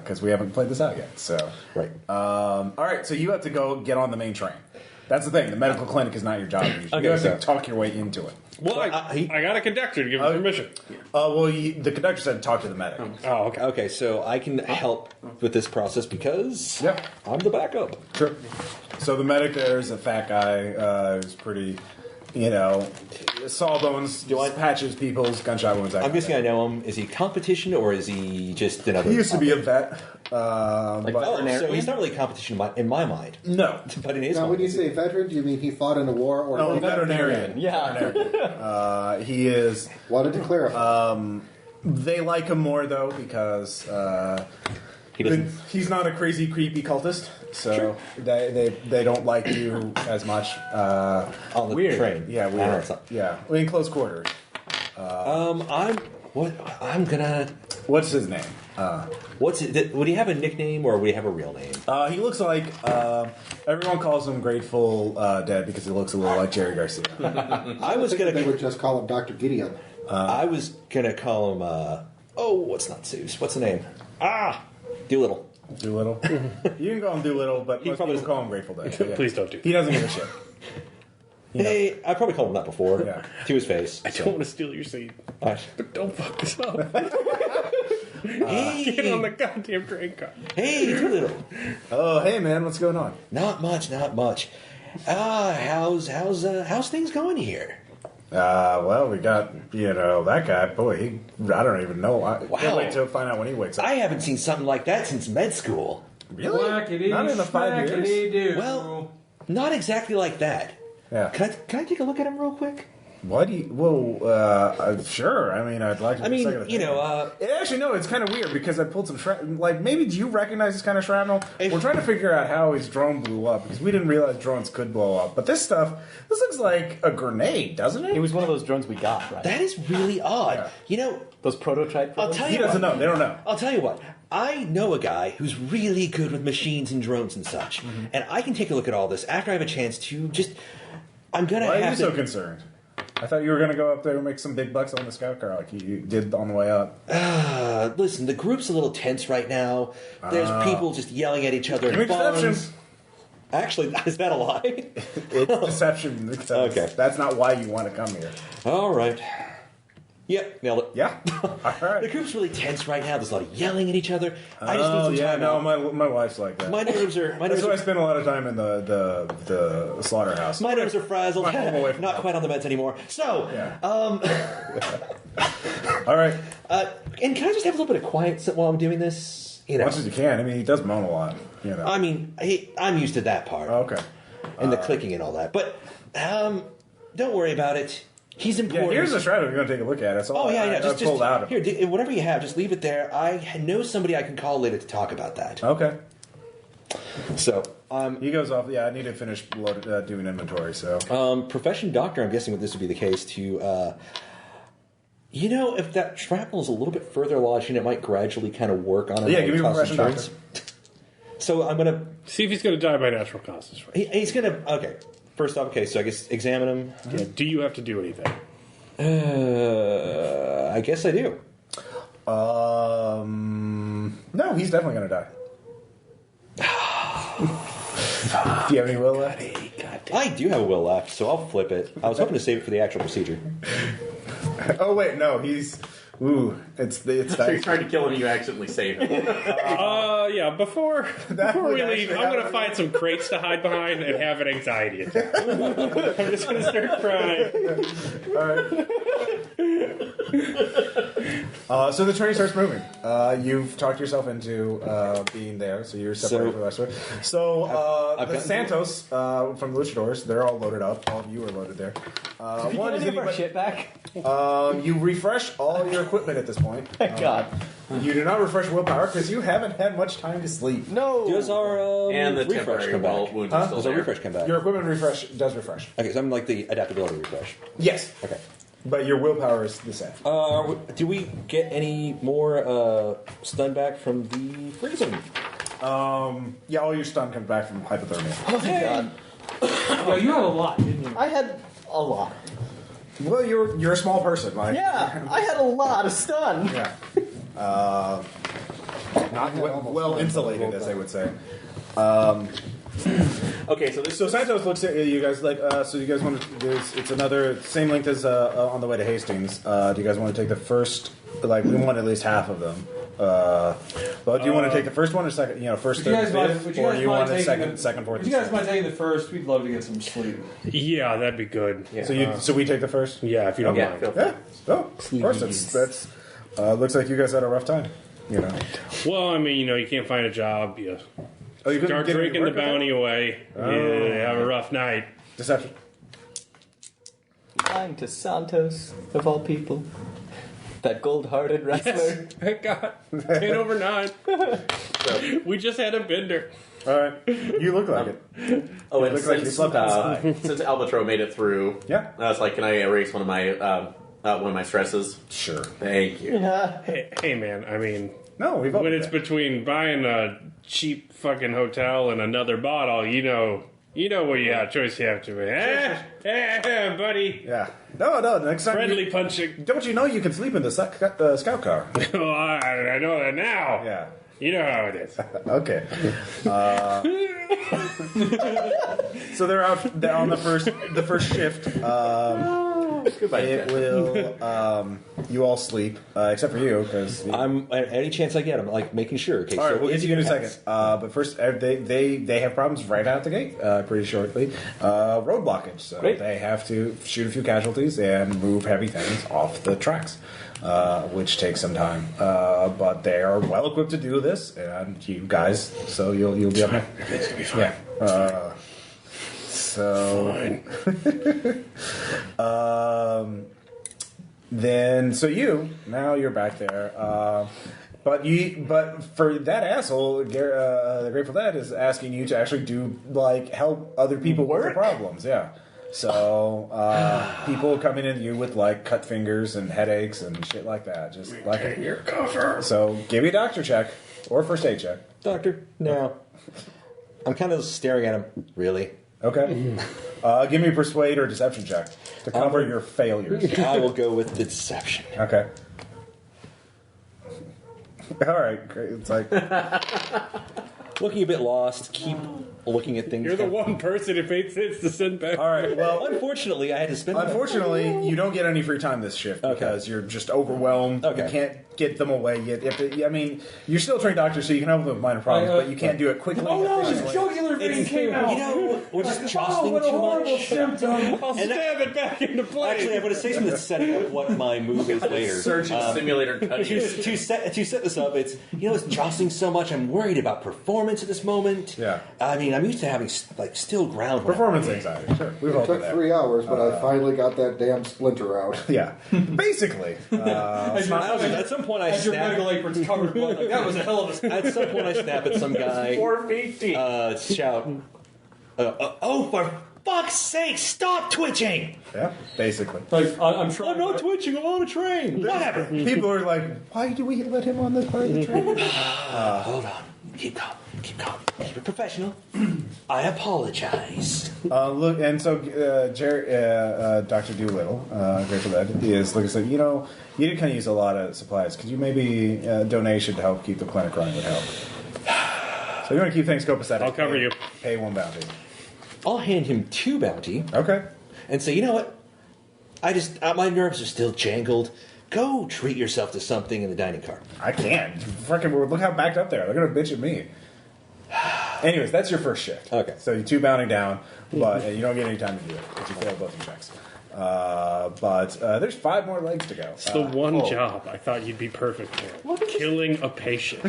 Speaker 1: because we haven't played this out yet. So,
Speaker 5: Right.
Speaker 1: All right. So you have to go get on the main train. That's the thing. The medical clinic is not your job. You have to talk your way into it.
Speaker 3: Well, I got a conductor to give him permission.
Speaker 1: The conductor said talk to the medic.
Speaker 3: Oh, okay.
Speaker 5: Okay, so I can help with this process because
Speaker 1: Yep.
Speaker 5: I'm the backup.
Speaker 1: Sure. So the medic there is a fat guy who's pretty, sawbones, patches people's gunshot wounds.
Speaker 5: I'm guessing I know him. Is he competition or is he just another?
Speaker 1: He used to be a vet.
Speaker 5: So he's not really competition in my mind.
Speaker 1: No.
Speaker 5: But in his
Speaker 6: Now,
Speaker 5: mind.
Speaker 6: when you say veteran, do you mean he fought in a war or
Speaker 1: No, veterinarian.
Speaker 2: Yeah.
Speaker 1: He is.
Speaker 6: Wanted to clarify.
Speaker 1: They like him more though because
Speaker 5: He doesn't.
Speaker 1: he's not a crazy, creepy cultist. So they don't like you as much.
Speaker 5: On the train.
Speaker 1: Yeah, weird. Yeah, in close quarters.
Speaker 5: I'm gonna.
Speaker 1: What's his name?
Speaker 5: What's it? Would he have a nickname or would he have a real name?
Speaker 1: He looks like everyone calls him Grateful Dead because he looks a little like Jerry Garcia.
Speaker 5: I was
Speaker 6: They
Speaker 5: gonna.
Speaker 6: would just call him Dr. Gideon.
Speaker 5: I was gonna call him. What's not Zeus? What's the name? Doolittle.
Speaker 1: Doolittle. You can call him Doolittle, but most
Speaker 5: probably
Speaker 1: people call him Grateful Dead. So yeah.
Speaker 3: Please don't do that.
Speaker 1: He doesn't give a shit.
Speaker 5: Hey, I probably called him that before.
Speaker 1: Yeah.
Speaker 5: To his face.
Speaker 3: I don't want to steal your seat, but don't fuck this up.
Speaker 5: Hey,
Speaker 3: Get on the goddamn train car.
Speaker 5: hey, Doolittle.
Speaker 1: Oh, hey man, what's going on?
Speaker 5: Not much. How's things going here?
Speaker 1: Well, we got that guy. Boy, I don't even know. I can't wait to find out when he wakes up.
Speaker 5: I haven't seen something like that since med school.
Speaker 1: Really?
Speaker 4: Whackity,
Speaker 1: Not in the 5 years.
Speaker 4: schmackity do.
Speaker 5: Well, not exactly like that.
Speaker 1: Yeah.
Speaker 5: Can I take a look at him real quick?
Speaker 1: What do you? Well, sure. I mean, I'd like to.
Speaker 5: I mean,
Speaker 1: Actually, no. It's kind of weird because I pulled some shrapnel. Like, maybe do you recognize this kind of shrapnel? We're trying to figure out how his drone blew up because we didn't realize drones could blow up. But this looks like a grenade, doesn't it?
Speaker 2: It was one of those drones we got, right?
Speaker 5: That is really odd.
Speaker 1: Yeah.
Speaker 5: You know,
Speaker 2: Those prototype drones?
Speaker 5: I'll tell you
Speaker 1: He doesn't
Speaker 5: what.
Speaker 1: know. They don't know.
Speaker 5: I'll tell you what. I know a guy who's really good with machines and drones and such, and I can take a look at all this after I have a chance to just. I'm gonna
Speaker 1: Why are
Speaker 5: have
Speaker 1: you
Speaker 5: to.
Speaker 1: so concerned? I thought you were going to go up there and make some big bucks on the scout car like you did on the way up.
Speaker 5: Listen, the group's a little tense right now. There's people just yelling at each other.
Speaker 1: Give me
Speaker 5: in bonds.
Speaker 1: deception.
Speaker 5: Actually, is that a lie?
Speaker 1: It's deception.
Speaker 5: Okay.
Speaker 1: That's not why you want to come here.
Speaker 5: All right. Yep, nailed it.
Speaker 1: Yeah. All right.
Speaker 5: The group's really tense right now. There's a lot of yelling at each other. I just need some time
Speaker 1: no,
Speaker 5: out.
Speaker 1: my wife's like that.
Speaker 5: My nerves are.
Speaker 1: That's why I spend a lot of time in the slaughterhouse.
Speaker 5: My nerves are frazzled.
Speaker 1: My home away from
Speaker 5: Not
Speaker 1: that.
Speaker 5: quite on the meds anymore. So,
Speaker 1: Yeah. All right.
Speaker 5: and can I just have a little bit of quiet while I'm doing this? You
Speaker 1: As
Speaker 5: know,
Speaker 1: much as you can. I mean, he does moan a lot. You know.
Speaker 5: I mean, I'm used to that part
Speaker 1: Okay.
Speaker 5: and the clicking and all that. But don't worry about it. He's
Speaker 1: Yeah,
Speaker 5: important.
Speaker 1: here's the shroud if you're going to take a look at it. That's all
Speaker 5: Oh yeah,
Speaker 1: I
Speaker 5: just
Speaker 1: pulled out of
Speaker 5: here.
Speaker 1: it.
Speaker 5: Whatever you have, just leave it there. I know somebody I can call later to talk about that.
Speaker 1: Okay.
Speaker 5: So,
Speaker 1: He goes off. Yeah, I need to finish doing inventory, so.
Speaker 5: profession doctor. I'm guessing this would be the case to. You know, if that shrapnel is a little bit further lodged, it might gradually kind of work on it.
Speaker 1: Yeah, give me a profession doctor.
Speaker 5: So I'm gonna.
Speaker 3: See if he's going to die by natural causes. Right?
Speaker 5: He's gonna. Okay. First off, okay. So I guess examine him.
Speaker 3: Yeah, do you have to do anything?
Speaker 5: I guess I do.
Speaker 1: No, he's definitely going to die. Do you have any will left?
Speaker 5: I do have a will left, so I'll flip it. I was hoping to save it for the actual procedure.
Speaker 1: Oh wait, no, he's. Ooh, it's
Speaker 7: So you're
Speaker 1: dice.
Speaker 7: trying to kill him, you accidentally save him.
Speaker 3: Yeah, before we
Speaker 1: would
Speaker 3: leave,
Speaker 1: actually
Speaker 3: I'm going to
Speaker 1: happen.
Speaker 3: find some crates to hide behind and have an anxiety attack. I'm just going to start crying.
Speaker 1: So the train starts moving. You've talked yourself into being there, so you're separated from the rest of it. So
Speaker 5: I've
Speaker 1: the
Speaker 5: gotten-
Speaker 1: Santos from the luchadors, they're all loaded up. All of you are loaded there.
Speaker 2: Did we
Speaker 1: One
Speaker 2: get
Speaker 1: is
Speaker 2: any of our
Speaker 1: anybody.
Speaker 2: shit back?
Speaker 1: You refresh all your equipment at this point.
Speaker 2: Thank God.
Speaker 1: You do not refresh willpower because you haven't had much time to sleep.
Speaker 2: No.
Speaker 5: Does our
Speaker 7: And the
Speaker 5: refresh
Speaker 7: temporary
Speaker 5: come back?
Speaker 7: wounds
Speaker 1: Huh?
Speaker 7: are still
Speaker 5: Does our
Speaker 7: there.
Speaker 5: refresh come back?
Speaker 1: Your equipment refresh does refresh.
Speaker 5: Okay, so I'm like the adaptability refresh.
Speaker 1: Yes,
Speaker 5: Okay.
Speaker 1: but your willpower is the same.
Speaker 5: Do we get any more stun back from the freezing?
Speaker 1: Yeah, all your stun comes back from hypothermia.
Speaker 2: Oh, thank God.
Speaker 4: Yeah, you had a lot, didn't you?
Speaker 2: I had a lot.
Speaker 1: Well, you're a small person, like
Speaker 2: Yeah, I had a lot of stun.
Speaker 1: yeah. Not well insulated, as they would say.
Speaker 7: Okay, so this
Speaker 1: So Santos looks at you guys like. So you guys want to? It's another same length as on the way to Hastings. Do you guys want to take the first? Like we want at least half of them. But do you want to take the first one or second? You know, first,
Speaker 4: Would you
Speaker 1: third,
Speaker 4: guys mind-
Speaker 1: fifth,
Speaker 4: would you
Speaker 1: or
Speaker 4: guys
Speaker 1: you
Speaker 4: mind
Speaker 1: want the
Speaker 4: taking
Speaker 1: second, fourth?
Speaker 4: If you guys mind taking the first, we'd love to get some sleep.
Speaker 3: Yeah, that'd be good.
Speaker 1: So we take the first.
Speaker 3: Yeah, if you don't
Speaker 7: yeah,
Speaker 3: mind.
Speaker 7: feel free.
Speaker 1: Yeah. Oh, of course. That's. Looks like you guys had a rough time. You know.
Speaker 3: Well, I mean, you can't find a job. You
Speaker 1: Oh, you couldn't
Speaker 3: start
Speaker 1: get any
Speaker 3: drinking the
Speaker 1: work with
Speaker 3: bounty
Speaker 1: that?
Speaker 3: away. You have a rough night.
Speaker 1: Deception.
Speaker 2: Lying to Santos, of all people. That gold-hearted wrestler.
Speaker 3: Thank God. 10 over 9. We just had a bender.
Speaker 1: All right. You look like it.
Speaker 7: Oh, and
Speaker 1: looks like you
Speaker 7: since,
Speaker 1: slept outside.
Speaker 7: since Albatro made it through,
Speaker 1: Yeah.
Speaker 7: I was like, can I erase one of my stresses?
Speaker 1: Sure.
Speaker 7: Thank you.
Speaker 2: Yeah.
Speaker 3: Hey, man, I mean,
Speaker 1: No, we've
Speaker 3: when
Speaker 1: opened
Speaker 3: it's
Speaker 1: it.
Speaker 3: between buying a cheap fucking hotel and another bottle, you know what choice you have to make. Buddy.
Speaker 1: Yeah. No. Next time.
Speaker 3: Friendly punching.
Speaker 1: Don't you know you can sleep in the scout car?
Speaker 3: Oh, I know that now.
Speaker 1: Yeah.
Speaker 3: You know how it is.
Speaker 1: Okay. So they're on the first shift.
Speaker 7: Goodbye,
Speaker 1: It
Speaker 7: Jeff.
Speaker 1: will. You all sleep except for you because.
Speaker 5: I'm any chance I get. I'm like making sure. Okay,
Speaker 1: All right,
Speaker 5: so
Speaker 1: we'll get
Speaker 5: if
Speaker 1: to you in a
Speaker 5: it
Speaker 1: second.
Speaker 5: has-
Speaker 1: But first, they have problems right out the gate pretty shortly. Road blockage, so
Speaker 2: Great.
Speaker 1: they have to shoot a few casualties and move heavy things off the tracks, which takes some time. But they are well equipped to do this, and you guys, so you'll be up next.
Speaker 3: It's gonna be fine.
Speaker 1: Yeah. So Then now you're back there. But for that asshole, the Grateful Dead is asking you to actually do help other people with their problems. Yeah. So people come in at you with cut fingers and headaches and shit like that. Just
Speaker 8: in your cover.
Speaker 1: So give me a doctor check or first aid check.
Speaker 5: Doctor, no. I'm kind of staring at him. Really?
Speaker 1: Okay. Give me a persuade or deception check to cover your failures.
Speaker 5: I will go with the deception.
Speaker 1: Okay. All right, great. It's
Speaker 5: looking a bit lost. Keep looking at things.
Speaker 3: You're the one person it makes sense to send back.
Speaker 1: all right. Well,
Speaker 5: Unfortunately, I had to spend.
Speaker 1: unfortunately, you don't get any free time this shift because you're just overwhelmed.
Speaker 5: Okay.
Speaker 1: You can't get them away. You have to, you're still a trained doctor, so you can help them with minor problems, but you can't do it quickly.
Speaker 4: Oh no, his
Speaker 1: efficiently.
Speaker 4: jugular vein came out.
Speaker 5: We're just
Speaker 4: Oh,
Speaker 5: jostling
Speaker 4: what a
Speaker 5: too
Speaker 4: horrible
Speaker 5: much.
Speaker 4: symptom.
Speaker 3: I'll stab it back into place.
Speaker 5: Actually, I'm going to say something that's setting up what my move is later.
Speaker 7: Surgeon simulator cutting.
Speaker 5: To set this up, it's it's jostling so much. I'm worried about performance at this moment.
Speaker 1: Yeah.
Speaker 5: I mean, I'm used to having still ground. when
Speaker 1: Performance anxiety. Sure, we've all
Speaker 6: It
Speaker 1: done
Speaker 6: took
Speaker 1: that.
Speaker 6: 3 hours, but I finally got that damn splinter out.
Speaker 1: Yeah, basically.
Speaker 5: At some point, I
Speaker 4: As your
Speaker 5: snap.
Speaker 4: medical apron's covered in blood, that was a hell of a.
Speaker 5: At some point, I snap at some guy.
Speaker 7: 4 feet deep.
Speaker 5: Shout! Oh, for fuck's sake! Stop twitching!
Speaker 1: Yeah, basically.
Speaker 4: I'm trying.
Speaker 5: I'm not twitching. I'm on a train. Whatever.
Speaker 1: People are like, why do we let him on this part of the train?
Speaker 5: Hold on. Keep calm. Keep calm. Keep it professional. I apologize.
Speaker 1: Look, and so Dr. Doolittle, Grateful Dead, is looking at you did kind of use a lot of supplies. Could you maybe donation to help keep the clinic running would help? So you want to keep things copacetic.
Speaker 3: I'll cover you.
Speaker 1: Pay one bounty.
Speaker 5: I'll hand him 2 bounty
Speaker 1: Okay.
Speaker 5: and say, you know what? I just my nerves are still jangled. Go treat yourself to something in the dining car.
Speaker 1: I can't. Freaking look how backed up they are. They're going to bitch at me. Anyways, that's your first shift.
Speaker 5: Okay.
Speaker 1: So you 2 bounty down, but you don't get any time to do it because you failed both your checks. But there's 5 more legs to go.
Speaker 3: It's the one job I thought you'd be perfect for. Killing a patient.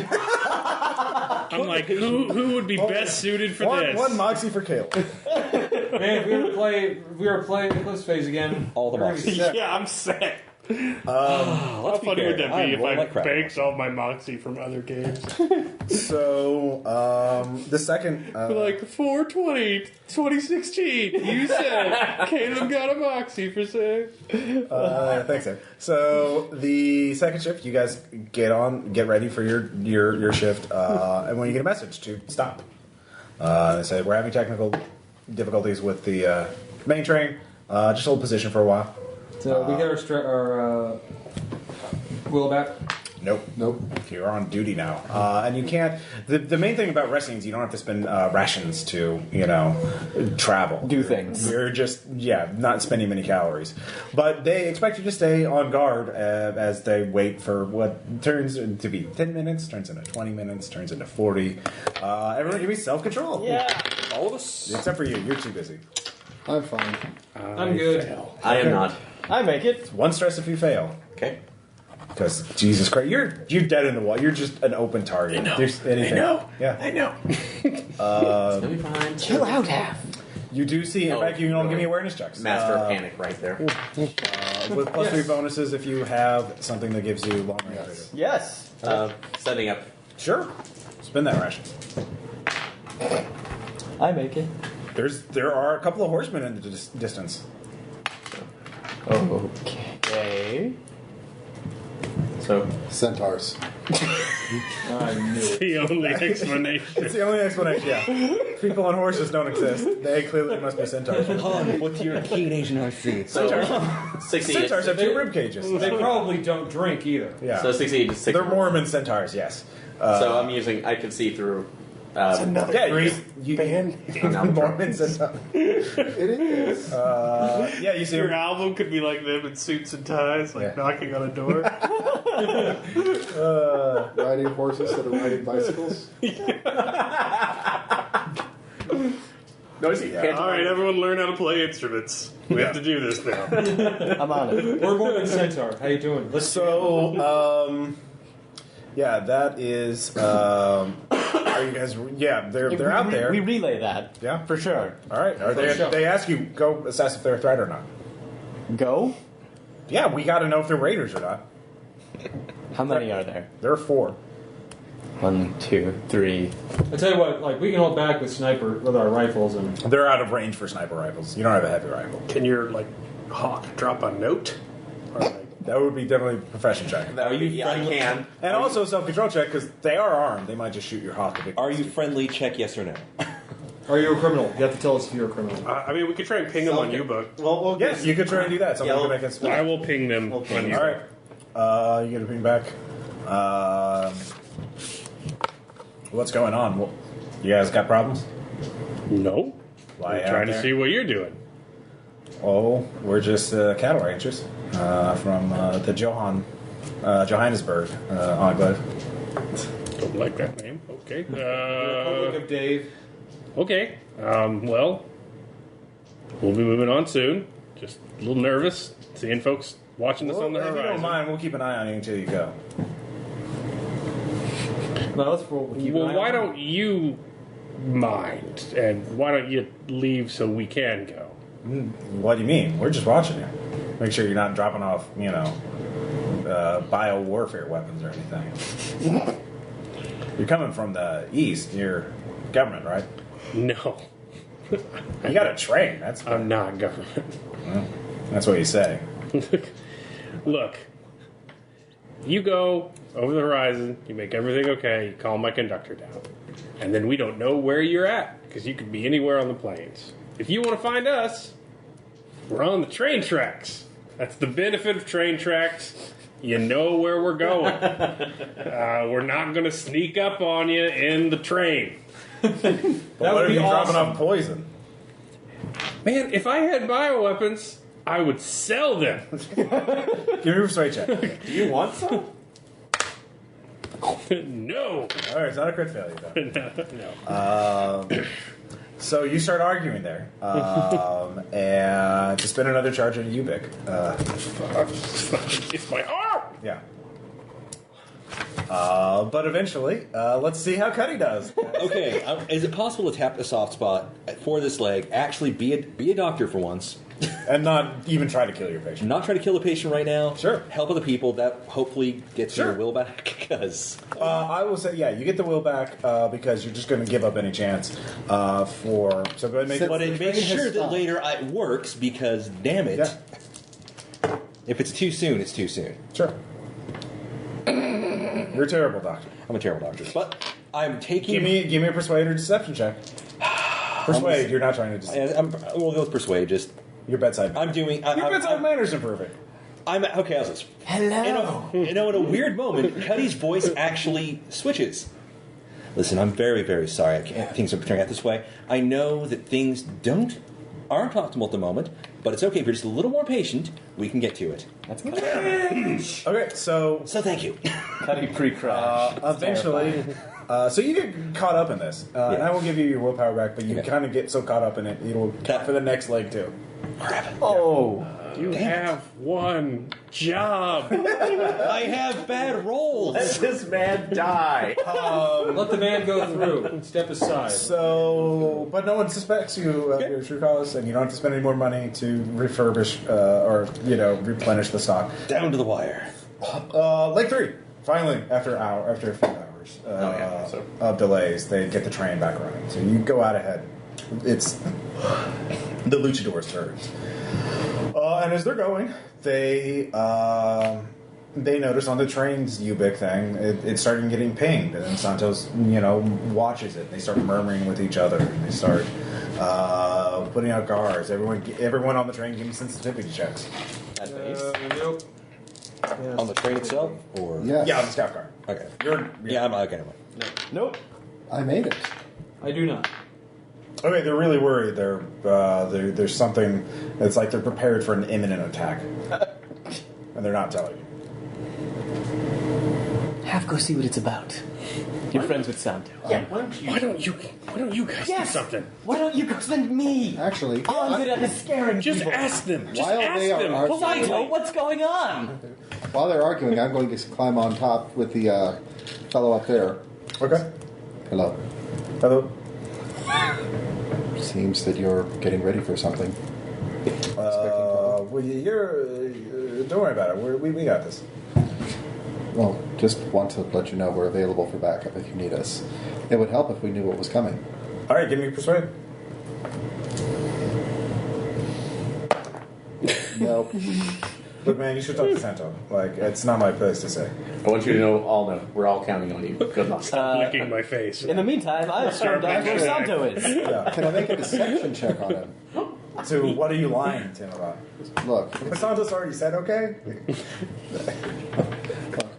Speaker 3: I'm like, who would be best suited for this?
Speaker 1: One moxie for Caleb.
Speaker 4: Man, if we were playing this phase again.
Speaker 5: All the
Speaker 4: we're gonna be
Speaker 5: boxes.
Speaker 4: set.
Speaker 3: Yeah, I'm set. How funny would that be if I banked all my moxie from other games?
Speaker 1: So, the second...
Speaker 3: Like 4/20, 2016, you said Caleb got a moxie for sale.
Speaker 1: thanks, Ed. So, the second shift, you guys get ready for your shift, and when you get a message to stop, they say, we're having technical difficulties with the main train, just hold position for a while.
Speaker 4: So we get our wheel back.
Speaker 1: Nope. You're on duty now, and you can't. The main thing about resting is you don't have to spend rations to travel,
Speaker 2: Do things.
Speaker 1: You're just not spending many calories, but they expect you to stay on guard as they wait for what turns to be 10 minutes, turns into 20 minutes, turns into 40. Everyone, give me self-control.
Speaker 2: Yeah.
Speaker 5: All of us.
Speaker 1: Except for you. You're too busy.
Speaker 6: I'm fine.
Speaker 4: I'm good.
Speaker 7: I am not.
Speaker 2: I make it.
Speaker 1: One stress if you fail.
Speaker 5: Okay.
Speaker 1: Because Jesus Christ, you're dead in the wall. You're just an open target.
Speaker 8: I know.
Speaker 1: There's anything.
Speaker 8: I know.
Speaker 1: Yeah.
Speaker 8: I know.
Speaker 7: It's gonna be fine.
Speaker 2: Chill out, half.
Speaker 1: You do see. In fact, you can all give me awareness checks.
Speaker 7: Master of panic right there.
Speaker 1: With +3 bonuses if you have something that gives you long range vision.
Speaker 2: Yes.
Speaker 7: Setting up.
Speaker 1: Sure. Spend that ration.
Speaker 2: I make it.
Speaker 1: There are a couple of horsemen in the distance.
Speaker 2: Okay.
Speaker 7: So
Speaker 6: Centaurs.
Speaker 4: I knew it.
Speaker 3: The only explanation.
Speaker 1: It's the only explanation. Yeah. People on horses don't exist. They clearly must be centaurs.
Speaker 5: With your keen Asian RC.
Speaker 7: So 60.
Speaker 1: Centaurs have 2 rib cages.
Speaker 4: They probably don't drink either.
Speaker 1: Yeah.
Speaker 7: So 60 to 60.
Speaker 1: They're Mormon centaurs. Yes.
Speaker 7: So I'm using. I can see through.
Speaker 8: Another
Speaker 1: Yeah,
Speaker 8: great
Speaker 1: you-
Speaker 8: band.
Speaker 1: Mormon centaurs.
Speaker 6: It is.
Speaker 1: Yeah, you see.
Speaker 3: Your album could be like them in suits and ties, like knocking on a door.
Speaker 6: Riding horses that are riding bicycles.
Speaker 7: Noisy.
Speaker 3: All right, everyone, learn how to play instruments. We have to do this now.
Speaker 2: I'm on it.
Speaker 4: We're Mormon Centaur. How you doing? Let's
Speaker 1: So, yeah, that is. Are you guys? Yeah, they're out there.
Speaker 2: We relay that.
Speaker 1: Yeah,
Speaker 2: For sure.
Speaker 1: All right. Are they?
Speaker 4: sure.
Speaker 1: They ask you go assess if they're a threat or not.
Speaker 2: Go?
Speaker 1: Yeah, we got to know if they're raiders or not.
Speaker 2: How many are there?
Speaker 1: There are 4.
Speaker 2: 1, 2, 3.
Speaker 4: I tell you what, like we can hold back with our rifles, and
Speaker 1: They're out of range for sniper rifles. You don't have a heavy rifle.
Speaker 8: Can your hawk drop a note? Or
Speaker 1: That would be definitely a profession check.
Speaker 7: That would be, yeah, I can.
Speaker 1: And also self-control check, because they are armed. They might just shoot your hawk.
Speaker 5: Are you friendly? Check yes or no.
Speaker 4: are you a criminal? You have to tell us if you're a criminal.
Speaker 8: I mean, we could try and ping them on U-Book.
Speaker 7: Well,
Speaker 1: Yes, you could try and do that. Someone
Speaker 7: Yeah,
Speaker 1: can make us.
Speaker 8: I will ping them
Speaker 7: Okay.
Speaker 8: on
Speaker 1: All
Speaker 8: U-Book.
Speaker 1: right. You get a ping back. What's going on? Well, you guys got problems?
Speaker 8: No.
Speaker 1: Why
Speaker 8: I'm trying to
Speaker 1: out
Speaker 8: see
Speaker 1: there?
Speaker 8: what you're doing.
Speaker 1: Oh, we're just cattle ranchers from the Johannesburg enclave.
Speaker 8: Don't like that name. Okay.
Speaker 4: Republic of Dave.
Speaker 8: Okay. Well, we'll be moving on soon. Just a little nervous seeing folks watching this on the
Speaker 1: If you don't
Speaker 8: horizon.
Speaker 1: mind, we'll keep an eye on you until you go.
Speaker 4: No, let's roll. Keep an
Speaker 8: Well,
Speaker 4: eye
Speaker 8: why
Speaker 4: on
Speaker 8: don't you mind? And why don't you leave so we can go?
Speaker 1: What do you mean? We're just watching you. Make sure you're not dropping off, bio-warfare weapons or anything. You're coming from the east. You're government, right?
Speaker 8: No,
Speaker 1: You got a train.
Speaker 8: I'm not government.
Speaker 1: That's what you say.
Speaker 8: Look, you go over the horizon, you make everything okay, you calm my conductor down. And then we don't know where you're at, because you could be anywhere on the plains. If you want to find us, we're on the train tracks. That's the benefit of train tracks. You know where we're going. We're not going to sneak up on you in the train.
Speaker 1: But what
Speaker 4: would
Speaker 1: if
Speaker 4: be
Speaker 1: you're dropping
Speaker 4: awesome.
Speaker 1: off poison?
Speaker 8: Man, if I had bioweapons, I would sell them.
Speaker 1: Give me a persuade check.
Speaker 7: Do you want some?
Speaker 8: No.
Speaker 1: All right, it's not a crit failure, though.
Speaker 8: No.
Speaker 1: So you start arguing there, and to spend another charge on Ubik.
Speaker 8: It's my arm.
Speaker 1: Yeah. But eventually, let's see how Cuddy does.
Speaker 5: Okay, is it possible to tap a soft spot for this leg? Actually, be a doctor for once.
Speaker 1: And not even try to kill your patient.
Speaker 5: Not try to kill the patient right now.
Speaker 1: Sure.
Speaker 5: Help other people. That hopefully gets
Speaker 1: Sure.
Speaker 5: your will back. Because
Speaker 1: I will say, yeah, you get the will back because you're just going to give up any chance for. So go ahead and make
Speaker 5: but
Speaker 1: it.
Speaker 5: it makes
Speaker 6: train has
Speaker 5: sure that
Speaker 6: stopped.
Speaker 5: later it works. Because damn it,
Speaker 1: Yeah.
Speaker 5: if it's too soon, it's too soon.
Speaker 1: Sure. You're a terrible doctor.
Speaker 5: I'm a terrible doctor, but I'm taking.
Speaker 1: Give me a persuade or deception check. Persuade. You're not trying to.
Speaker 5: We'll go with persuade. Just
Speaker 1: Your bedside.
Speaker 5: I'm doing.
Speaker 1: Your bedside manner's improving.
Speaker 5: I'm okay. How's this?
Speaker 2: Hello.
Speaker 5: In a weird moment, Cuddy's voice actually switches. Listen, I'm very, very sorry. Things are turning out this way. I know that things aren't optimal at the moment, but it's okay. If you're just a little more patient, we can get to it.
Speaker 2: That's good.
Speaker 1: Okay, so
Speaker 5: So thank you.
Speaker 2: Cuddy pre-crash.
Speaker 1: eventually, so you get caught up in this, and I will give you your willpower back, but you
Speaker 5: Okay.
Speaker 1: kind of get so caught up in it, it'll count for the next leg too.
Speaker 2: Oh.
Speaker 8: You have one job.
Speaker 5: I have bad
Speaker 7: Let
Speaker 5: rolls.
Speaker 7: this man die.
Speaker 4: Let the man go through. Step aside.
Speaker 1: So, but no one suspects you of your true cause, and you don't have to spend any more money to refurbish or replenish the stock.
Speaker 5: Down to the wire.
Speaker 1: Leg 3, finally, after a few hours of delays, they get the train back running. So you go out ahead. It's the luchador's turns. And as they're going, they notice on the train's Ubik thing, it's starting getting pinged, and then Santos, watches it. They start murmuring with each other. And they start putting out guards. Everyone on the train, give me sensitivity checks.
Speaker 2: At base.
Speaker 4: Nope.
Speaker 5: On the train itself, or
Speaker 6: Yes.
Speaker 1: Yeah, on the scout car.
Speaker 5: okay.
Speaker 1: Yeah.
Speaker 5: I'm okay.
Speaker 2: Nope.
Speaker 6: I made it.
Speaker 4: I do not.
Speaker 1: Okay, they're really worried. There's something. It's like they're prepared for an imminent attack, and they're not telling you.
Speaker 2: Have go see what it's about. You're friends with Santo.
Speaker 8: Why don't you guys do something?
Speaker 2: Why don't you go send me?
Speaker 6: Actually,
Speaker 2: All I'm good at is scaring
Speaker 8: Just
Speaker 2: people.
Speaker 8: ask them. Just
Speaker 6: While
Speaker 8: ask
Speaker 6: they are
Speaker 8: them.
Speaker 6: arguing-
Speaker 2: Santo,
Speaker 8: politely.
Speaker 2: what's going on?
Speaker 6: while they're arguing, I'm going to climb on top with the fellow up there.
Speaker 1: Okay.
Speaker 6: Hello.
Speaker 1: Hello.
Speaker 6: Seems that you're getting ready for something.
Speaker 1: well, don't worry about it. We got this.
Speaker 6: Well, just want to let you know we're available for backup if you need us. It would help if we knew what was coming.
Speaker 1: All right, give me persuade.
Speaker 6: No.
Speaker 1: Look, man, you should talk to Santo. Like, it's not my place to say.
Speaker 7: I want you to know, we're all counting on you. Good luck.
Speaker 3: Licking my face.
Speaker 2: In the meantime, I've stormed out where Santo is.
Speaker 1: Yeah.
Speaker 6: Can I make a deception check on him?
Speaker 1: So, what are you lying to him about?
Speaker 6: Look,
Speaker 1: Santos already said okay.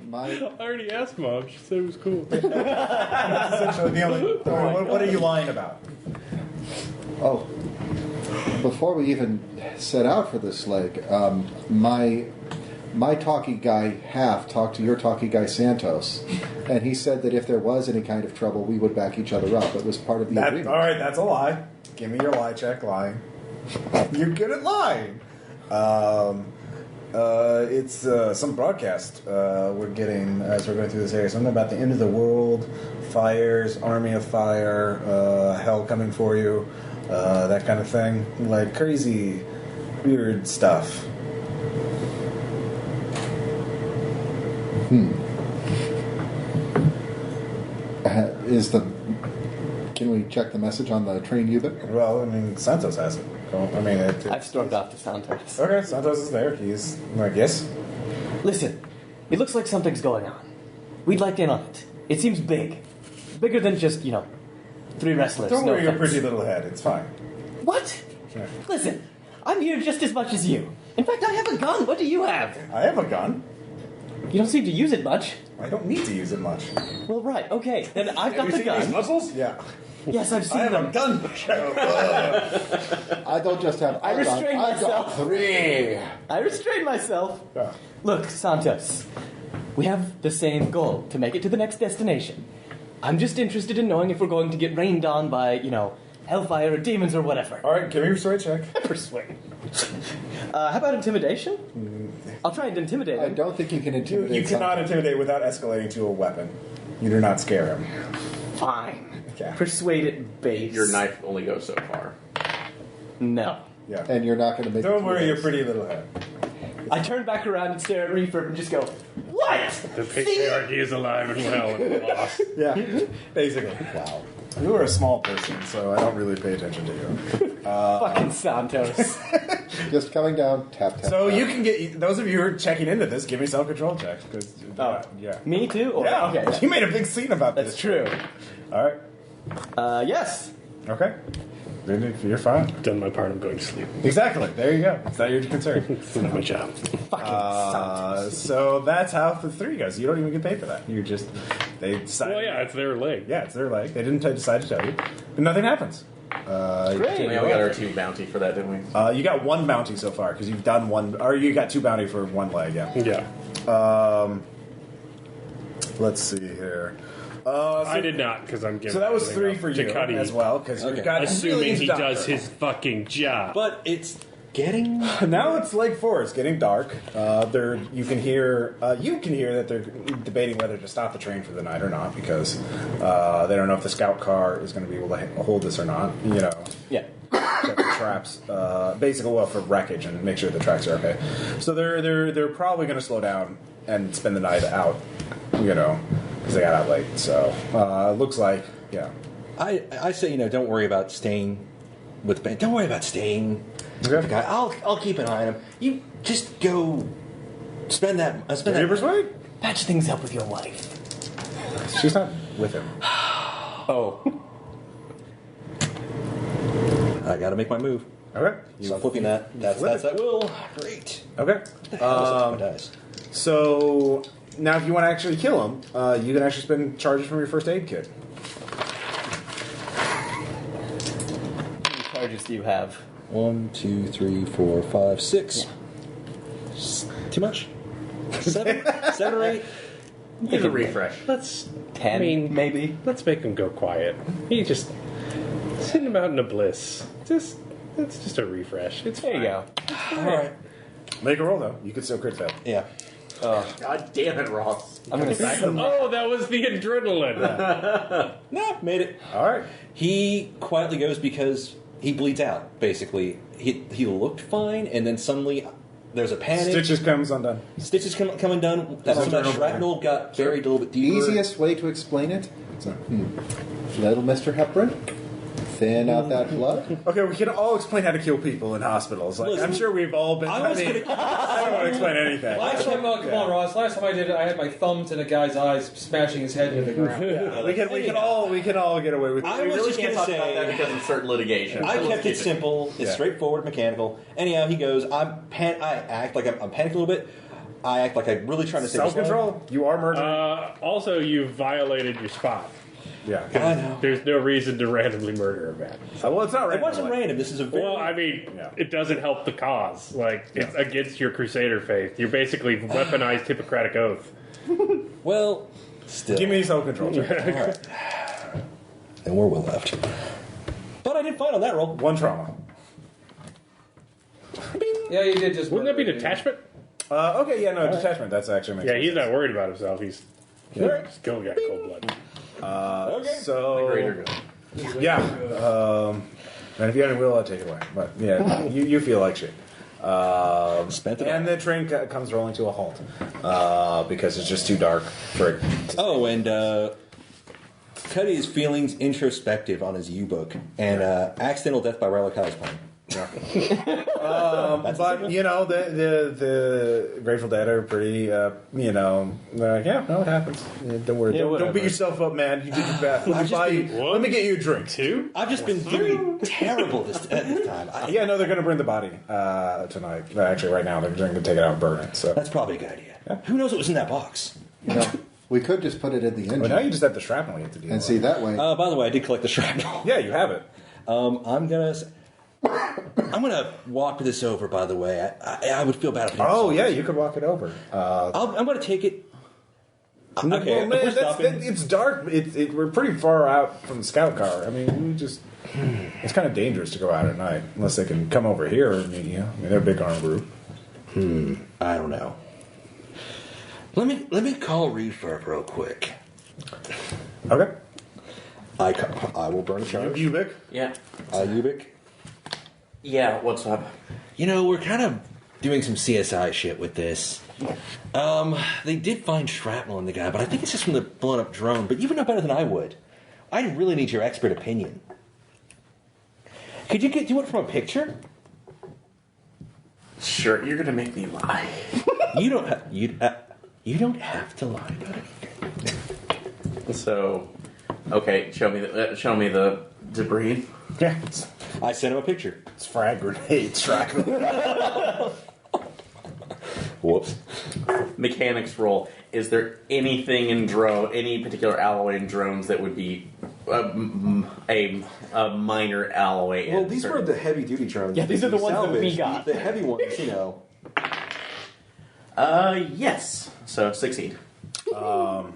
Speaker 6: my
Speaker 3: I already asked Mom. She said it was cool.
Speaker 1: That's essentially the only. What are you lying about?
Speaker 6: oh, before we even set out for this leg, my talkie guy Half talked to your talkie guy Santos, and he said that if there was any kind of trouble, we would back each other up. It was part of the agreement.
Speaker 1: All right, that's a lie. Give me your lie check. Lying. You're good at lying. It's some broadcast we're getting as we're going through this area. Something about the end of the world, fires, army of fire, hell coming for you, that kind of thing. Like crazy, weird stuff.
Speaker 6: Can we check the message on the train Ubik?
Speaker 1: Well, I mean, Santos has it. I mean,
Speaker 2: I've stormed off to Santos.
Speaker 1: Okay, Santos is there. He's like, yes.
Speaker 2: Listen, it looks like something's going on. We'd like in on it. It seems big. Bigger than just, 3 wrestlers.
Speaker 1: Don't
Speaker 2: no
Speaker 1: worry your
Speaker 2: offense.
Speaker 1: pretty little head. It's fine.
Speaker 2: What?
Speaker 1: Yeah.
Speaker 2: Listen, I'm here just as much as you. In fact, I have a gun. What do you have?
Speaker 1: I have a gun.
Speaker 2: You don't seem to use it much.
Speaker 1: I don't need to use it much.
Speaker 2: Well, right. Okay, then I've got
Speaker 1: Have you
Speaker 2: the
Speaker 1: seen these
Speaker 2: gun.
Speaker 1: muscles? Yeah.
Speaker 2: Yes, I've seen
Speaker 1: I have
Speaker 2: them.
Speaker 1: a gun.
Speaker 6: I don't just have.
Speaker 2: I restrain
Speaker 6: I've got
Speaker 2: myself.
Speaker 6: 3.
Speaker 2: I restrain myself.
Speaker 1: Yeah.
Speaker 2: Look, Santos, we have the same goal, to make it to the next destination. I'm just interested in knowing if we're going to get rained on by, hellfire or demons or whatever.
Speaker 1: All right, give me your persuade check.
Speaker 2: Persuade. How about intimidation? I'll try and intimidate
Speaker 6: I
Speaker 2: him.
Speaker 6: don't think you can intimidate.
Speaker 1: You cannot
Speaker 6: something.
Speaker 1: intimidate without escalating to a weapon. You do not scare him.
Speaker 2: Fine.
Speaker 1: Yeah.
Speaker 2: Persuade it base.
Speaker 7: Your knife only goes so far.
Speaker 2: No.
Speaker 1: Yeah.
Speaker 6: And you're not going to make.
Speaker 1: Don't
Speaker 6: it
Speaker 1: worry your
Speaker 6: through
Speaker 1: pretty little head.
Speaker 2: I turn back around and stare at Refurb and just go, what?
Speaker 3: The patriarchy is alive and well and lost.
Speaker 1: Yeah, basically.
Speaker 6: Wow.
Speaker 1: You are a small person, so I don't really pay attention to you.
Speaker 2: Fucking Santos.
Speaker 6: Just coming down. Tap tap.
Speaker 1: So
Speaker 6: tap.
Speaker 1: you can get those of you who are checking into this. Give me self-control checks because yeah,
Speaker 2: Me too? Or,
Speaker 1: yeah.
Speaker 2: Okay.
Speaker 1: You made a big scene about
Speaker 2: That's
Speaker 1: this.
Speaker 2: true.
Speaker 1: All right.
Speaker 2: Yes.
Speaker 1: Okay. Then you're fine.
Speaker 3: Done my part. I'm going to sleep.
Speaker 1: Exactly. There you go. It's not your concern.
Speaker 3: It's not my job.
Speaker 2: Fucking Santos.
Speaker 1: So that's how the 3 goes. You don't even get paid for that. You're just they decide.
Speaker 3: Well, yeah, it's their leg.
Speaker 1: Yeah, it's their leg. They didn't decide to tell you, but nothing happens.
Speaker 2: Great.
Speaker 7: Yeah, we got our 2 bounty for that, didn't we?
Speaker 1: You got 1 bounty so far because you've done 1, or you got 2 bounty for 1 leg. Yeah.
Speaker 3: Yeah.
Speaker 1: Let's see here.
Speaker 3: I did not because I'm giving.
Speaker 1: So that was
Speaker 3: everything
Speaker 1: 3 for
Speaker 3: up to
Speaker 1: you
Speaker 3: Cuddy,
Speaker 1: as well because
Speaker 6: Okay.
Speaker 1: you've got
Speaker 3: assuming
Speaker 1: millions
Speaker 3: he
Speaker 1: of
Speaker 3: does
Speaker 1: dollars.
Speaker 3: his fucking job.
Speaker 5: But it's getting.
Speaker 1: Now it's Lake Forest, getting dark. You can hear that they're debating whether to stop the train for the night or not because they don't know if the scout car is going to be able to hold this or not.
Speaker 2: Yeah.
Speaker 1: Check the traps, basically, well, for wreckage and make sure the tracks are okay. So they're probably going to slow down and spend the night out, because they got out late. So it looks like, yeah.
Speaker 5: I say, don't worry about staying with the band. Don't worry about staying.
Speaker 1: Okay.
Speaker 5: with the guy. I'll keep an eye on him. You just go spend that. Spend
Speaker 1: Can you
Speaker 5: that.
Speaker 1: persuade?
Speaker 2: Patch things up with your wife.
Speaker 1: She's not with him.
Speaker 2: Oh.
Speaker 5: I got to make my move.
Speaker 1: Okay.
Speaker 5: So I'm flipping that. That's that will. Great.
Speaker 1: Okay.
Speaker 5: My dice.
Speaker 1: So now, if you want to actually kill him, you can actually spend charges from your first aid kit.
Speaker 2: How many charges do you have?
Speaker 5: 1, 2, 3, 4, 5, 6. Too much? 7 or 8.
Speaker 7: Give a refresh.
Speaker 3: Let's
Speaker 2: 10, maybe?
Speaker 3: Let's make him go quiet. He just send him out into bliss. It's just a refresh. It's
Speaker 2: There you
Speaker 3: fine.
Speaker 2: go.
Speaker 5: All right.
Speaker 1: Make a roll though. You could still crit fail.
Speaker 5: Yeah.
Speaker 7: God damn it, Ross.
Speaker 2: I'm going to sack them.
Speaker 3: Oh, that was the adrenaline.
Speaker 5: No, made it.
Speaker 1: All right.
Speaker 5: He quietly goes because he bleeds out. Basically, he looked fine, and then suddenly There's a panic.
Speaker 1: Stitches comes undone.
Speaker 5: Stitches come undone. Some of that shrapnel got buried a little bit deeper.
Speaker 6: Easiest way to explain it? Little Mr. Hepburn, thin out that blood.
Speaker 1: Okay, we can all explain how to kill people in hospitals. Like,
Speaker 5: Listen,
Speaker 1: I'm sure we've all been. I don't want to explain anything.
Speaker 4: Last time, come on, Ross. Last time I did it, I had my thumbs in a guy's eyes, smashing his head into the ground.
Speaker 1: We can all get away with it.
Speaker 5: I
Speaker 7: We
Speaker 5: was
Speaker 7: really
Speaker 5: just
Speaker 7: can't
Speaker 5: going
Speaker 7: talk
Speaker 5: to
Speaker 7: about that
Speaker 5: say,
Speaker 7: because of certain litigation.
Speaker 5: I
Speaker 7: So let's
Speaker 5: kept it
Speaker 7: keep
Speaker 5: simple. It's
Speaker 1: Yeah.
Speaker 5: straightforward, mechanical. Anyhow, he goes, I act like I'm panicked a little bit. I act like I'm really trying to save his life.
Speaker 1: Self-control. You are murdering.
Speaker 3: Also, you violated your spot.
Speaker 1: Yeah.
Speaker 5: I know.
Speaker 3: There's no reason to randomly murder a man.
Speaker 1: Well, it's not
Speaker 5: It
Speaker 1: random.
Speaker 5: wasn't random. This is a very...
Speaker 3: Well, I mean,
Speaker 1: Yeah.
Speaker 3: it doesn't help the cause. Like, it's against your Crusader faith. You're basically weaponized Hippocratic Oath.
Speaker 5: Well, still.
Speaker 1: Give me self-control.
Speaker 5: All right. And we're well left. But I did fine on that roll.
Speaker 1: One trauma.
Speaker 4: Yeah, you did just.
Speaker 3: Wouldn't that be
Speaker 4: murder me.
Speaker 3: detachment?
Speaker 1: Okay, yeah, no, detachment. That's actually makes
Speaker 3: Yeah,
Speaker 1: sense.
Speaker 3: he's not worried about himself. He's just killing a guy cold blood.
Speaker 5: Okay.
Speaker 1: So
Speaker 7: Greater good.
Speaker 1: yeah, and if you had any will, I'd take it away. But yeah, you feel like shit.
Speaker 5: Spent it
Speaker 1: And
Speaker 5: all.
Speaker 1: the train comes rolling to a halt because it's just too dark for it.
Speaker 5: Oh, and Cuddy is feelings introspective on his U-book. And accidental death by Riley Kai's plan.
Speaker 1: But you know, the Grateful Dead are pretty, they're like, yeah, no, it happens. Don't worry, don't beat yourself up, man. You did your best. Let me get you a drink too.
Speaker 5: I've just been doing terrible this time.
Speaker 1: Yeah, no, they're going to bring the body tonight. Actually, right now, they're going to take it out and burn it. So,
Speaker 5: That's probably a good idea. Who knows what was in that box?
Speaker 6: We could just put it in the engine
Speaker 1: but now you just have the shrapnel you have to deal
Speaker 6: and
Speaker 1: with.
Speaker 6: see that way.
Speaker 5: By the way, I did collect the shrapnel.
Speaker 1: Yeah, you have it.
Speaker 5: I'm gonna walk this over. By the way, I would feel bad if.
Speaker 1: Oh yeah, you could walk it over.
Speaker 5: I'm gonna take it. Okay,
Speaker 1: Well, man,
Speaker 5: we're stopping.
Speaker 1: it's dark. We're pretty far out from the scout car. I mean, it's kind of dangerous to go out at night unless they can come over here and meet you. I mean, they're a big armed group.
Speaker 5: I don't know. Let me call refurb real quick.
Speaker 1: Okay.
Speaker 5: I will burn a charge.
Speaker 1: Ubik.
Speaker 7: Yeah.
Speaker 5: Ubik.
Speaker 7: Yeah, what's up?
Speaker 5: You know, we're kind of doing some CSI shit with this. They did find shrapnel in the guy, but I think it's just from the blown up drone. But you would know better than I would. I really need your expert opinion. Could you do it from a picture?
Speaker 7: Sure, you're gonna make me lie.
Speaker 5: You don't have to lie about it.
Speaker 7: So, okay, show me the debris.
Speaker 1: Yeah,
Speaker 5: I sent him a picture.
Speaker 1: it's frag grenade shrapnel.
Speaker 5: Whoops.
Speaker 7: Mechanics roll. Is there anything in any particular alloy in drones that would be a minor alloy?
Speaker 5: Well,
Speaker 7: in
Speaker 5: these were
Speaker 7: certain-
Speaker 5: the heavy duty drones.
Speaker 2: Yeah, these are the ones that we got.
Speaker 5: The heavy ones, you know.
Speaker 7: Yes. So succeed.
Speaker 1: Well,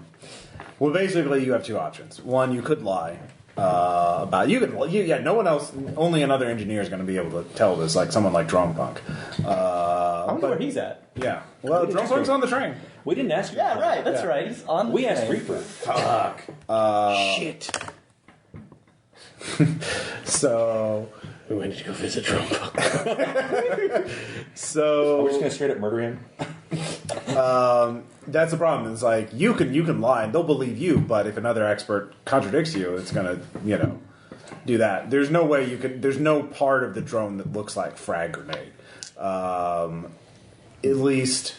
Speaker 1: basically, you have two options. One, you could lie about no one else, only another engineer is going to be able to tell this, like someone like Drone Punk.
Speaker 2: I wonder where he's at.
Speaker 1: Yeah, well, Drone Punk's on the train.
Speaker 5: We didn't ask you.
Speaker 2: Yeah, right. That's
Speaker 1: Yeah.
Speaker 2: right. He's on.
Speaker 5: We
Speaker 2: the
Speaker 5: asked
Speaker 2: train.
Speaker 5: Reaper.
Speaker 7: Fuck.
Speaker 3: Shit.
Speaker 1: So,
Speaker 3: We went to go visit Trump.
Speaker 5: We're
Speaker 1: so
Speaker 5: just gonna straight up murder him.
Speaker 1: that's the problem. It's like you can lie and they'll believe you, but if another expert contradicts you, it's gonna do that. There's no way you could. There's no part of the drone that looks like frag grenade. At least,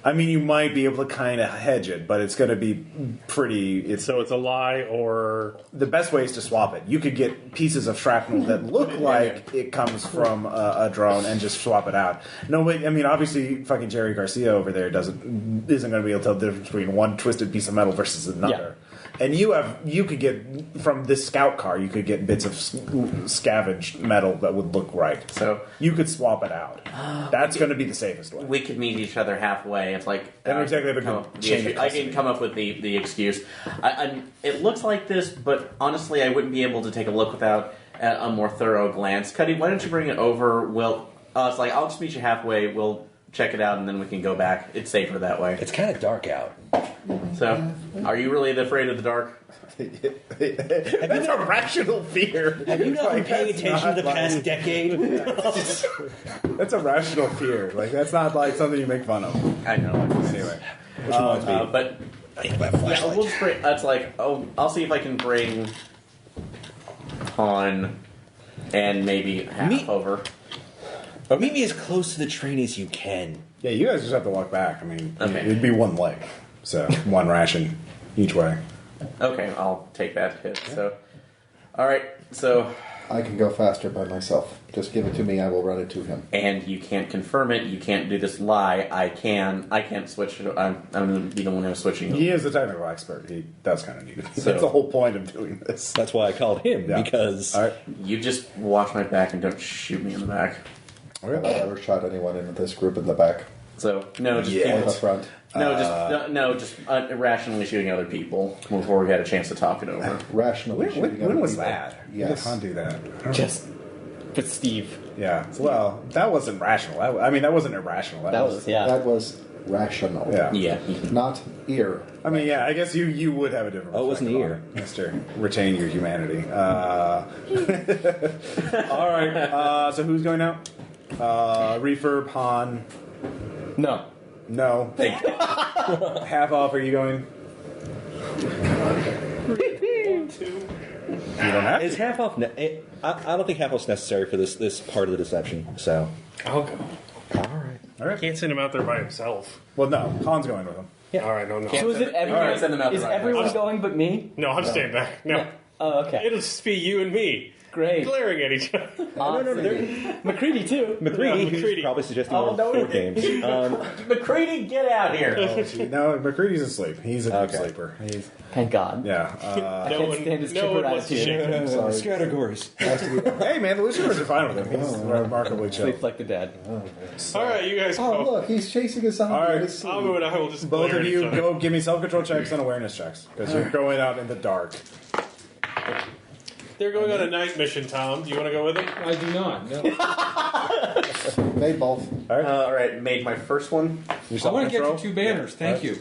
Speaker 1: I mean, you might be able to kind of hedge it, but it's going to be pretty.
Speaker 3: So it's a lie, or
Speaker 1: The best way is to swap it. You could get pieces of shrapnel that look like it comes from a drone and just swap it out. No, but I mean, obviously, fucking Jerry Garcia over there isn't going to be able to tell the difference between one twisted piece of metal versus another. And you could get from this scout car, you could get bits of scavenged metal that would look right.
Speaker 7: So
Speaker 1: you could swap it out. That's going to be the safest way.
Speaker 7: we could meet each other halfway. It's like
Speaker 1: Then we exactly have a
Speaker 7: come
Speaker 1: good
Speaker 7: up with
Speaker 1: chain
Speaker 7: the
Speaker 1: of
Speaker 7: issue. I
Speaker 1: custody.
Speaker 7: can come up with the excuse. It looks like this, but honestly, I wouldn't be able to take a look without a more thorough glance. Cuddy, why don't you bring it over? It's like I'll just meet you halfway. We'll check it out, and then we can go back. It's safer that way.
Speaker 5: It's kind of dark out.
Speaker 7: So, are you really afraid of the dark?
Speaker 1: That's a rational fear.
Speaker 5: Have you not been paying attention to the past decade?
Speaker 1: That's a rational fear. Like that's not like something you make fun of.
Speaker 7: I know.
Speaker 1: Anyway,
Speaker 5: Which reminds me.
Speaker 7: But
Speaker 5: I need to buy a
Speaker 7: yeah,
Speaker 5: flashlight.
Speaker 7: we'll just bring, that's like, I'll see if I can bring Han and maybe half
Speaker 5: Me-
Speaker 7: over.
Speaker 5: But meet me as close to the train as you can.
Speaker 1: yeah, you guys just have to walk back. I mean,
Speaker 7: Okay.
Speaker 1: it'd be one leg, so one ration each way.
Speaker 7: Okay, I'll take that hit. So, all right. So,
Speaker 6: I can go faster by myself. Just give it to me. I will run it to him.
Speaker 7: and you can't confirm it. You can't do this lie. I can. I can't switch. I'm going to be the one who's switching.
Speaker 1: He is a technical expert. He does kind of need it.
Speaker 7: So-
Speaker 1: That's the whole point of doing this.
Speaker 5: That's why I called him,
Speaker 1: Yeah.
Speaker 5: because
Speaker 1: All right.
Speaker 7: You just watch my back and don't shoot me in the back.
Speaker 6: Have I ever shot anyone in this group in the back
Speaker 7: So no, just
Speaker 6: or the front?
Speaker 7: just irrationally shooting other people before we had a chance to talk it over.
Speaker 6: Rationally shooting
Speaker 1: When
Speaker 6: other
Speaker 1: was
Speaker 6: people.
Speaker 1: that?
Speaker 6: Yes.
Speaker 1: When did Han do that?
Speaker 2: Just, but Steve,
Speaker 1: Yeah. Well, that wasn't rational. I mean, that wasn't irrational.
Speaker 2: that was yeah.
Speaker 6: That was rational.
Speaker 1: Yeah.
Speaker 7: Yeah.
Speaker 6: Not ear.
Speaker 1: I mean, yeah. I guess you would have a different.
Speaker 5: Oh, it wasn't
Speaker 1: perspective
Speaker 5: ear.
Speaker 1: on it, Mister. Retain your humanity. All right. So who's going out? Refurb, Han.
Speaker 2: No,
Speaker 1: No.
Speaker 7: Thank you.
Speaker 1: Half off. Are you going? You don't have
Speaker 5: is
Speaker 1: to.
Speaker 5: half off. I don't think half off's necessary for this part of the deception. So,
Speaker 3: I'll go.
Speaker 5: all right.
Speaker 1: All right.
Speaker 3: Can't send him out there by himself.
Speaker 1: Well, no. Han's going with him.
Speaker 3: All right, no.
Speaker 2: so is it everyone?
Speaker 7: Alright, send them out
Speaker 2: Is
Speaker 7: the right
Speaker 2: everyone
Speaker 3: way.
Speaker 2: going but me?
Speaker 3: No, I'm staying back. No.
Speaker 2: Oh, okay.
Speaker 3: It'll just be you and me.
Speaker 2: Great.
Speaker 3: Glaring at each other.
Speaker 2: McCready too.
Speaker 5: McCready,
Speaker 3: Yeah,
Speaker 5: who's
Speaker 3: McCready.
Speaker 5: probably suggesting
Speaker 2: Oh,
Speaker 5: more
Speaker 2: no.
Speaker 5: board games.
Speaker 7: McCready, get out here.
Speaker 1: No, McCready's asleep. He's a deep
Speaker 5: Okay.
Speaker 1: sleeper. He's
Speaker 2: Thank God.
Speaker 1: yeah.
Speaker 2: I can't stand his chipper
Speaker 3: wants to shake
Speaker 2: attitude.
Speaker 3: him.
Speaker 6: Sorry.
Speaker 5: Categories.
Speaker 1: Hey, man, the Lucifer's are fine with him. He's remarkably chill.
Speaker 2: Sleeps like the dead.
Speaker 3: All right, you guys
Speaker 6: Oh,
Speaker 3: go.
Speaker 6: look, he's chasing a zombie.
Speaker 1: All right.
Speaker 6: in his sleep.
Speaker 3: Amu and I will just
Speaker 1: Both
Speaker 3: glare
Speaker 1: of
Speaker 3: at
Speaker 1: you
Speaker 3: each other.
Speaker 1: go give me self-control checks and awareness checks because you're going out in the dark.
Speaker 3: They're going on a night mission, Tom. Do you want to go with them?
Speaker 4: I do not. No.
Speaker 6: Made both.
Speaker 7: All right, made my first one.
Speaker 1: Your
Speaker 4: I want to get
Speaker 1: self-control?
Speaker 4: you 2 banners. Thank you.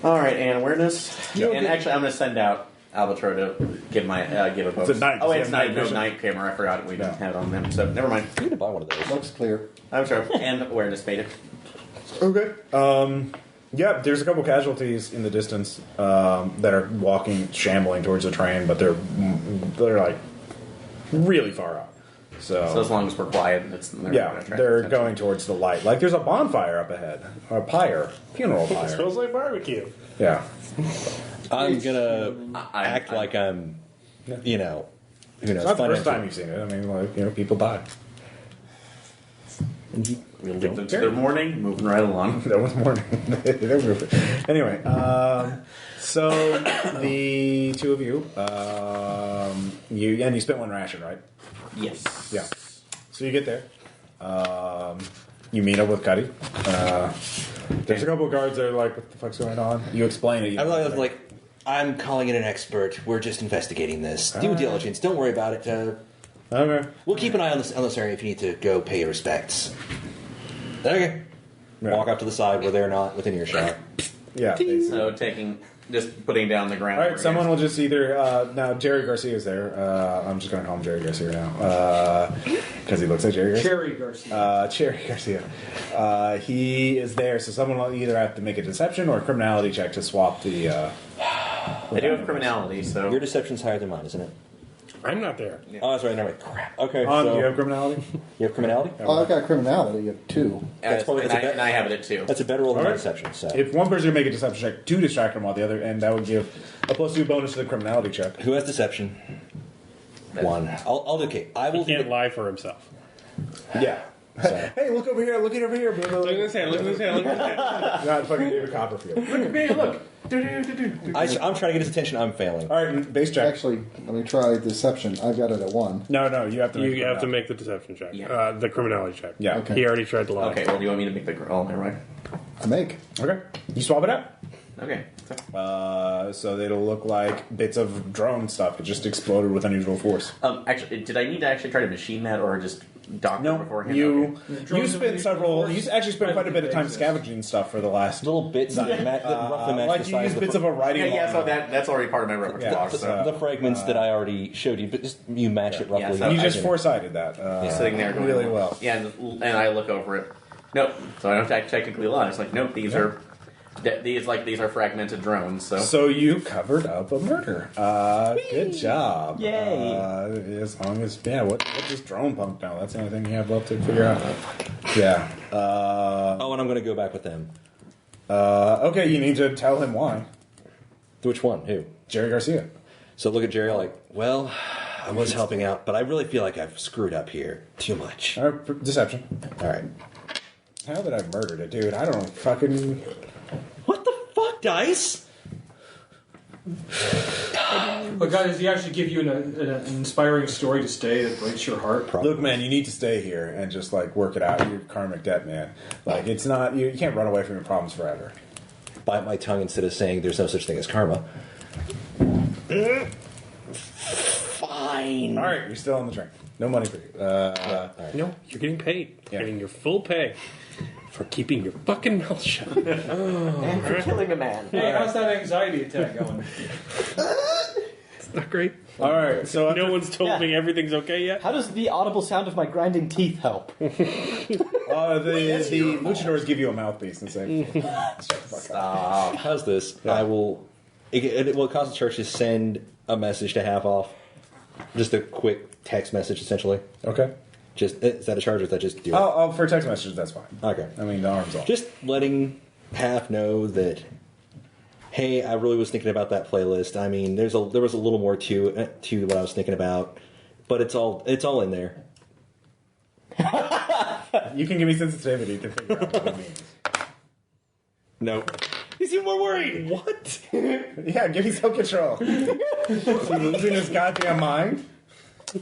Speaker 7: All right, and awareness.
Speaker 4: You'll
Speaker 7: And
Speaker 4: get-
Speaker 7: actually, I'm going to send out Albatro to give my give a bonus.
Speaker 1: It's a night.
Speaker 7: Oh, wait, it's
Speaker 1: You have
Speaker 7: night.
Speaker 1: night
Speaker 7: No
Speaker 1: vision.
Speaker 7: night camera. I forgot we didn't
Speaker 1: Yeah.
Speaker 7: have it on them. So never mind.
Speaker 5: You need to buy one of those.
Speaker 6: Looks clear.
Speaker 7: I'm sorry. And awareness made it.
Speaker 1: Okay. Yeah, there's a couple casualties in the distance that are walking, shambling towards the train, but they're like really far out.
Speaker 7: So as long as we're quiet, it's they're
Speaker 1: Yeah,
Speaker 7: not attracting
Speaker 1: they're
Speaker 7: attention.
Speaker 1: going towards the light. Like there's a bonfire up ahead, or a pyre, funeral pyre.
Speaker 3: Smells like barbecue.
Speaker 1: Yeah.
Speaker 5: I'm gonna act
Speaker 7: I-
Speaker 5: like I'm, you know, who knows?
Speaker 1: It's not the first
Speaker 5: financial-
Speaker 1: time you've seen it. I mean, like, people die.
Speaker 7: We'll leave them to their morning, moving right along.
Speaker 1: That was morning. Anyway, so the two of you, you spent one ration, right?
Speaker 7: Yes.
Speaker 1: Yeah. So you get there. You meet up with Cuddy. There's a couple of guards that are like, "What the fuck's going on?" You explain it.
Speaker 5: I was like, I'm calling in an expert. We're just investigating this. Due diligence. Don't worry about it.
Speaker 1: okay.
Speaker 5: We'll keep an eye on this area if you need to go pay your respects. Okay.
Speaker 1: Yeah.
Speaker 5: Walk up to the side where they're not within earshot.
Speaker 1: Yeah.
Speaker 7: So just putting down the ground.
Speaker 1: All right, someone will just either now Jerry Garcia's there. I'm just going to call him Jerry Garcia now because he looks like Jerry Garcia.
Speaker 4: Cherry Garcia.
Speaker 1: Jerry Garcia. He is there, so someone will either have to make a deception or a criminality check to swap the.
Speaker 7: I do have criminality, so
Speaker 5: Your deception's higher than mine, isn't it?
Speaker 3: I'm not there.
Speaker 5: Oh, that's right. Never mind. Crap. Okay.
Speaker 1: Han,
Speaker 5: so
Speaker 1: do you have criminality?
Speaker 5: you have criminality?
Speaker 6: Oh, I've got criminality of 2.
Speaker 5: That's probably- that's a
Speaker 7: and I have it at 2.
Speaker 5: That's a better roll than
Speaker 1: All
Speaker 5: my
Speaker 1: right.
Speaker 5: deception. So,
Speaker 1: If one person can make a deception check to distract them while the other, and that would give a +2 bonus to the criminality check.
Speaker 5: who has deception? One. I'll do. Okay. I will.
Speaker 3: He can't lie for himself.
Speaker 1: Yeah.
Speaker 5: So,
Speaker 1: Hey, look over here! Look over here!
Speaker 3: Look at his hand. Look at his hand. Look at his hand.
Speaker 1: Not fucking David Copperfield.
Speaker 7: Look at me, look.
Speaker 5: I'm trying to get his attention. I'm failing.
Speaker 1: All right, base check.
Speaker 6: Actually, let me try deception. I've got it at 1.
Speaker 1: No, you have to. Make
Speaker 3: You
Speaker 1: it
Speaker 3: have to
Speaker 1: now.
Speaker 3: make the deception check.
Speaker 7: Yeah.
Speaker 3: The criminality check.
Speaker 1: Yeah.
Speaker 6: Okay.
Speaker 3: He already tried to lie.
Speaker 7: Okay, well, do you want me to make the... Oh, never mind.
Speaker 6: I make.
Speaker 1: Okay. You swap it out.
Speaker 7: Okay.
Speaker 1: So it'll look like bits of drone stuff. It just exploded with unusual force.
Speaker 7: Actually, did I need to actually try to machine that, or just doctor beforehand?
Speaker 1: You
Speaker 7: Okay.
Speaker 1: you spent several. You actually spent quite a bit of time scavenging stuff for the last
Speaker 5: Little bits that roughly match
Speaker 1: like
Speaker 5: the
Speaker 1: you
Speaker 5: size
Speaker 1: use
Speaker 5: of
Speaker 1: bits
Speaker 5: the,
Speaker 1: of a writing.
Speaker 7: Yeah, so
Speaker 1: lawnmower.
Speaker 7: that's already part of my repertoire.
Speaker 1: Yeah,
Speaker 7: so
Speaker 5: the fragments that I already showed you, but just you match it roughly.
Speaker 7: so
Speaker 1: You
Speaker 7: I
Speaker 1: just
Speaker 7: can-
Speaker 1: foresighted that.
Speaker 7: sitting there going,
Speaker 1: really well.
Speaker 7: Yeah, and I look over it. Nope. So I don't technically lie. It's like, nope, these are these are fragmented drones.
Speaker 1: So you covered up a murder. Good job.
Speaker 2: Yay.
Speaker 1: As long as what this drone punk know? That's the only thing you have left to figure out. Yeah.
Speaker 5: Oh, and I'm going to go back with them.
Speaker 1: Okay, you need to tell him why.
Speaker 5: Which one? Who?
Speaker 1: Jerry Garcia.
Speaker 5: So look at Jerry like, well, I was helping out, but I really feel like I've screwed up here too much.
Speaker 1: All right, deception.
Speaker 5: All right.
Speaker 1: How that I murdered a dude? I don't fucking.
Speaker 5: What the fuck, Dice?
Speaker 4: But God, does he actually give you an inspiring story to stay that breaks your heart?
Speaker 1: Look, man, you need to stay here and just like work it out. You're karmic debt, man. Like it's not you can't run away from your problems forever.
Speaker 5: Bite my tongue instead of saying there's no such thing as karma. Fine.
Speaker 1: All right, you're still on the train. No money for you.
Speaker 8: No, you're getting paid. You're
Speaker 1: Yeah.
Speaker 8: getting your full pay for keeping your fucking mouth shut.
Speaker 2: And for killing a man.
Speaker 4: Hey, how's that anxiety attack going?
Speaker 8: It's not great.
Speaker 1: All right, so
Speaker 8: No one's told
Speaker 2: Yeah.
Speaker 8: me everything's okay yet.
Speaker 2: How does the audible sound of my grinding teeth help?
Speaker 1: the luchadors give you a mouthpiece and say, "Shut the fuck up."
Speaker 5: How's this?
Speaker 1: Yeah.
Speaker 5: I will. It will cause the church to send a message to half off. Just a quick text message, essentially.
Speaker 1: Okay.
Speaker 5: Just is that a charge or is that just do it?
Speaker 1: Oh, for text messages, that's fine.
Speaker 5: Okay.
Speaker 1: I mean, the arm's off.
Speaker 5: Just letting half know that. Hey, I really was thinking about that playlist. I mean, there was a little more to what I was thinking about, but it's all in there.
Speaker 1: You can give me sensitivity to figure out what it means.
Speaker 5: No. He's even more worried. What?
Speaker 1: Yeah, give me self-control. Is he losing his goddamn mind?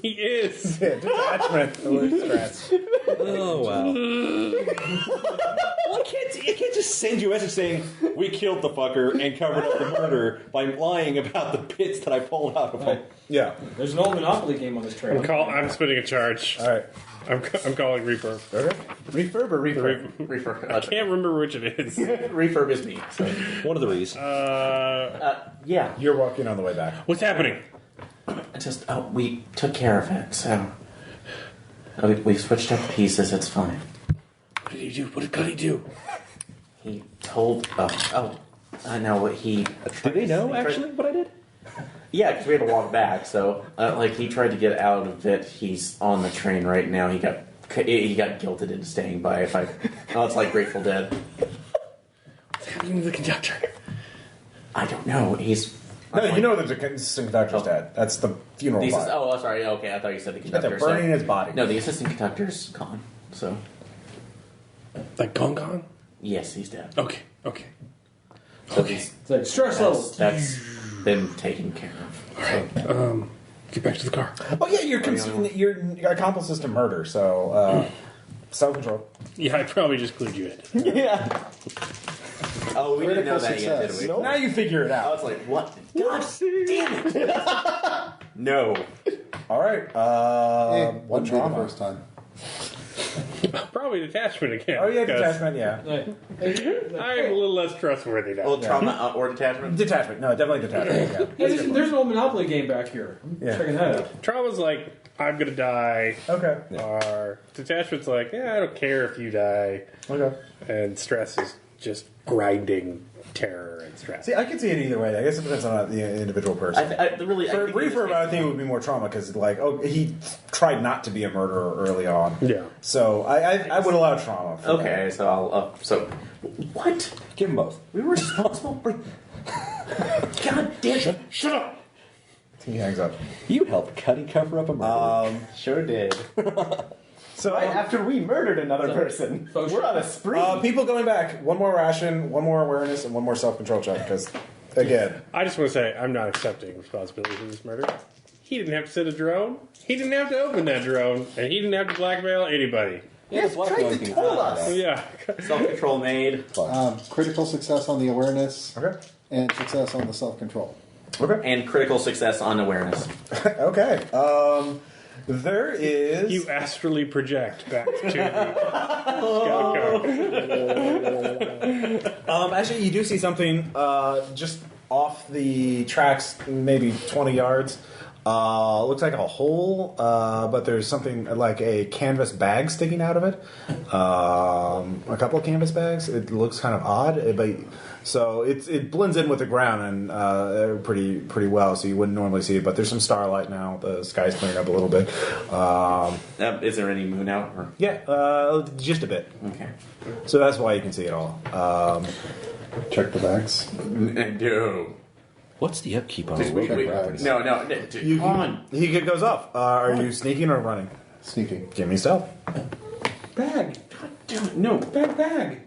Speaker 8: He is.
Speaker 1: Yeah, detachment or stress.
Speaker 5: Oh wow. Well, I can't just send you a message saying we killed the fucker and covered up the murder by lying about the bits that I pulled out of him.
Speaker 1: Yeah.
Speaker 4: There's an old Monopoly game on this train.
Speaker 8: I'm spinning a charge.
Speaker 1: All right.
Speaker 8: I'm calling refurb.
Speaker 1: Okay. Refurb or refurb?
Speaker 7: refurb.
Speaker 8: I can't remember which it is.
Speaker 7: Refurb is me. So.
Speaker 5: One of the reasons.
Speaker 7: Yeah.
Speaker 1: You're walking on the way back.
Speaker 8: What's happening?
Speaker 7: We took care of it. So we switched up the pieces. It's fine.
Speaker 8: What did he do? What did Cuddy do?
Speaker 7: He told. I know what he.
Speaker 5: Did they know actually what I did?
Speaker 7: Yeah, because we had to walk back. So, he tried to get out of it. He's on the train right now. He got guilted into staying by. It's like Grateful Dead.
Speaker 8: What's happening to the conductor?
Speaker 7: I don't know. He's.
Speaker 1: No, you know that the assistant conductor's dead. That's the funeral
Speaker 7: The
Speaker 1: fire.
Speaker 7: sorry. Okay, I thought you said the conductor.
Speaker 1: They're burning his body.
Speaker 7: No, the assistant conductor's gone. So,
Speaker 8: Like Gong?
Speaker 7: yes, he's dead.
Speaker 8: Okay.
Speaker 7: So he's,
Speaker 4: It's like stress levels.
Speaker 7: that's been taken care of.
Speaker 8: All right. Get back to the car.
Speaker 1: Oh yeah, your accomplice is to murder, so self-control.
Speaker 8: Yeah, I probably just clued you in.
Speaker 2: Yeah.
Speaker 7: Oh, we didn't know
Speaker 6: Critical
Speaker 7: that yet, did
Speaker 6: success.
Speaker 7: we?
Speaker 1: Now you figure it
Speaker 7: I
Speaker 1: out.
Speaker 7: was like, what? God damn it! No.
Speaker 1: All right.
Speaker 6: Wouldn't
Speaker 1: What
Speaker 6: be the
Speaker 1: trauma?
Speaker 6: first time.
Speaker 8: Probably detachment again.
Speaker 1: Oh yeah,
Speaker 8: 'cause
Speaker 1: detachment. Yeah,
Speaker 8: I'm a little less trustworthy now.
Speaker 7: Well, trauma or detachment?
Speaker 1: detachment. No, definitely detachment. Yeah.
Speaker 4: There's an old Monopoly game back here.
Speaker 1: Yeah.
Speaker 4: Checking that out.
Speaker 8: Trauma's like, I'm gonna die.
Speaker 1: Okay.
Speaker 8: Or detachment's like, yeah, I don't care if you die.
Speaker 1: Okay.
Speaker 8: And stress is just grinding terror and stress.
Speaker 1: See, I can see it either way. I guess it depends on the individual person.
Speaker 7: I really.
Speaker 1: For
Speaker 7: I think
Speaker 1: refurb, I think it would be more trauma because, he tried not to be a murderer early on.
Speaker 8: Yeah.
Speaker 1: So I would allow trauma. For
Speaker 7: Okay, so I'll. So, what?
Speaker 5: Give them both.
Speaker 7: We were responsible for. God damn it!
Speaker 8: Shut up!
Speaker 1: that. He hangs up.
Speaker 5: You helped Cuddy cover up a murder.
Speaker 2: Sure did.
Speaker 1: So
Speaker 2: Right after we murdered another person, we're on a spree.
Speaker 1: people going back. One more ration, one more awareness, and one more self-control check. Because again,
Speaker 8: I just want to say, I'm not accepting responsibility for this murder. He didn't have to send a drone. He didn't have to open that drone. And he didn't have to blackmail anybody.
Speaker 5: Yeah, the blackmailing thing is not bad.
Speaker 8: Yeah.
Speaker 7: Self-control made.
Speaker 6: Critical success on the awareness
Speaker 1: okay,
Speaker 6: and success on the self-control.
Speaker 1: okay,
Speaker 7: And critical success on awareness.
Speaker 1: okay. There is.
Speaker 8: You astrally project back to the scout car.
Speaker 1: Actually, you do see something just off the tracks, maybe 20 yards. Looks like a hole, but there's something like a canvas bag sticking out of it. A couple of canvas bags. It looks kind of odd, but so it blends in with the ground and pretty well. So you wouldn't normally see it, but there's some starlight now. The sky's clearing up a little bit.
Speaker 7: Is there any moon out? Or?
Speaker 1: Yeah, just a bit.
Speaker 7: Okay.
Speaker 1: So that's why you can see it all.
Speaker 6: Check the bags.
Speaker 7: No.
Speaker 5: What's the upkeep on
Speaker 7: Just
Speaker 5: a
Speaker 7: wait,
Speaker 5: rope?
Speaker 7: wait. No. Come on.
Speaker 1: He goes off. Are you sneaking or running?
Speaker 6: Sneaking.
Speaker 1: Give me stealth.
Speaker 4: Bag.
Speaker 7: God damn it. No.
Speaker 4: Bag.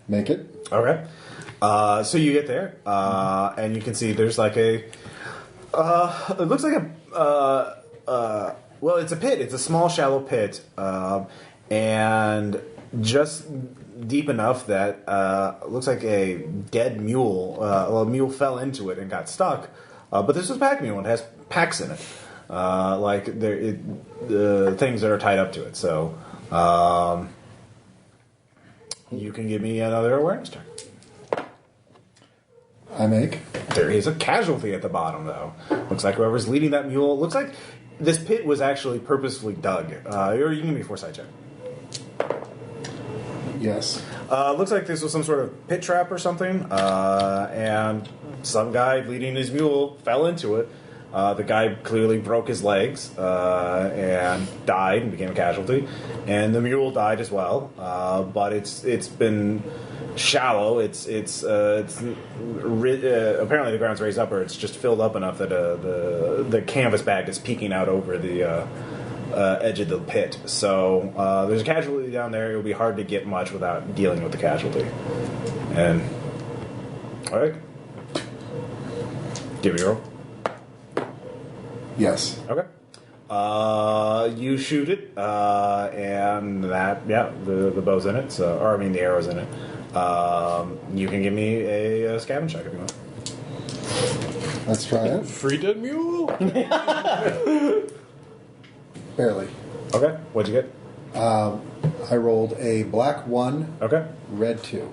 Speaker 6: Make it.
Speaker 1: Okay. So you get there, and you can see there's like a. It looks like a. Well, it's a pit. It's a small, shallow pit, and just deep enough that looks like a dead mule. A mule fell into it and got stuck. But this is a pack mule and it has packs in it, like things that are tied up to it. So you can give me another awareness check.
Speaker 6: I make.
Speaker 1: There is a casualty at the bottom, though. Looks like whoever's leading that mule. Looks like this pit was actually purposefully dug. Or you can give me a foresight check.
Speaker 6: Yes.
Speaker 1: Looks like this was some sort of pit trap or something, and some guy leading his mule fell into it. The guy clearly broke his legs and died and became a casualty, and the mule died as well. But it's been shallow. Apparently the ground's raised up, or it's just filled up enough that the canvas bag is peeking out over the edge of the pit. So there's a casualty down there. It would be hard to get much without dealing with the casualty. And all right, give me a roll.
Speaker 6: Yes.
Speaker 1: Okay. You shoot it, and the bow's in it. So, or I mean, the arrow's in it. You can give me a scavenge check if you want.
Speaker 6: Let's try it.
Speaker 8: Free dead mule.
Speaker 6: Barely.
Speaker 1: Okay. What'd you get?
Speaker 6: I rolled a black 1,
Speaker 1: Okay.
Speaker 6: red 2.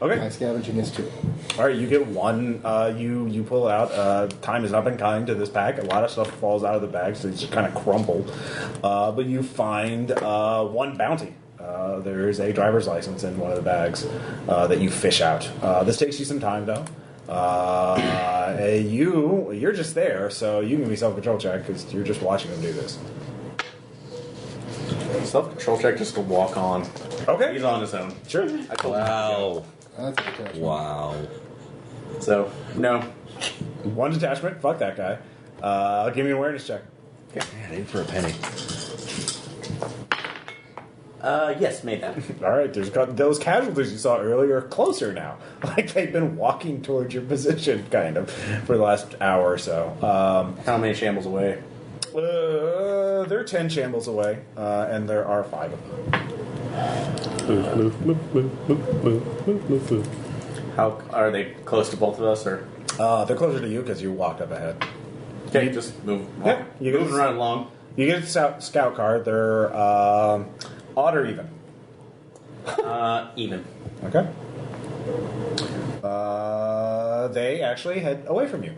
Speaker 1: Okay.
Speaker 6: My scavenging is 2.
Speaker 1: All right, you get one. You pull it out. Time has not been kind to this pack. A lot of stuff falls out of the bag, so it's just kind of crumpled. But you find one bounty. There's a driver's license in one of the bags that you fish out. This takes you some time, though. You're just there, so you can give me self-control check because you're just watching them do this.
Speaker 7: Self-control check just to walk on.
Speaker 1: Okay.
Speaker 7: He's on his own.
Speaker 1: Sure.
Speaker 7: I told him.
Speaker 5: Wow.
Speaker 6: That's a detachment.
Speaker 5: Wow.
Speaker 7: So, no.
Speaker 1: One detachment. Fuck that guy. Give me an awareness check.
Speaker 5: Man, aim for a penny.
Speaker 7: Yes, made that.
Speaker 1: All right, those casualties you saw earlier are closer now. Like they've been walking towards your position, kind of, for the last hour or so.
Speaker 7: How many shambles away?
Speaker 1: They're 10 shambles away, and there are 5 of them.
Speaker 8: Move.
Speaker 7: How are they close to both of us, or?
Speaker 1: They're closer to you because you walked up ahead.
Speaker 7: Okay, just move.
Speaker 1: Yeah, you
Speaker 7: moving
Speaker 1: can-
Speaker 7: right along.
Speaker 1: You get a scout card. They're odd or even.
Speaker 7: Even.
Speaker 1: Okay. They actually head away from you.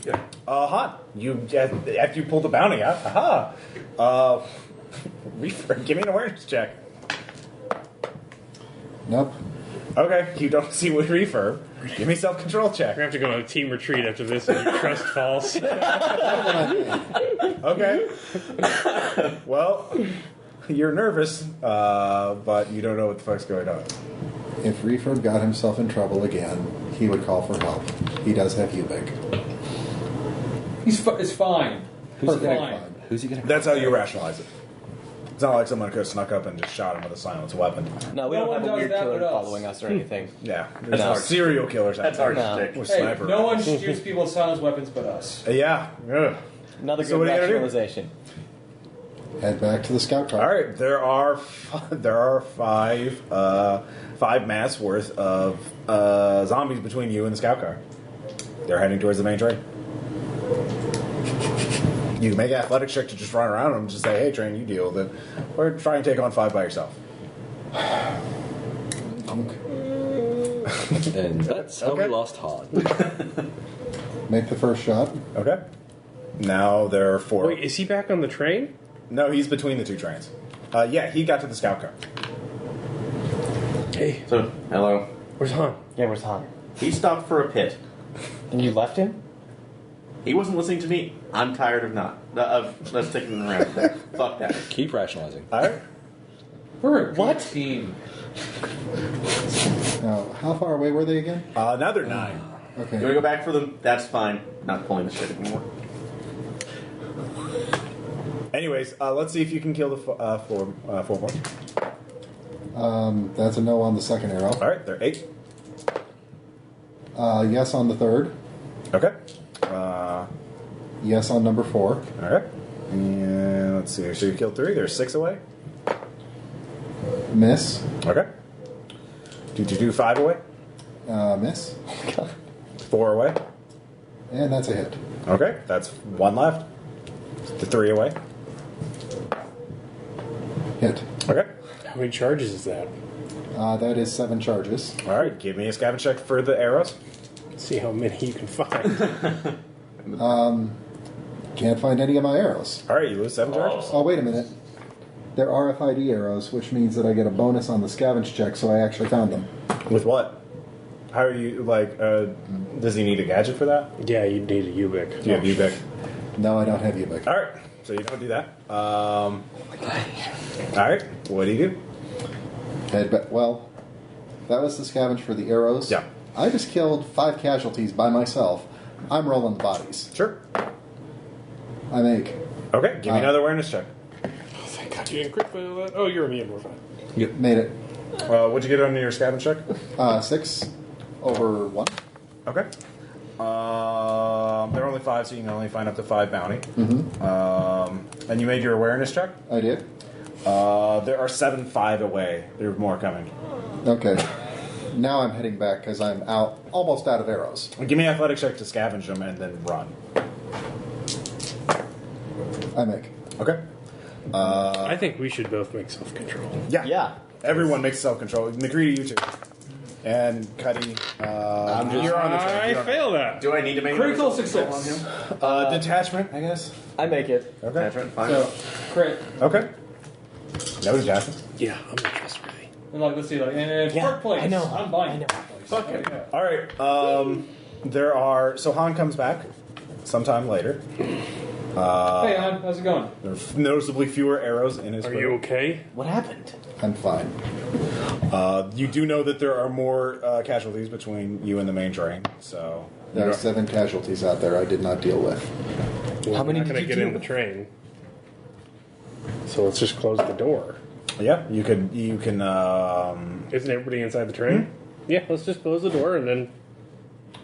Speaker 7: Yeah.
Speaker 1: Hot. After you pull the bounty out. Aha. Give me an awareness check.
Speaker 6: Nope.
Speaker 1: Okay, you don't see with refurb. Give me self-control check.
Speaker 8: We're going to have to go on a team retreat after this and your trust falls.
Speaker 1: Okay. Well, you're nervous, but you don't know what the fuck's going on.
Speaker 6: If Refurb got himself in trouble again, he would call for help. He does have Ubik.
Speaker 4: It's fine.
Speaker 5: Who's he
Speaker 6: Perfect.
Speaker 5: gonna? Who's he gonna?
Speaker 1: That's how you rationalize it. It's not like someone could have snuck up and just shot him with a silenced weapon.
Speaker 2: No, we
Speaker 4: No
Speaker 2: don't
Speaker 4: one
Speaker 2: have a
Speaker 4: does
Speaker 2: weird
Speaker 4: that
Speaker 2: killer
Speaker 4: but us.
Speaker 2: following us or anything.
Speaker 1: Yeah, there's
Speaker 2: No.
Speaker 1: serial killers out
Speaker 7: That's
Speaker 1: there
Speaker 7: hard
Speaker 2: No.
Speaker 7: to stick.
Speaker 1: with
Speaker 4: Hey,
Speaker 1: sniper.
Speaker 4: no one shoots people with silenced weapons but us.
Speaker 1: Yeah. Ugh.
Speaker 2: Another
Speaker 1: So
Speaker 2: good
Speaker 1: what are you gonna do?
Speaker 2: rationalization.
Speaker 6: Head back to the scout car.
Speaker 1: All right, there are five mass worth of zombies between you and the scout car. They're heading towards the main train. You can make an athletics check to just run around them and just say, hey, train, you deal with it. Or try and take on 5 by yourself.
Speaker 5: And that's how we lost Han.
Speaker 6: Make the first shot.
Speaker 1: Okay. Now there are 4.
Speaker 8: Wait, is he back on the train?
Speaker 1: No, he's between the 2 trains. Yeah, he got to the scout car.
Speaker 8: Hey,
Speaker 7: So, hello.
Speaker 8: where's Han?
Speaker 2: Yeah, where's Han?
Speaker 7: He stopped for a pit.
Speaker 2: And you left him?
Speaker 7: He wasn't listening to me. I'm tired of not. Let's take him around. Fuck that.
Speaker 5: Keep rationalizing.
Speaker 1: All right.
Speaker 4: We're a
Speaker 2: What?
Speaker 4: team.
Speaker 6: Now, how far away were they again?
Speaker 1: Now they're 9.
Speaker 6: Okay.
Speaker 7: You want to go back for them? That's fine. Not pulling the shit anymore.
Speaker 1: Anyways, let's see if you can kill the 4 more.
Speaker 6: That's a no on the second arrow.
Speaker 1: All right, they're 8.
Speaker 6: Yes on the third.
Speaker 1: Okay.
Speaker 6: Yes on number 4.
Speaker 1: All right. And let's see. So you killed 3. There's 6 away.
Speaker 6: Miss.
Speaker 1: Okay. Did you do 5 away?
Speaker 6: Miss.
Speaker 1: 4 away.
Speaker 6: And that's a hit.
Speaker 1: Okay, that's 1 left. The 3 away.
Speaker 6: Hit.
Speaker 1: Okay.
Speaker 8: How many charges is that?
Speaker 6: That is 7 charges.
Speaker 1: All right, give me a scavenge check for the arrows.
Speaker 8: Let's see how many you can find.
Speaker 6: Can't find any of my arrows.
Speaker 1: All right, you lose 7 charges.
Speaker 6: Oh, wait a minute. They're RFID arrows, which means that I get a bonus on the scavenge check, so I actually found them.
Speaker 1: With what? How are you, like, does he need a gadget for that?
Speaker 8: Yeah, you need a Ubik.
Speaker 1: Do you have Ubik?
Speaker 6: No, I don't have Ubik.
Speaker 1: All right, so you don't do that. All right, what do you do?
Speaker 6: Well, that was the scavenge for the arrows.
Speaker 1: Yeah.
Speaker 6: I just killed 5 casualties by myself. I'm rolling the bodies.
Speaker 1: Sure.
Speaker 6: I make.
Speaker 1: Okay, give me another awareness check.
Speaker 8: Oh, thank God you didn't crit fail that. Oh, you're immune. We're fine.
Speaker 6: Made it.
Speaker 1: What'd you get on your scavenge check?
Speaker 6: 6 over 1.
Speaker 1: Okay. There are only 5, so you can only find up to 5 bounty. And you made your awareness check?
Speaker 6: I did.
Speaker 1: There are 7 5 away. There's more coming.
Speaker 6: Okay. Now I'm heading back because I'm almost out of arrows.
Speaker 1: Give me an athletic check to scavenge them and then run.
Speaker 6: I make.
Speaker 1: Okay.
Speaker 8: I think we should both make self-control.
Speaker 1: Yeah.
Speaker 2: Yeah.
Speaker 1: Everyone makes self-control. McCready, you too. And Cuddy, you're on the train.
Speaker 8: I
Speaker 1: You're on
Speaker 8: failed that.
Speaker 7: Do I need to make
Speaker 4: Critical
Speaker 7: another
Speaker 4: success.
Speaker 1: detachment, I guess.
Speaker 2: I make it.
Speaker 1: Okay.
Speaker 7: attachment? Fine.
Speaker 4: So, crit.
Speaker 1: Okay. No detachment.
Speaker 8: Yeah, I'm not trustworthy.
Speaker 4: And like, let's see, like, and
Speaker 2: Yeah,
Speaker 4: Park Place.
Speaker 2: I know.
Speaker 4: I'm buying
Speaker 2: I know.
Speaker 4: Park Place.
Speaker 7: Fuck it.
Speaker 4: Yeah.
Speaker 1: All right. There are. So Han comes back sometime later.
Speaker 4: Hey, hon, how's it going?
Speaker 1: There's noticeably fewer arrows in his.
Speaker 8: Are
Speaker 1: quiver.
Speaker 8: you okay?
Speaker 2: What happened?
Speaker 6: I'm fine.
Speaker 1: You do know that there are more casualties between you and the main train. So
Speaker 6: There are 7 casualties out there I did not deal with.
Speaker 8: Well,
Speaker 2: How many
Speaker 8: I'm not
Speaker 2: did
Speaker 8: going to
Speaker 2: you
Speaker 8: get
Speaker 2: do?
Speaker 8: in the train. So let's just close the door.
Speaker 1: yeah, you could. You can.
Speaker 8: Isn't everybody inside the train? Yeah, let's just close the door and then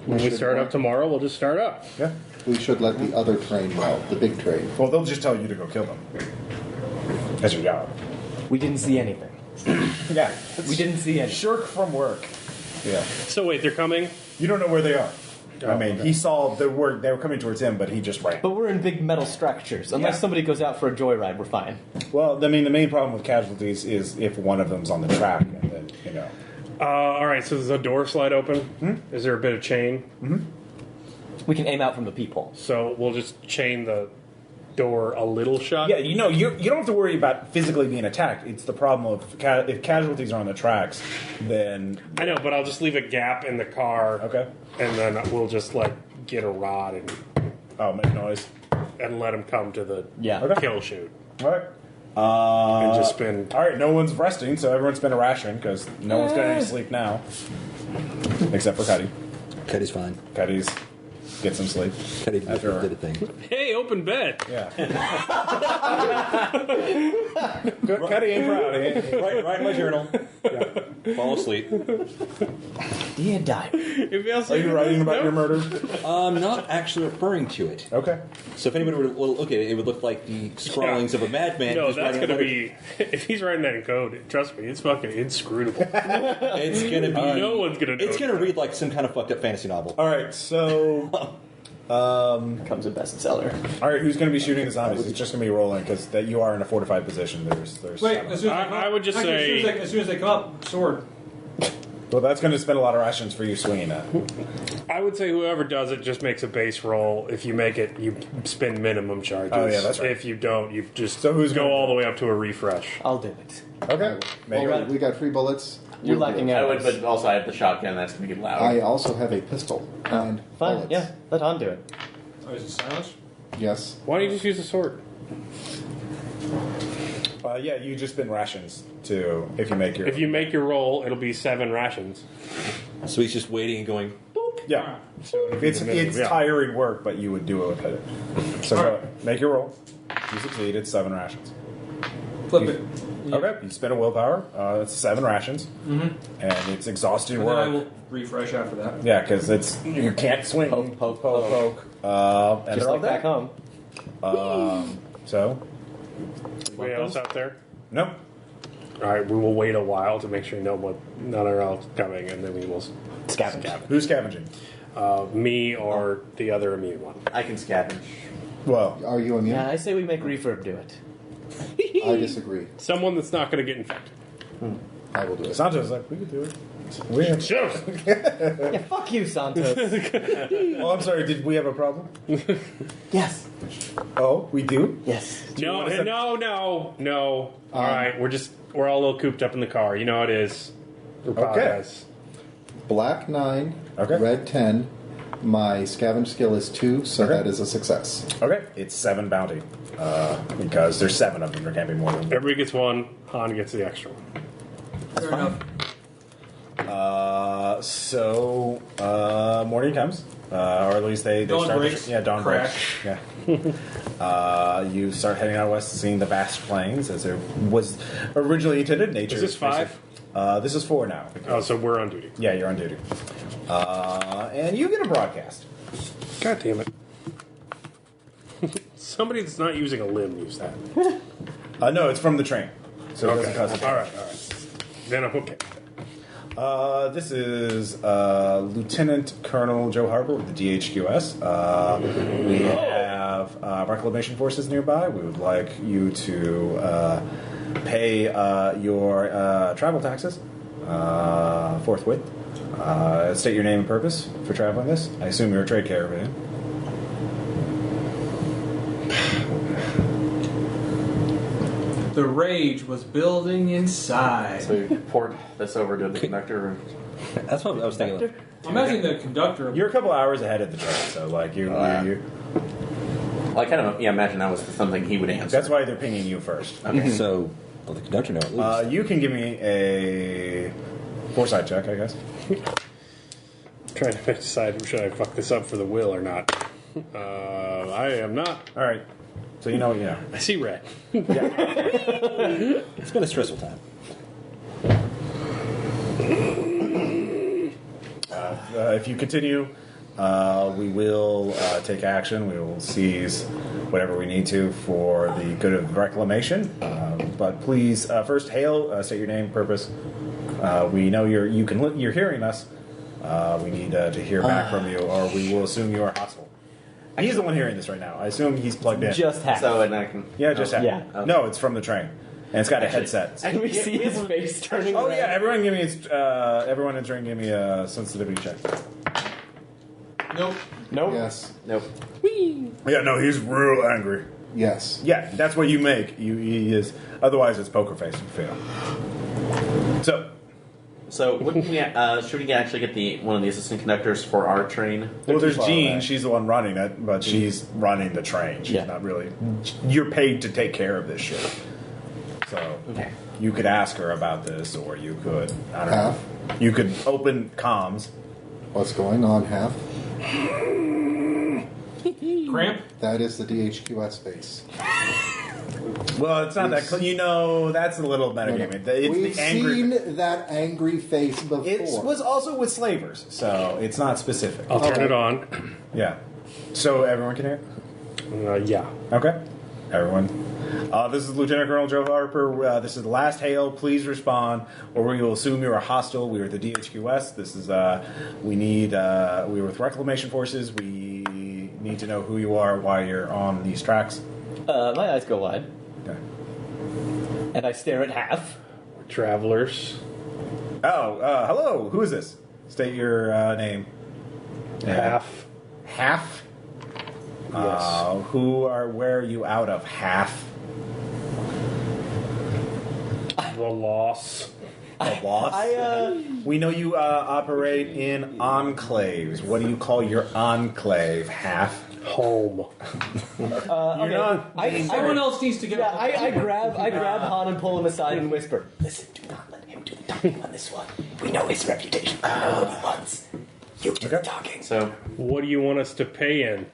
Speaker 8: when we
Speaker 6: should
Speaker 8: start
Speaker 6: work.
Speaker 8: up tomorrow, we'll just start up.
Speaker 1: Yeah.
Speaker 6: We should let the other train know, the big train.
Speaker 1: Well, they'll just tell you to go kill them. That's your job.
Speaker 2: We didn't see anything.
Speaker 1: Yeah.
Speaker 2: We didn't see anything.
Speaker 1: Shirk from work. Yeah.
Speaker 8: So wait, they're coming?
Speaker 1: You don't know where they are. I mean,
Speaker 8: okay.
Speaker 1: he saw they were coming towards him, but he just ran.
Speaker 2: But we're in big metal structures. Unless
Speaker 1: Yeah.
Speaker 2: somebody goes out for a joyride, we're fine.
Speaker 1: Well, I mean, the main problem with casualties is if one of them's on the track, and then
Speaker 8: All right, so does the door slide open? Is there a bit of chain?
Speaker 2: We can aim out from the peephole.
Speaker 8: So we'll just chain the door a little shut?
Speaker 1: Yeah, you don't have to worry about physically being attacked. It's the problem of if casualties are on the tracks, then
Speaker 8: I know, but I'll just leave a gap in the car.
Speaker 1: okay.
Speaker 8: And then we'll just, like, get a rod
Speaker 1: Oh, make noise.
Speaker 8: and let him come to the
Speaker 2: Yeah.
Speaker 1: Okay.
Speaker 8: kill shoot.
Speaker 1: All right.
Speaker 8: And just spin.
Speaker 1: All right. No one's resting, so everyone's been a ration because no one's got any sleep now, except for Cuddy.
Speaker 5: Cuddy's fine.
Speaker 1: Cuddy's get some sleep.
Speaker 5: Cuddy
Speaker 1: After-
Speaker 5: did a thing.
Speaker 8: Hey, open bed!
Speaker 1: Yeah. Cuddy ain't proud.
Speaker 5: Write in my journal. Fall asleep.
Speaker 2: Dear die.
Speaker 8: If you also
Speaker 1: Are you writing about your murder?
Speaker 5: I'm not actually referring to it.
Speaker 1: Okay.
Speaker 5: So if anybody were to look at it, it would look like the scrawlings of a madman.
Speaker 8: No,
Speaker 5: just
Speaker 8: that's
Speaker 5: writing
Speaker 8: going
Speaker 5: a
Speaker 8: to
Speaker 5: letter.
Speaker 8: be. If he's writing that in code, trust me, it's fucking inscrutable.
Speaker 5: It's gonna be.
Speaker 8: No one's going to know.
Speaker 5: It's gonna read like some kind of fucked up fantasy novel.
Speaker 1: All right. So
Speaker 2: becomes a bestseller.
Speaker 1: All right, who's going to be shooting the zombies? It's just going to be rolling because that you are in a fortified position. There's
Speaker 4: Wait,
Speaker 1: seven.
Speaker 4: as soon as they come
Speaker 3: I
Speaker 4: up-
Speaker 3: would just
Speaker 4: actually,
Speaker 3: say-
Speaker 4: as soon as they come up, sword.
Speaker 1: Well, that's going to spend a lot of rations for you swinging that.
Speaker 3: I would say whoever does it just makes a base roll. If you make it, you spend minimum charges.
Speaker 1: Oh, yeah, that's right.
Speaker 3: If you don't, you just
Speaker 1: So who's
Speaker 3: go
Speaker 1: gonna
Speaker 3: all
Speaker 1: do
Speaker 3: the way up to a refresh.
Speaker 2: I'll do it.
Speaker 1: Okay. Make
Speaker 6: Well,
Speaker 1: it.
Speaker 6: we got 3 bullets.
Speaker 2: You're
Speaker 6: We'll do
Speaker 2: lacking
Speaker 6: it.
Speaker 7: I would,
Speaker 2: arrows.
Speaker 7: but also I have the shotgun. That's going to be loud.
Speaker 6: I also have a pistol and
Speaker 2: Fine,
Speaker 6: bullets.
Speaker 2: yeah, let On do it.
Speaker 4: Oh, is it silenced?
Speaker 6: Yes.
Speaker 3: Why don't you just use a sword?
Speaker 1: Yeah, you just spend rations to if you make your.
Speaker 3: If you make your roll, it'll be 7 rations.
Speaker 5: So he's just waiting and going, boop.
Speaker 1: Yeah.
Speaker 3: So
Speaker 1: It's
Speaker 3: yeah.
Speaker 1: tiring work, but you would do it with it. So go, make your roll. You succeed. It's 7 rations.
Speaker 4: Flip it.
Speaker 1: Okay. You spend a willpower. It's 7 rations, and it's exhausting
Speaker 4: And then I
Speaker 1: work.
Speaker 4: will refresh after that.
Speaker 1: Yeah, because it's you can't swing.
Speaker 2: Poke, poke, poke.
Speaker 1: And
Speaker 2: Just
Speaker 1: they're
Speaker 2: like
Speaker 1: all
Speaker 2: back
Speaker 1: dead.
Speaker 2: home.
Speaker 1: So
Speaker 3: Anybody else out there?
Speaker 1: no.
Speaker 3: All right, we will wait a while to make sure none are else coming, and then we will
Speaker 2: Scavenge.
Speaker 1: Who's scavenging?
Speaker 3: me or the other immune one.
Speaker 7: I can scavenge.
Speaker 1: Well,
Speaker 6: Are you immune?
Speaker 2: Yeah, I say we make Refurb do it.
Speaker 6: I disagree.
Speaker 3: Someone that's not going to get infected.
Speaker 6: I will do it.
Speaker 1: Santos like we could do it. We have,
Speaker 2: Yeah, fuck you, Santos.
Speaker 1: oh, I'm sorry. Did we have a problem?
Speaker 2: Yes.
Speaker 1: Oh, we do.
Speaker 2: Yes.
Speaker 3: No,
Speaker 1: want us to-
Speaker 3: no. All right, we're all a little cooped up in the car. You know how it is. We apologize.
Speaker 6: Black 9,
Speaker 1: Okay.
Speaker 6: red 10. My scavenge skill is 2, so
Speaker 1: Okay.
Speaker 6: that is a success.
Speaker 1: Okay, it's 7 bounty because there's 7 of them. There can't be more than.
Speaker 3: Everybody gets one. Han gets the extra one.
Speaker 4: Fair enough.
Speaker 1: Morning comes, or at least they
Speaker 4: Dawn
Speaker 1: start.
Speaker 4: breaks.
Speaker 1: Yeah, dawn
Speaker 4: Crash.
Speaker 1: breaks. Yeah. You start heading out west, seeing the vast plains as there was originally intended. Nature.
Speaker 3: Is this 5?
Speaker 1: This is 4 now.
Speaker 3: Oh, so we're on duty.
Speaker 1: Yeah, you're on duty, and you get a broadcast.
Speaker 3: God damn it. Somebody that's not using a limb use that.
Speaker 1: No, it's from the train, so it doesn't cost.
Speaker 3: All right. Then I'm okay.
Speaker 1: This is Lieutenant Colonel Joe Harper with the DHQS. We have reclamation forces nearby. We would like you to pay your travel taxes forthwith. State your name and purpose for traveling this. I assume you're a trade caravan.
Speaker 4: The rage was building inside.
Speaker 7: So you port this over to the conductor.
Speaker 5: That's what I was thinking.
Speaker 4: Imagine the conductor.
Speaker 1: You're a couple hours ahead of the train, so like you.
Speaker 7: Well, I kind of imagine that was something he would answer.
Speaker 1: That's why they're pinging you first.
Speaker 7: Okay.
Speaker 5: So, well, the conductor know at least.
Speaker 1: You can give me a foresight check, I guess.
Speaker 3: Trying to decide should I fuck this up for the will or not. I am not.
Speaker 1: All right. So you know what you know.
Speaker 3: I see red.
Speaker 5: It's been a stressful time.
Speaker 1: If you continue, we will take action. We will seize whatever we need to for the good of reclamation. But please, first, hail. State your name, purpose. We know you're hearing us. We need to hear back from you, or we will assume you are hostile. He's the one hearing this right now. I assume he's plugged in.
Speaker 2: Just half.
Speaker 7: So, and I can.
Speaker 1: Yeah, just half.
Speaker 2: Yeah.
Speaker 7: Okay.
Speaker 1: No, it's from the train, and it's got a headset.
Speaker 2: And we see his face turning
Speaker 1: Oh
Speaker 2: red.
Speaker 1: yeah, everyone everyone in train, give me a sensitivity check.
Speaker 4: Nope.
Speaker 2: Nope.
Speaker 6: Yes.
Speaker 7: Nope.
Speaker 1: Yeah, no, he's real angry.
Speaker 6: Yes.
Speaker 1: Yeah, that's what you make. He is. Otherwise, it's poker face. You fail.
Speaker 7: So, wouldn't we, should we actually get one of the assistant conductors for our train?
Speaker 1: Well, there's
Speaker 6: far
Speaker 1: Jean.
Speaker 6: away.
Speaker 1: She's the one running it, but she's running the train. She's
Speaker 2: Yeah.
Speaker 1: not really. You're paid to take care of this shit. So
Speaker 7: Okay.
Speaker 1: you could ask her about this, or you could. I don't
Speaker 6: Half.
Speaker 1: know. You could open comms.
Speaker 6: What's going on, Half?
Speaker 4: Cramp.
Speaker 6: That is the DHQS base.
Speaker 1: Well, it's not that. You know, that's a little metagaming. It's
Speaker 6: We've
Speaker 1: the angry.
Speaker 6: seen that angry face before.
Speaker 1: It was also with slavers, so it's not specific.
Speaker 3: I'll turn
Speaker 6: Okay.
Speaker 3: it on.
Speaker 1: Yeah. So everyone can hear?
Speaker 3: Yeah.
Speaker 1: Okay. Everyone. This is Lieutenant Colonel Joe Harper. This is the last hail. Please respond, or we will assume you are hostile. We are the DHQS. This is we're with Reclamation Forces. We need to know who you are, why you're on these tracks.
Speaker 2: My eyes go wide,
Speaker 1: Okay.
Speaker 2: and I stare at Half.
Speaker 3: We're travelers.
Speaker 1: Oh, hello. Who is this? State your name.
Speaker 3: Half.
Speaker 1: Half.
Speaker 3: Yes.
Speaker 1: Where are you out of? Half.
Speaker 3: The loss.
Speaker 1: A loss. We know you operate in enclaves. What do you call your enclave? Half.
Speaker 3: Home.
Speaker 4: Someone else needs to get.
Speaker 2: Yeah, I grab Han and pull him aside and whisper, "Listen, do not let him do the talking on this one. We know his reputation. We know what he wants. You do the talking."
Speaker 7: So,
Speaker 3: What do you want us to pay in?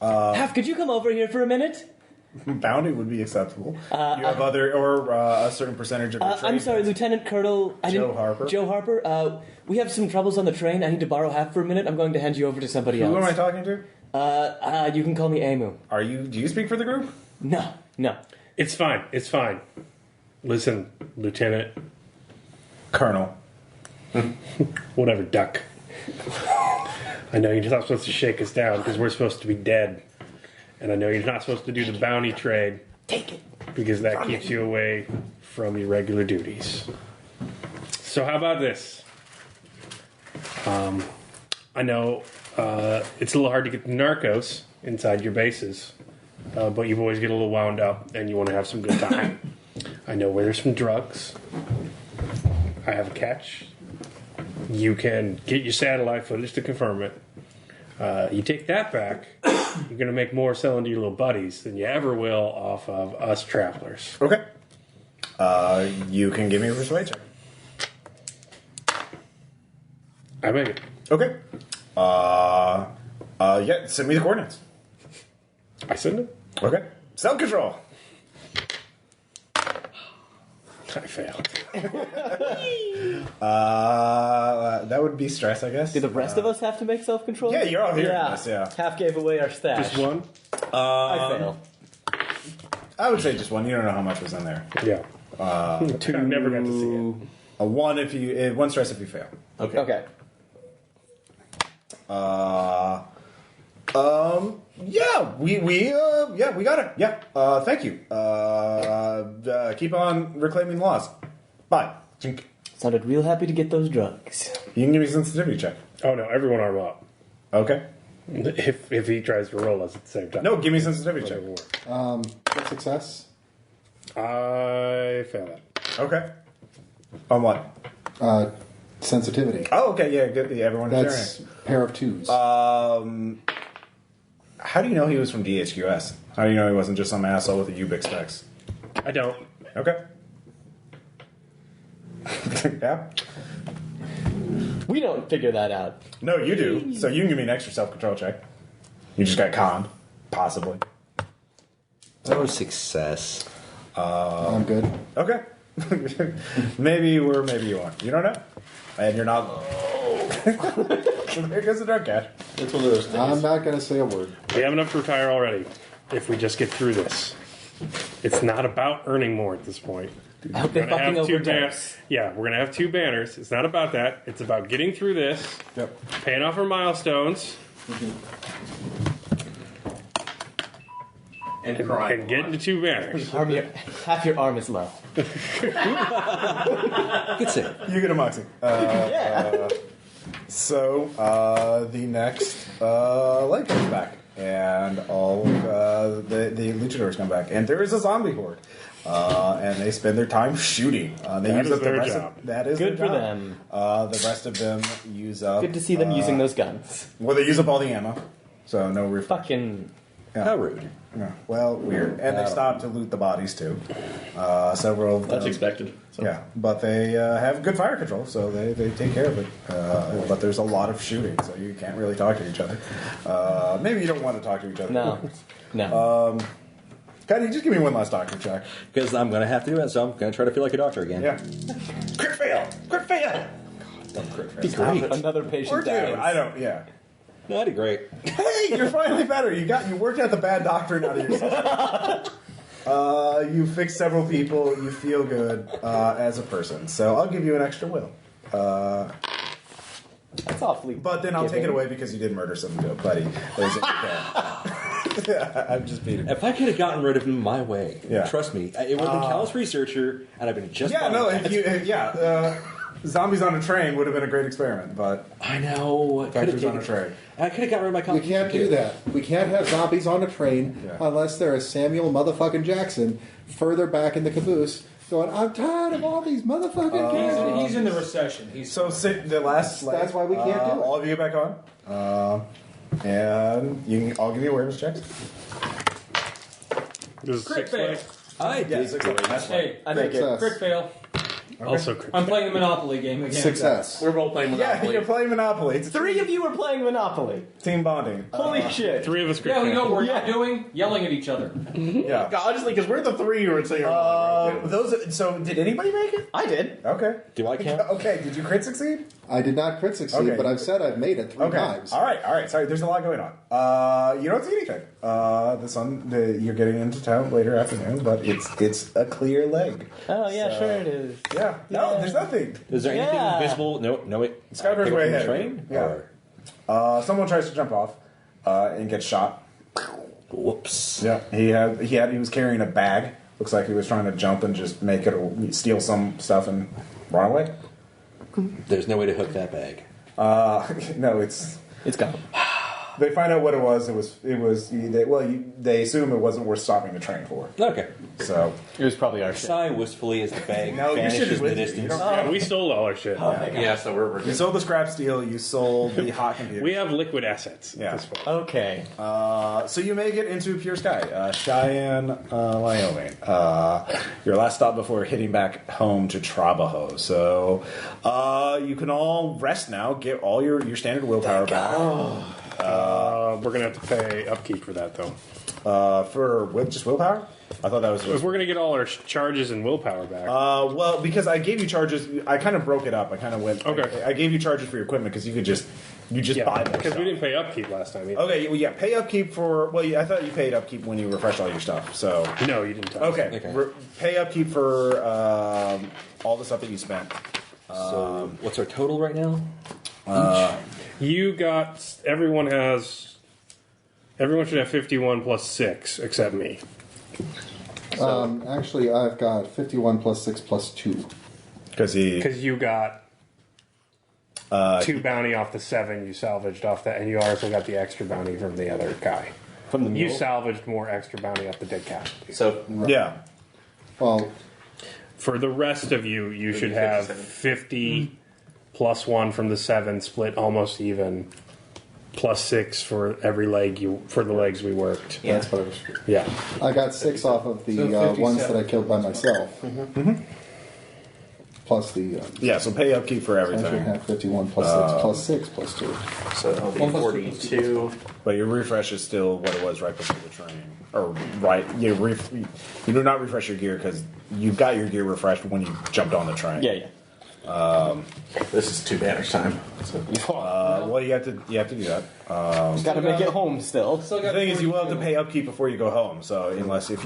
Speaker 2: Half, could you come over here for a minute?
Speaker 1: Bounty would be acceptable. You have a certain percentage of your trade.
Speaker 2: I'm sorry, Lieutenant Colonel
Speaker 1: Harper.
Speaker 2: Joe Harper. We have some troubles on the train. I need to borrow Half for a minute. I'm going to hand you over to somebody else.
Speaker 1: Who am I talking to?
Speaker 2: You can call me Amu.
Speaker 1: Do you speak for the group?
Speaker 2: No.
Speaker 3: It's fine. It's fine. Listen, Lieutenant.
Speaker 1: Colonel.
Speaker 3: Whatever, duck. I know you're not supposed to shake us down because we're supposed to be dead. And I know you're not supposed to do the bounty trade.
Speaker 2: Take it.
Speaker 3: Because that keeps you away from your regular duties. So how about this? I know it's a little hard to get the narcos inside your bases, but you boys get a little wound up and you want to have some good time. I know where there's some drugs. I have a catch. You can get your satellite footage to confirm it. You take that back, you're going to make more selling to your little buddies than you ever will off of us travelers.
Speaker 1: Okay. You can give me a persuade check.
Speaker 3: I make it.
Speaker 1: Okay. Yeah, send me the coordinates.
Speaker 3: I send it.
Speaker 1: Okay. Self-control.
Speaker 3: I failed.
Speaker 1: That would be stress, I guess.
Speaker 2: Do the rest of us have to make self-control?
Speaker 1: Yeah, you're all hearing this, yeah.
Speaker 2: Half gave away our stash.
Speaker 3: Just one?
Speaker 2: I fail.
Speaker 1: I would say just one. You don't know how much was in there.
Speaker 3: Yeah. Two. I never got to see it.
Speaker 1: A one if you one stress if you fail.
Speaker 2: Okay.
Speaker 1: Yeah, we got it. Yeah. Thank you. Keep on reclaiming the laws. Bye. You
Speaker 2: Sounded real happy to get those drugs.
Speaker 1: can give me a sensitivity check.
Speaker 3: Oh no, everyone arm up.
Speaker 1: Okay.
Speaker 3: If he tries to roll us at the same time.
Speaker 1: No, give me a sensitivity check.
Speaker 6: Good success.
Speaker 3: I failed that.
Speaker 1: Okay. On what?
Speaker 6: Sensitivity.
Speaker 1: Oh, okay. Yeah, good. Yeah, everyone is
Speaker 6: That's a pair of twos.
Speaker 1: sharing. How do you know he was from DHQS? How do you know he wasn't just some asshole with the Ubix specs?
Speaker 3: I don't.
Speaker 1: Okay. Yeah.
Speaker 2: We don't figure that out.
Speaker 1: No, you do. So you can give me an extra self-control check. You just got conned, possibly.
Speaker 5: Oh, success.
Speaker 6: I'm good.
Speaker 1: Okay. Maybe you were, maybe you aren't. You don't know. And you're not. So there goes the drug cash.
Speaker 7: it's one of those things.
Speaker 6: I'm not going to say a word.
Speaker 3: We have enough to retire already. If we just get through this, it's not about earning more at this point.
Speaker 2: I hope they
Speaker 3: We're gonna
Speaker 2: fucking
Speaker 3: have two
Speaker 2: overdose.
Speaker 3: Yeah, we're gonna have two banners. It's not about that. It's about getting through this,
Speaker 6: Yep.
Speaker 3: paying off our milestones,
Speaker 7: and
Speaker 3: and getting to two banners.
Speaker 2: Half your arm is low.
Speaker 5: Good save.
Speaker 1: You get a moxie.
Speaker 2: Yeah.
Speaker 1: So the next light comes back, and all the luchadors come back, and there is a zombie horde, and they spend their time shooting. They
Speaker 3: That
Speaker 1: use
Speaker 3: is
Speaker 1: up the
Speaker 3: their
Speaker 1: rest
Speaker 3: job.
Speaker 1: Of, that is
Speaker 2: Good
Speaker 1: their
Speaker 2: for
Speaker 1: job.
Speaker 2: them.
Speaker 1: The rest of them use up.
Speaker 2: Good to see them using those guns.
Speaker 1: Well, they use up all the ammo, so no refresh.
Speaker 2: Fucking.
Speaker 5: How rude.
Speaker 1: Yeah. Well, weird, and they stop to loot the bodies too. Several of them.
Speaker 7: That's expected. So.
Speaker 1: Yeah, but they have good fire control, so they take care of it. But there's a lot of shooting, so you can't really talk to each other. Maybe you don't want to talk to each other.
Speaker 2: No.
Speaker 1: Cuddy, just give me one last doctor check.
Speaker 5: Because I'm going to have to do it, so I'm going to try to feel like a doctor again.
Speaker 1: Yeah. Crit fail! Crit fail! Don't crit fail.
Speaker 5: Great.
Speaker 2: Another patient
Speaker 1: Or two.
Speaker 2: dies.
Speaker 1: I don't, yeah.
Speaker 5: No, I did great.
Speaker 1: Hey, you're finally better. You worked out the bad doctrine out of yourself. You fix several people. You feel good as a person. So I'll give you an extra will.
Speaker 2: That's awfully.
Speaker 1: But then I'll take it away because you did murder some buddy. I'm just beating.
Speaker 5: If I could have gotten rid of him my way,
Speaker 1: Yeah.
Speaker 5: trust me, it would have been callous researcher, and I've been just
Speaker 1: Yeah,
Speaker 5: fine
Speaker 1: no,
Speaker 5: with that.
Speaker 1: zombies on a train would have been a great experiment, but
Speaker 5: I know.
Speaker 1: factories on a train.
Speaker 5: I could have gotten rid of my
Speaker 6: We
Speaker 5: competition.
Speaker 6: can't do that. We can't have zombies on a train unless there is Samuel motherfucking Jackson further back in the caboose going, I'm tired of all these motherfucking kids.
Speaker 4: He's in the recession.
Speaker 1: So sit the last slide.
Speaker 6: That's why we can't do it.
Speaker 1: All of you get back on. And I'll give you awareness checks.
Speaker 3: This is
Speaker 4: Crit
Speaker 3: 6
Speaker 4: fail.
Speaker 3: legs.
Speaker 5: I did
Speaker 1: Yes,
Speaker 5: great.
Speaker 4: Hey,
Speaker 2: I make it.
Speaker 6: Success.
Speaker 4: crit fail.
Speaker 3: Also crit.
Speaker 4: I'm playing the Monopoly game again.
Speaker 6: Success.
Speaker 7: We're both playing
Speaker 1: Yeah,
Speaker 7: Monopoly.
Speaker 1: you're playing Monopoly. It's
Speaker 2: Three of you were playing Monopoly.
Speaker 1: team bonding.
Speaker 2: Holy shit.
Speaker 3: 3 of us crit.
Speaker 4: Yeah, we know
Speaker 3: fail.
Speaker 4: what we're not doing? Yelling at each other.
Speaker 1: Yeah.
Speaker 7: Honestly, because we're the three who would say
Speaker 1: So did anybody make it?
Speaker 2: I did.
Speaker 1: Okay.
Speaker 5: Do I count?
Speaker 1: Okay. Did you crit succeed?
Speaker 6: I did not crit succeed,
Speaker 1: Okay.
Speaker 6: but I've said I've made it 3
Speaker 1: Okay.
Speaker 6: times.
Speaker 1: All right. Sorry, there's a lot going on. You don't see anything. You're getting into town later afternoon, but it's a clear leg.
Speaker 2: Oh, yeah,
Speaker 1: So-
Speaker 2: sure it is.
Speaker 1: Yeah. No,
Speaker 2: Yeah.
Speaker 1: there's nothing.
Speaker 5: Is there anything
Speaker 2: Yeah.
Speaker 5: visible? No, wait.
Speaker 1: Skyber's
Speaker 5: Pick up
Speaker 1: way
Speaker 5: from the
Speaker 1: ahead.
Speaker 5: train?
Speaker 1: Yeah.
Speaker 5: Or-
Speaker 1: Someone tries to jump off and gets shot.
Speaker 5: Whoops.
Speaker 1: Yeah. He was carrying a bag. Looks like he was trying to jump and just steal some stuff and run away.
Speaker 5: There's no way to hook that bag.
Speaker 1: No, it's.
Speaker 2: It's gone.
Speaker 1: They find out what it was. They assume it wasn't worth stopping the train for.
Speaker 5: Okay.
Speaker 1: So
Speaker 2: It was probably our shit.
Speaker 5: Sigh wistfully as the bag
Speaker 1: No, your shit
Speaker 5: vanishes
Speaker 1: is
Speaker 5: in the
Speaker 1: with you.
Speaker 5: distance.
Speaker 1: You don't-
Speaker 3: Yeah, we stole all our shit.
Speaker 7: Yeah, so we're
Speaker 1: you sold the scrap steel. You sold the hot computer.
Speaker 3: We have liquid assets.
Speaker 1: Yeah.
Speaker 3: That's fine.
Speaker 2: Okay.
Speaker 1: So you make it into Pure Sky, Cheyenne, Wyoming. Your last stop before hitting back home to Trabajo. So you can all rest now. Get all your standard willpower back.
Speaker 3: We're gonna have to pay upkeep for that, though.
Speaker 1: Just willpower? I thought that was
Speaker 3: If
Speaker 1: just.
Speaker 3: we're gonna get all our charges and willpower back,
Speaker 1: Well, because I gave you charges, I kind of broke it up. I kind of went.
Speaker 3: Okay.
Speaker 1: I gave you charges for your equipment because you just buy more
Speaker 3: because
Speaker 1: stuff.
Speaker 3: we didn't pay upkeep last time either.
Speaker 1: Okay, well, yeah, pay upkeep for. Well, I thought you paid upkeep when you refreshed all your stuff. So
Speaker 3: No, you didn't. Tell us.
Speaker 1: okay,
Speaker 5: Okay.
Speaker 1: Pay upkeep for all the stuff that you spent.
Speaker 5: So, what's our total right now?
Speaker 3: You got. Everyone should have 51 plus 6, except me.
Speaker 6: Actually, I've got 51 plus 6 plus 2.
Speaker 1: Because
Speaker 3: you got 2 bounty off the 7 you salvaged off that, and you also got the extra bounty from the other guy.
Speaker 2: From the
Speaker 3: You
Speaker 2: mule?
Speaker 3: salvaged more extra bounty off the dead casualties.
Speaker 7: So
Speaker 1: yeah,
Speaker 6: Well,
Speaker 3: For the rest of you, you should have 50 plus 1 from the 7, split almost even, plus 6 for every leg for the legs we worked.
Speaker 6: that's what I was.
Speaker 3: Yeah.
Speaker 6: I got 6 off of the
Speaker 4: So 57.
Speaker 6: ones that I killed by myself. Plus the.
Speaker 1: yeah. So pay upkeep for
Speaker 6: I should
Speaker 1: everything.
Speaker 6: have 51 plus 6 plus 6 plus 2.
Speaker 7: so it'll be 42.
Speaker 1: But your refresh is still what it was right before the train. Or right, you do not refresh your gear because you got your gear refreshed when you jumped on the train.
Speaker 2: Yeah.
Speaker 7: This is too bad time. So,
Speaker 1: Well, you have to do that.
Speaker 2: Got to make it home still.
Speaker 4: Still
Speaker 1: The
Speaker 4: got
Speaker 1: thing is, you will have to
Speaker 4: 42.
Speaker 1: pay upkeep before you go home. So unless you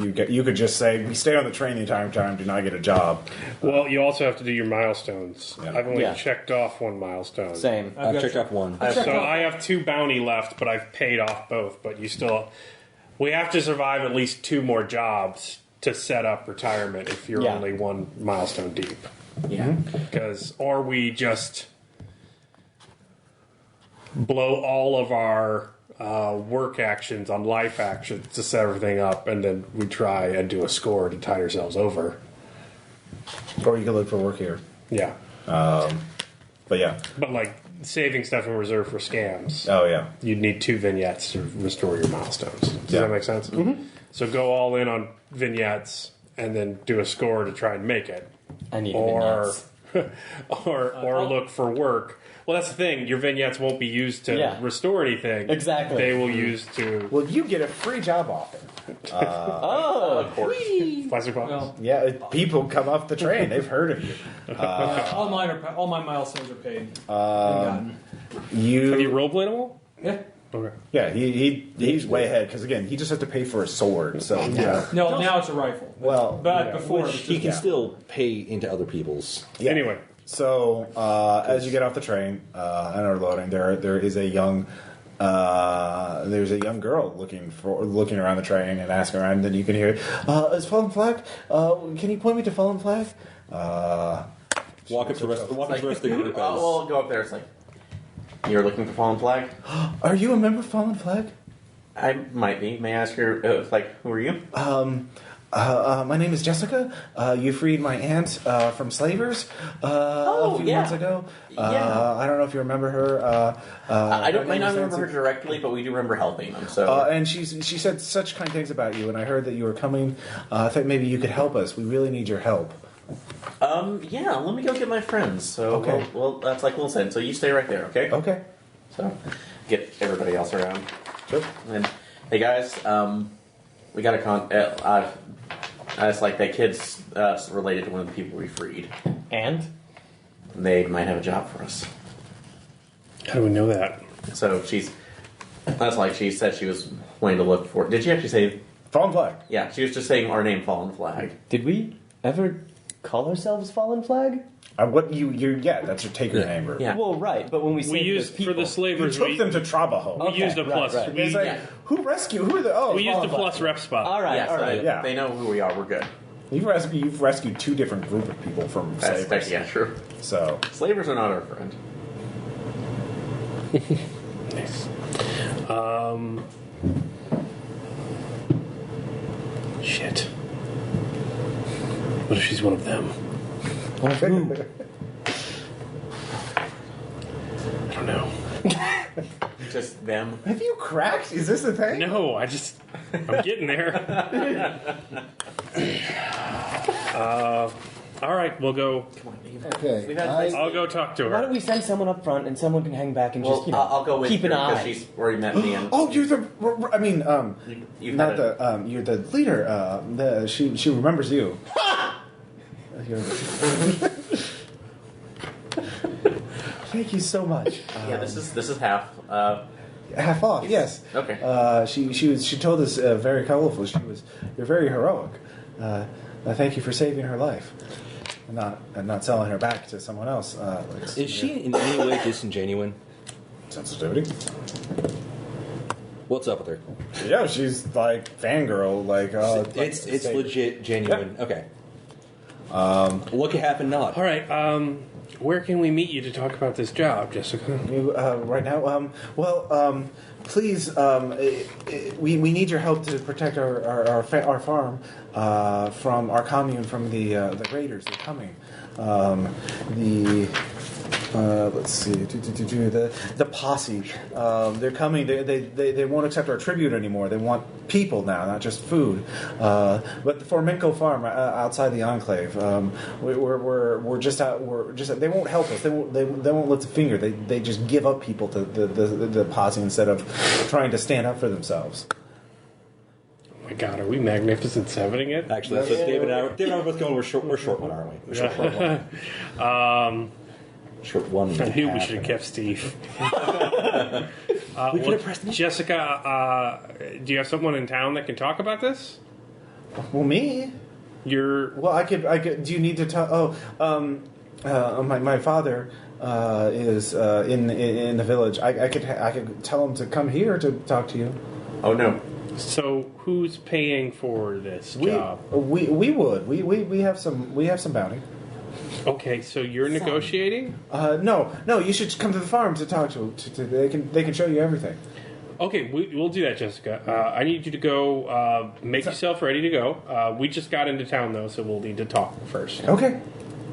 Speaker 1: could just say, we stay on the train the entire time, do not get a job.
Speaker 3: Well, you also have to do your milestones.
Speaker 1: Yeah.
Speaker 3: I've only
Speaker 2: Yeah.
Speaker 3: checked off 1 milestone.
Speaker 2: Same.
Speaker 5: I've
Speaker 4: got
Speaker 5: checked
Speaker 4: you.
Speaker 5: off 1.
Speaker 3: So I have 2 bounty left, but I've paid off both. But you still, we have to survive at least 2 more jobs to set up retirement if you're
Speaker 2: Yeah.
Speaker 3: only 1 milestone deep.
Speaker 7: yeah.
Speaker 3: Because, or we just blow all of our work actions on life actions to set everything up, and then we try and do a score to tide ourselves over.
Speaker 1: Or you can look for work here.
Speaker 3: Yeah.
Speaker 1: But yeah.
Speaker 3: But like saving stuff in reserve for scams,
Speaker 1: Oh yeah.
Speaker 3: you'd need 2 vignettes to restore your milestones. Does
Speaker 1: Yeah.
Speaker 3: that make sense? Mm-hmm. So go all in on vignettes and then do a score to try and make it.
Speaker 2: I need
Speaker 3: Or
Speaker 2: vignettes.
Speaker 3: or look for work. Well, that's the thing. Your vignettes won't be used to
Speaker 2: Yeah.
Speaker 3: restore anything.
Speaker 2: Exactly.
Speaker 3: They will use to
Speaker 1: Well, you get a free job offer.
Speaker 2: Oh,
Speaker 3: plastic bottles.
Speaker 4: Well,
Speaker 1: Yeah, people come off the train. They've heard of you.
Speaker 4: all my milestones are paid. And gotten.
Speaker 3: Have you roleplayed them all?
Speaker 4: Yeah.
Speaker 3: Okay.
Speaker 1: Yeah, he's way ahead because again, he just has to pay for a sword. So yeah.
Speaker 4: No, now it's a rifle.
Speaker 1: Well,
Speaker 4: But before,
Speaker 5: Which he can still pay into other people's.
Speaker 1: Yeah.
Speaker 3: Anyway.
Speaker 1: So as you get off the train and are loading, there is a young girl looking around the train and asking around. And then you can hear, "Is Fallen Flag? Can you point me to Fallen Flag?"
Speaker 5: Walk up to the rest of the group.
Speaker 7: We'll go up there. It's like, you're looking for Fallen Flag?
Speaker 1: Are you a member of Fallen Flag?
Speaker 7: I might be. May I ask your, who are you?
Speaker 1: My name is Jessica. You freed my aunt from slavers a few months ago. I don't know if you remember her.
Speaker 7: I might not remember her directly, but we do remember helping them. So,
Speaker 1: and she said such kind things about you, and I heard that you were coming. I thought maybe you could help us. We really need your help.
Speaker 7: yeah. Let me go get my friends. So,
Speaker 1: Okay.
Speaker 7: well, that's like Will said. So you stay right there, okay?
Speaker 1: Okay.
Speaker 7: So, get everybody else around.
Speaker 1: Sure.
Speaker 7: And hey guys, we got a it's like that kid's related to one of the people we freed.
Speaker 2: And?
Speaker 7: They might have a job for us.
Speaker 3: How do we know that?
Speaker 7: So that's like she said she was wanting to look for. Did she actually say?
Speaker 1: Fallen Flag.
Speaker 7: Yeah, she was just saying our name, Fallen Flag.
Speaker 2: Did we ever call ourselves Fallen Flag?
Speaker 1: What you that's your taker name.
Speaker 7: Yeah.
Speaker 2: Well, right, but when we saved
Speaker 3: We
Speaker 2: those
Speaker 3: used
Speaker 2: people,
Speaker 3: for the
Speaker 1: You
Speaker 3: slavers.
Speaker 1: took
Speaker 3: We
Speaker 1: them to Trabajo.
Speaker 3: we used a plus.
Speaker 2: right.
Speaker 3: We,
Speaker 1: It's like,
Speaker 7: Yeah.
Speaker 1: who rescued? Who are the? Oh,
Speaker 3: we used a
Speaker 1: Fallen Flag.
Speaker 3: plus rep spot.
Speaker 2: all right,
Speaker 7: Yes,
Speaker 2: all right.
Speaker 1: Yeah.
Speaker 7: They know who we are. We're good.
Speaker 1: You've rescued two different group of people from slavers.
Speaker 7: Yeah, true.
Speaker 1: So
Speaker 7: Slavers are not our friend.
Speaker 3: Nice. Shit. What if she's one of them? I don't know.
Speaker 7: Just them.
Speaker 1: have you cracked? Is this a thing?
Speaker 3: No, I'm getting there. All right, we'll go.
Speaker 6: Okay.
Speaker 7: We've had
Speaker 3: I'll go talk to
Speaker 2: Why don't
Speaker 3: her.
Speaker 2: we send someone up front and someone can hang back and
Speaker 7: Well,
Speaker 2: just, you know,
Speaker 7: I'll go with
Speaker 2: keep
Speaker 7: her
Speaker 2: an
Speaker 7: because
Speaker 2: eye.
Speaker 7: she's already met me. And
Speaker 1: Oh, you're the. I mean,
Speaker 7: you've
Speaker 1: not
Speaker 7: had
Speaker 1: the. You're the leader. She remembers you. You're the- Thank you so much.
Speaker 7: yeah, this is half.
Speaker 1: Half off. Yes.
Speaker 7: Okay.
Speaker 1: She told us very colorful. You're very heroic. Thank you for saving her life, and not selling her back to someone else.
Speaker 5: Is she in any way disingenuous?
Speaker 1: sensitivity?
Speaker 5: What's up with her?
Speaker 1: Yeah, she's like fangirl. Like
Speaker 5: It's legit, genuine. Okay. Look at half and nod.
Speaker 3: All right. Where can we meet you to talk about this job, Jessica?
Speaker 1: You, right now. Please. We need your help to protect our farm from our commune from the raiders. They're coming. Let's see. The posse. They're coming. They won't accept our tribute anymore. They want people now, not just food. But the Formenco farm outside the enclave. We're just out. They won't help us. They won't lift a finger. They just give up people to the posse instead of trying to stand up for themselves.
Speaker 3: Oh my God, are we Magnificent Sevening it?
Speaker 5: Actually, that's what David and I were both going. We're short one, aren't we? We're short one. Short one.
Speaker 3: I knew we should have kept Steve.
Speaker 5: We could have pressed
Speaker 3: Jessica, do you have someone in town that can talk about this?
Speaker 1: Well, me.
Speaker 3: You're.
Speaker 1: I could. Do you need to tell? My father is in the village. I could tell him to come here to talk to you.
Speaker 7: Oh no.
Speaker 3: So who's paying for this job?
Speaker 1: We would. We have some bounty.
Speaker 3: Okay, so you're negotiating?
Speaker 1: No. You should come to the farm to talk to. They can show you everything.
Speaker 3: Okay, we'll do that, Jessica. I need you to go make yourself ready to go. We just got into town, though, so we'll need to talk first.
Speaker 1: Okay.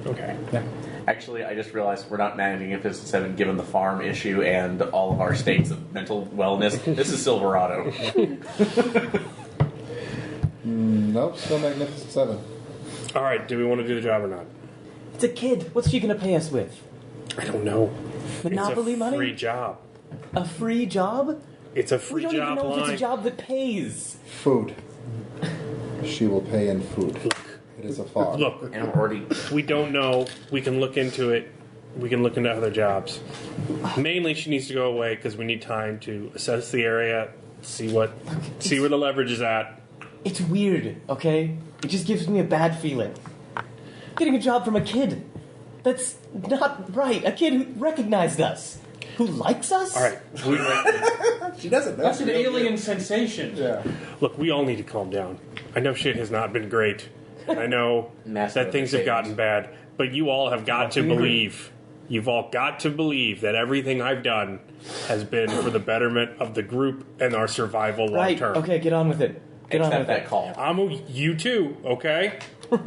Speaker 3: Okay.
Speaker 1: Yeah.
Speaker 7: Actually, I just realized we're not managing a Business 7 given the farm issue and all of our states of mental wellness. This is Silverado.
Speaker 6: Nope, still Magnificent 7.
Speaker 3: All right, do we want to do the job or not?
Speaker 2: It's a kid. What's she going to pay us with?
Speaker 3: I don't know.
Speaker 2: Monopoly
Speaker 3: it's a
Speaker 2: money?
Speaker 3: free job.
Speaker 2: A free job?
Speaker 3: It's a
Speaker 2: We
Speaker 3: free
Speaker 2: don't
Speaker 3: job
Speaker 2: even know
Speaker 3: line.
Speaker 2: if it's a job that pays.
Speaker 6: Food. She will pay in food. It is a farm.
Speaker 3: Look,
Speaker 7: And we're already.
Speaker 3: we don't know. We can look into it.
Speaker 8: we can look into other jobs. Mainly, she needs to go away because we need time to assess the area, see where the leverage is at.
Speaker 2: It's weird, okay? It just gives me a bad feeling. Getting a job from a kid. That's not right. A kid who recognized us. Who likes us?
Speaker 8: All right.
Speaker 1: She doesn't know.
Speaker 4: That's an alien sensation.
Speaker 1: Yeah.
Speaker 8: Look, we all need to calm down. I know shit has not been great. I know
Speaker 7: Massive
Speaker 8: that things have gotten bad, but you all have got to believe. You've all got to believe that everything I've done has been for the betterment of the group and our survival long
Speaker 2: Right,
Speaker 8: term.
Speaker 2: okay, get on with it. Get on
Speaker 7: Accept
Speaker 2: with
Speaker 7: that
Speaker 2: it.
Speaker 7: call.
Speaker 8: You too, okay?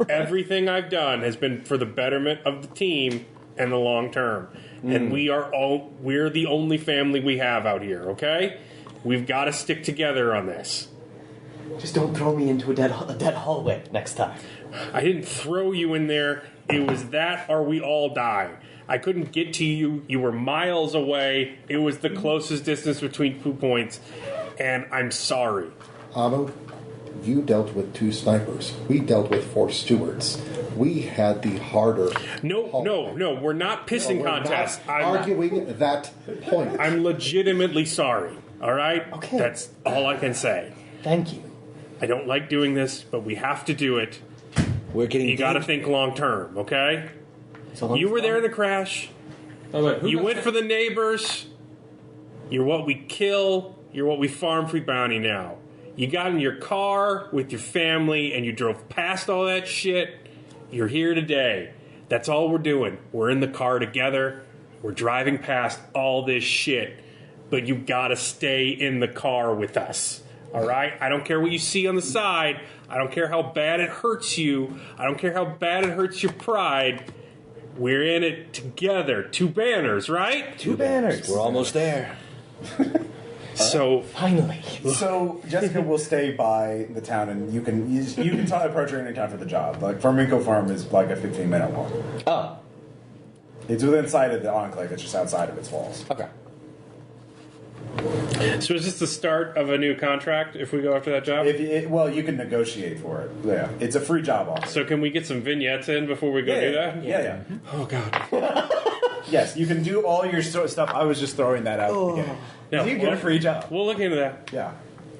Speaker 8: Everything I've done has been for the betterment of the team and the long term. And we're the only family we have out here, okay? We've got to stick together on this.
Speaker 2: Just don't throw me into a dead hallway next time.
Speaker 8: I didn't throw you in there. It was that or we all die. I couldn't get to you. You were miles away. It was the closest distance between 2 points. And I'm sorry.
Speaker 6: Amo, you dealt with 2 snipers. We dealt with 4 stewards. We had the harder.
Speaker 8: No. We're not pissing contests.
Speaker 6: Not arguing that point.
Speaker 8: I'm legitimately sorry. All right?
Speaker 2: Okay.
Speaker 8: That's all I can say.
Speaker 2: Thank you.
Speaker 8: I don't like doing this, but we have to do it.
Speaker 5: We're getting.
Speaker 8: You got to think long term, okay?
Speaker 2: So
Speaker 8: You were there in the crash.
Speaker 4: Oh, wait,
Speaker 8: You went for the neighbors. You're what we kill. You're what we farm for bounty now. You got in your car with your family and you drove past all that shit. You're here today. That's all we're doing. We're in the car together. We're driving past all this shit. But you gotta stay in the car with us. Alright? I don't care what you see on the side. I don't care how bad it hurts you. I don't care how bad it hurts your pride. We're in it together. 2 banners, right?
Speaker 2: 2 banners.
Speaker 5: We're almost there.
Speaker 8: So
Speaker 2: Finally.
Speaker 1: So Jessica will stay by the town, and you can approach her anytime for the job. Like Farminco Farm is like a 15-minute walk.
Speaker 2: Oh,
Speaker 1: It's within sight of the enclave. It's just outside of its walls.
Speaker 2: okay.
Speaker 8: So is this the start of a new contract if we go after that job?
Speaker 1: You can negotiate for it. Yeah, it's a free job offer.
Speaker 8: So can we get some vignettes in before we go do that?
Speaker 1: Yeah.
Speaker 8: Oh, God.
Speaker 1: Yes, you can do all your stuff. I was just throwing that out at the beginning.
Speaker 8: No,
Speaker 1: You get a free job.
Speaker 8: We'll look into that.
Speaker 1: Yeah.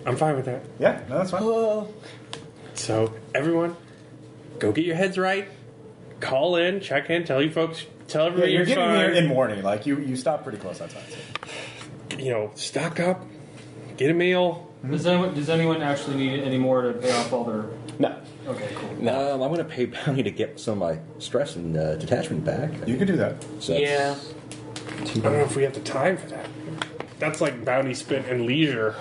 Speaker 8: I'm fine with that.
Speaker 1: Yeah, no, that's fine.
Speaker 8: So, everyone, go get your heads right. Call in, check in, tell everybody
Speaker 1: You're
Speaker 8: you're
Speaker 1: getting
Speaker 8: fine.
Speaker 1: here in morning. Like, you stop pretty close outside. So.
Speaker 8: Stock up, get a meal.
Speaker 4: Does anyone actually need any more to pay off all their...
Speaker 2: No.
Speaker 4: Okay, cool.
Speaker 5: I'm going to pay bounty to get some of my stress and detachment back.
Speaker 1: You can do that.
Speaker 5: So
Speaker 7: Yeah.
Speaker 8: I don't know if we have the time for that. That's like bounty spent and leisure.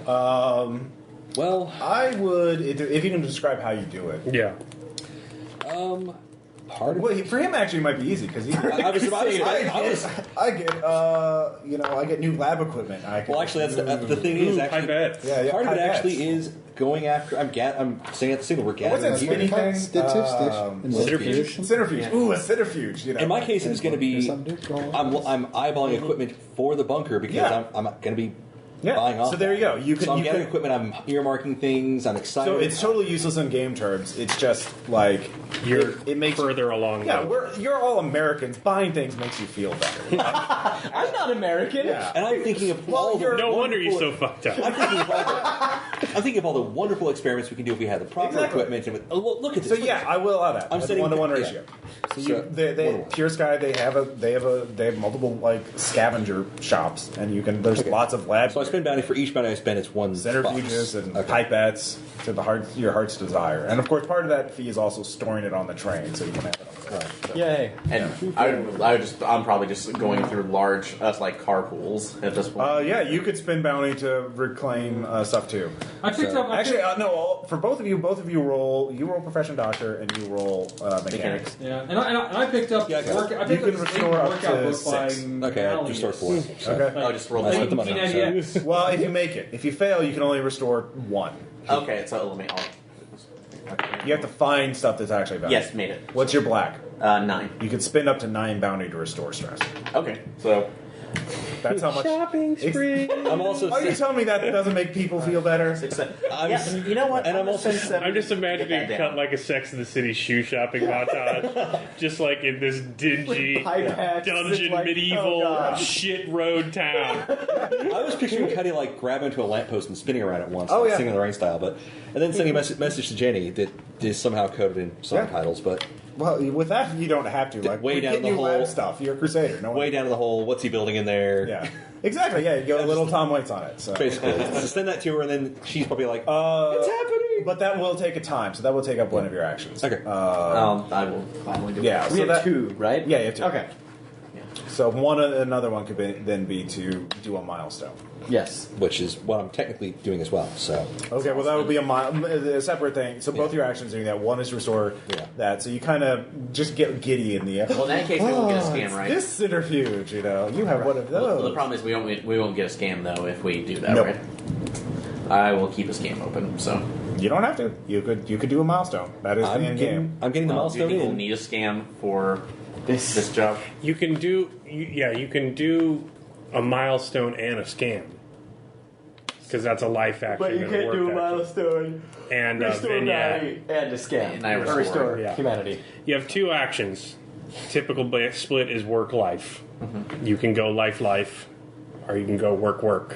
Speaker 5: Well,
Speaker 1: I would, if you can describe how you do it.
Speaker 8: Yeah.
Speaker 5: part of
Speaker 1: Well, for him, actually, it might be easy because
Speaker 5: I
Speaker 1: get new lab equipment.
Speaker 5: Well, actually, that's the thing is actually
Speaker 8: pipettes.
Speaker 1: Yeah,
Speaker 5: part of it
Speaker 1: pipettes.
Speaker 5: actually is going after. I'm saying at the signal we're
Speaker 1: What's
Speaker 5: gathering
Speaker 1: that
Speaker 5: here.
Speaker 1: spinny thing?
Speaker 8: Centrifuge.
Speaker 1: Centrifuge. Ooh, a centrifuge. You know.
Speaker 5: In my case, it's going to be I'm eyeballing equipment for the bunker because
Speaker 1: Yeah.
Speaker 5: I'm going to be
Speaker 1: Yeah.
Speaker 5: buying off.
Speaker 1: So there you go.
Speaker 5: So I'm
Speaker 1: you
Speaker 5: getting
Speaker 1: could-
Speaker 5: equipment. I'm earmarking things. I'm excited.
Speaker 1: So it's totally useless in game terms. It's just like it makes
Speaker 8: further along.
Speaker 1: Yeah,
Speaker 8: though.
Speaker 1: you're all Americans. Buying things makes you feel better.
Speaker 2: I'm not American.
Speaker 1: Yeah.
Speaker 5: and I'm thinking of
Speaker 1: Well,
Speaker 5: all the
Speaker 1: you're-
Speaker 8: No wonder you're so
Speaker 5: wonderful-
Speaker 8: fucked up.
Speaker 5: I'm thinking of all the wonderful experiments we can do if we had the proper
Speaker 1: Exactly.
Speaker 5: equipment. And look at this.
Speaker 1: So yeah, I will allow that.
Speaker 5: I'm
Speaker 1: That's
Speaker 5: setting
Speaker 1: 1-to-1
Speaker 5: yeah.
Speaker 1: ratio. So
Speaker 5: So,
Speaker 1: they
Speaker 5: 1-to-1.
Speaker 1: Pure Sky they have multiple like scavenger shops, and there's lots of labs.
Speaker 5: So I spend bounty for each bounty I spend. It's one
Speaker 1: Centrifuges
Speaker 5: box.
Speaker 1: and
Speaker 5: Okay.
Speaker 1: pipettes to your heart's desire, and of course part of that fee is also storing it on the train, so you can have it on the train. So-
Speaker 2: Yay.
Speaker 7: And I'm probably just going through large, like carpools at this point.
Speaker 1: Yeah, you could spend bounty to reclaim stuff too.
Speaker 4: I picked up.
Speaker 1: Actually, no. For both of you roll. You roll profession doctor, and you roll mechanics.
Speaker 4: Yeah, and I picked up.
Speaker 5: Yeah, I got it.
Speaker 4: I picked
Speaker 1: You
Speaker 4: up
Speaker 1: can
Speaker 4: this
Speaker 1: restore up
Speaker 4: workout
Speaker 1: to
Speaker 4: book by
Speaker 1: 6.
Speaker 5: Okay, I just start 4. So.
Speaker 1: Okay.
Speaker 7: I'll just roll
Speaker 5: Nice.
Speaker 7: this
Speaker 5: Put them
Speaker 7: one.
Speaker 5: on now,
Speaker 4: 1990X.
Speaker 1: Well, if you make it, if you fail, you can only restore 1.
Speaker 7: Okay, so let me.
Speaker 1: You have to find stuff that's actually bounty.
Speaker 7: Yes, made it.
Speaker 1: What's your black?
Speaker 7: 9.
Speaker 1: You can spend up to 9 bounty to restore stress.
Speaker 7: Okay, so
Speaker 1: That's how much
Speaker 8: Shopping spree.
Speaker 5: I'm also.
Speaker 1: Are you telling me that doesn't make people feel better?
Speaker 7: Yeah, you know what?
Speaker 5: And I'm also.
Speaker 8: I'm just imagining
Speaker 7: Get that
Speaker 8: it
Speaker 7: down.
Speaker 8: cut like a Sex and the City shoe shopping montage, just like in this dingy
Speaker 2: Pipettes,
Speaker 8: dungeon,
Speaker 2: like,
Speaker 8: medieval
Speaker 2: oh, God.
Speaker 8: shit road town.
Speaker 5: I was picturing Cuddy like grabbing into a lamppost and spinning around it once,
Speaker 1: Oh,
Speaker 5: like
Speaker 1: yeah.
Speaker 5: singing the rain style, and then sending a message to Jenny that is somehow coded in song
Speaker 1: Yeah.
Speaker 5: titles, but
Speaker 1: Well, with that, you don't have to. Like,
Speaker 5: Way
Speaker 1: we're
Speaker 5: down
Speaker 1: getting
Speaker 5: the
Speaker 1: you
Speaker 5: hole.
Speaker 1: lab stuff. You're a crusader. No one.
Speaker 5: way down to the hole. What's he building in there?
Speaker 1: Yeah. Exactly. Yeah. You go a little Tom Waits on it. So.
Speaker 5: Basically, so send that to her, and then she's probably like,
Speaker 1: It's happening. But that will take a time, so that will take up one of your actions.
Speaker 5: okay.
Speaker 7: I will finally do
Speaker 1: Yeah.
Speaker 7: it.
Speaker 2: We
Speaker 1: so
Speaker 2: have
Speaker 1: that,
Speaker 2: 2, right?
Speaker 1: Yeah, you have 2.
Speaker 2: Okay.
Speaker 1: So another one could then be to do a milestone.
Speaker 2: Yes.
Speaker 5: Which is what I'm technically doing as well. So
Speaker 1: Okay, well that would be a separate thing. So both your actions are doing that. One is to restore that. So you kind of just get giddy in the end.
Speaker 7: Well, in that case, we won't get a scam, right?
Speaker 1: This centrifuge, you know, you have one of those.
Speaker 7: Well, the problem is we won't get a scam though if we do that,
Speaker 1: Nope.
Speaker 7: right? I will keep a scam open. So
Speaker 1: You don't have to. You could do a milestone. That is the end game.
Speaker 5: I'm getting the
Speaker 7: do you
Speaker 5: milestone
Speaker 7: think we'll
Speaker 5: in.
Speaker 7: need a scam for this job?
Speaker 8: You can do a milestone and a scam. Because that's a life action.
Speaker 2: But you
Speaker 8: and
Speaker 2: can't
Speaker 8: work
Speaker 2: do a
Speaker 8: action.
Speaker 2: milestone,
Speaker 8: And
Speaker 2: restore
Speaker 8: vignette.
Speaker 2: humanity, and a scam.
Speaker 7: And I
Speaker 2: Or
Speaker 7: restore,
Speaker 2: restore
Speaker 8: yeah.
Speaker 2: humanity.
Speaker 8: You have 2 actions. Typical split is work-life.
Speaker 7: Mm-hmm.
Speaker 8: You can go life, or you can go work.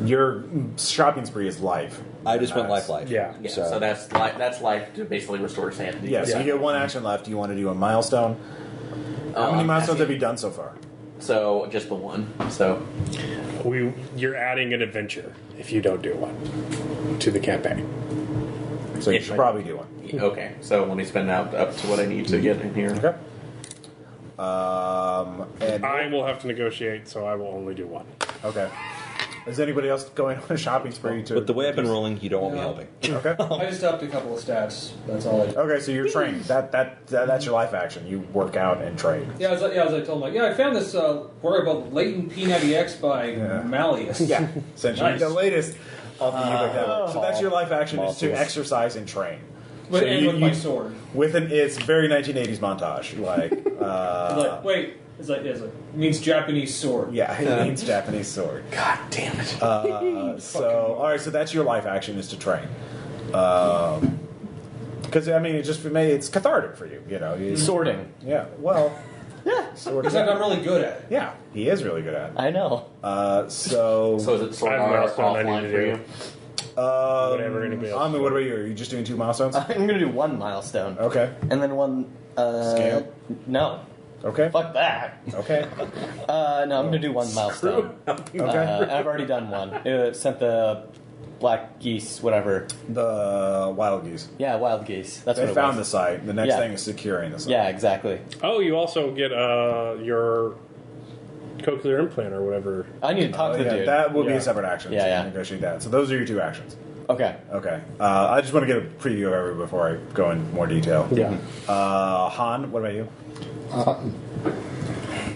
Speaker 1: Your shopping spree is life.
Speaker 5: I just went
Speaker 1: Nice.
Speaker 5: life.
Speaker 8: Yeah.
Speaker 7: Yeah, so that's life to basically restore sanity.
Speaker 1: Yeah, so
Speaker 8: Yeah.
Speaker 1: you get one action left. Do you want to do a milestone? How many milestones have you done so far?
Speaker 7: So just the one. So
Speaker 8: You're adding an adventure if you don't do one to the campaign.
Speaker 1: So you
Speaker 7: Yeah,
Speaker 1: should
Speaker 7: right.
Speaker 1: probably do one.
Speaker 7: okay. So let me spend out up to what I need to get in here.
Speaker 1: Okay. And
Speaker 8: I will have to negotiate, so I will only do one.
Speaker 1: okay. Is anybody else going on a shopping spree to?
Speaker 5: But the way I've been rolling, you don't want me
Speaker 4: No.
Speaker 5: helping.
Speaker 1: Okay.
Speaker 4: I just upped a couple of stats. That's all I did.
Speaker 1: Okay, so you're trained. That's your life action. You work out and trade.
Speaker 4: Yeah, as I told him, I found this work about Latent P90X by Malleus.
Speaker 1: Yeah, essentially
Speaker 4: Nice.
Speaker 1: the latest of the ebook network. So that's your life action is to
Speaker 5: Muscles.
Speaker 1: exercise and train.
Speaker 4: But
Speaker 1: So
Speaker 4: and with my sword.
Speaker 1: It's very 1980s montage. Like,
Speaker 4: Like, wait, it means Japanese sword.
Speaker 1: yeah, it means Japanese sword.
Speaker 7: God damn it.
Speaker 1: So all right, so that's your life action is to train. Because I mean, it's cathartic for you. You know,
Speaker 2: Sorting.
Speaker 1: Yeah. Well.
Speaker 2: Yeah.
Speaker 1: Sword.
Speaker 4: Except I'm really good at it.
Speaker 1: Yeah, he is really good at it.
Speaker 2: I know.
Speaker 1: So
Speaker 7: So is it sort
Speaker 8: I
Speaker 7: of
Speaker 8: have a milestone I
Speaker 7: offline
Speaker 8: need to
Speaker 7: for
Speaker 8: do.
Speaker 7: you?
Speaker 8: Whatever anybody else.
Speaker 1: I mean, what about you? Are you just doing 2 milestones?
Speaker 2: I'm going to do 1 milestone.
Speaker 1: Okay.
Speaker 2: And then 1...
Speaker 1: Scam?
Speaker 2: No.
Speaker 1: Okay.
Speaker 2: Fuck that.
Speaker 1: Okay.
Speaker 2: No, I'm going to do 1 milestone.
Speaker 1: Okay.
Speaker 2: I've already done one. It sent the black geese, whatever.
Speaker 1: The wild geese.
Speaker 2: Yeah, wild geese. That's
Speaker 1: They
Speaker 2: what it
Speaker 1: found the
Speaker 2: was.
Speaker 1: site. The next
Speaker 2: Yeah.
Speaker 1: thing is securing the site.
Speaker 2: Yeah, exactly.
Speaker 8: Oh, you also get your cochlear implant or whatever.
Speaker 2: I need to talk to the dude.
Speaker 1: That will be
Speaker 8: Yeah.
Speaker 1: a separate action.
Speaker 2: Yeah,
Speaker 1: so
Speaker 2: yeah.
Speaker 1: Negotiate that. So those are your 2 actions.
Speaker 2: Okay.
Speaker 1: Okay. I just want to get a preview of every before I go in more detail.
Speaker 8: Yeah.
Speaker 1: Han, what about you?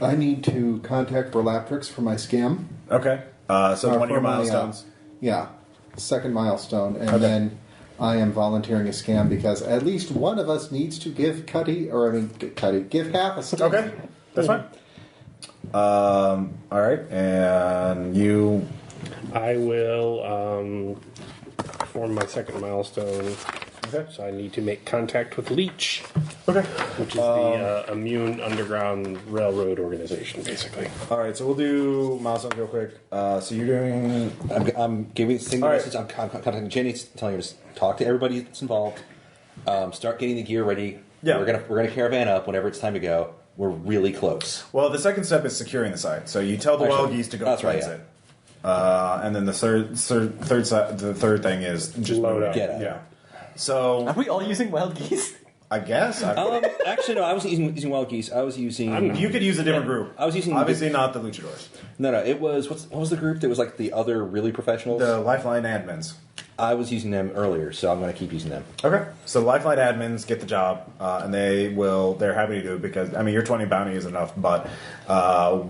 Speaker 6: I need to contact Berlaptrix for my scam.
Speaker 1: Okay. So one of
Speaker 6: for
Speaker 1: your
Speaker 6: my,
Speaker 1: milestones.
Speaker 6: Yeah, second milestone, and then I am volunteering a scam because at least one of us needs to give give half a stick.
Speaker 1: Okay. That's fine. All right. And you.
Speaker 8: I will perform my second milestone.
Speaker 1: Okay.
Speaker 8: So I need to make contact with Leech,
Speaker 1: Okay.
Speaker 8: which is the Immune Underground Railroad Organization, basically.
Speaker 1: All right. So we'll do milestones real quick. So you're doing.
Speaker 5: I'm giving the single
Speaker 1: All right.
Speaker 5: message. I'm contacting Jenny, telling her to talk to everybody that's involved. Start getting the gear ready.
Speaker 1: Yeah.
Speaker 5: We're gonna caravan up whenever it's time to go. We're really close.
Speaker 1: Well, the second step is securing the site. So you tell the
Speaker 5: Actually,
Speaker 1: wild geese to go
Speaker 5: that's right,
Speaker 1: place
Speaker 5: yeah.
Speaker 1: it. And then the third thing is just
Speaker 8: Load
Speaker 1: move
Speaker 8: up.
Speaker 1: it.
Speaker 5: Get out.
Speaker 1: Yeah. So
Speaker 2: Are we all using wild geese?
Speaker 1: I guess
Speaker 5: Actually, no. I wasn't using wild geese. I was using.
Speaker 1: you could use a different group.
Speaker 5: I was using
Speaker 1: obviously not the luchadors,
Speaker 5: No. It was what was the group that was like the other really professionals?
Speaker 1: the Lifeline admins.
Speaker 5: I was using them earlier, so I'm going to keep using them.
Speaker 1: Okay, so Lifeline admins get the job, and they're happy to do it because I mean your 20 bounty is enough, but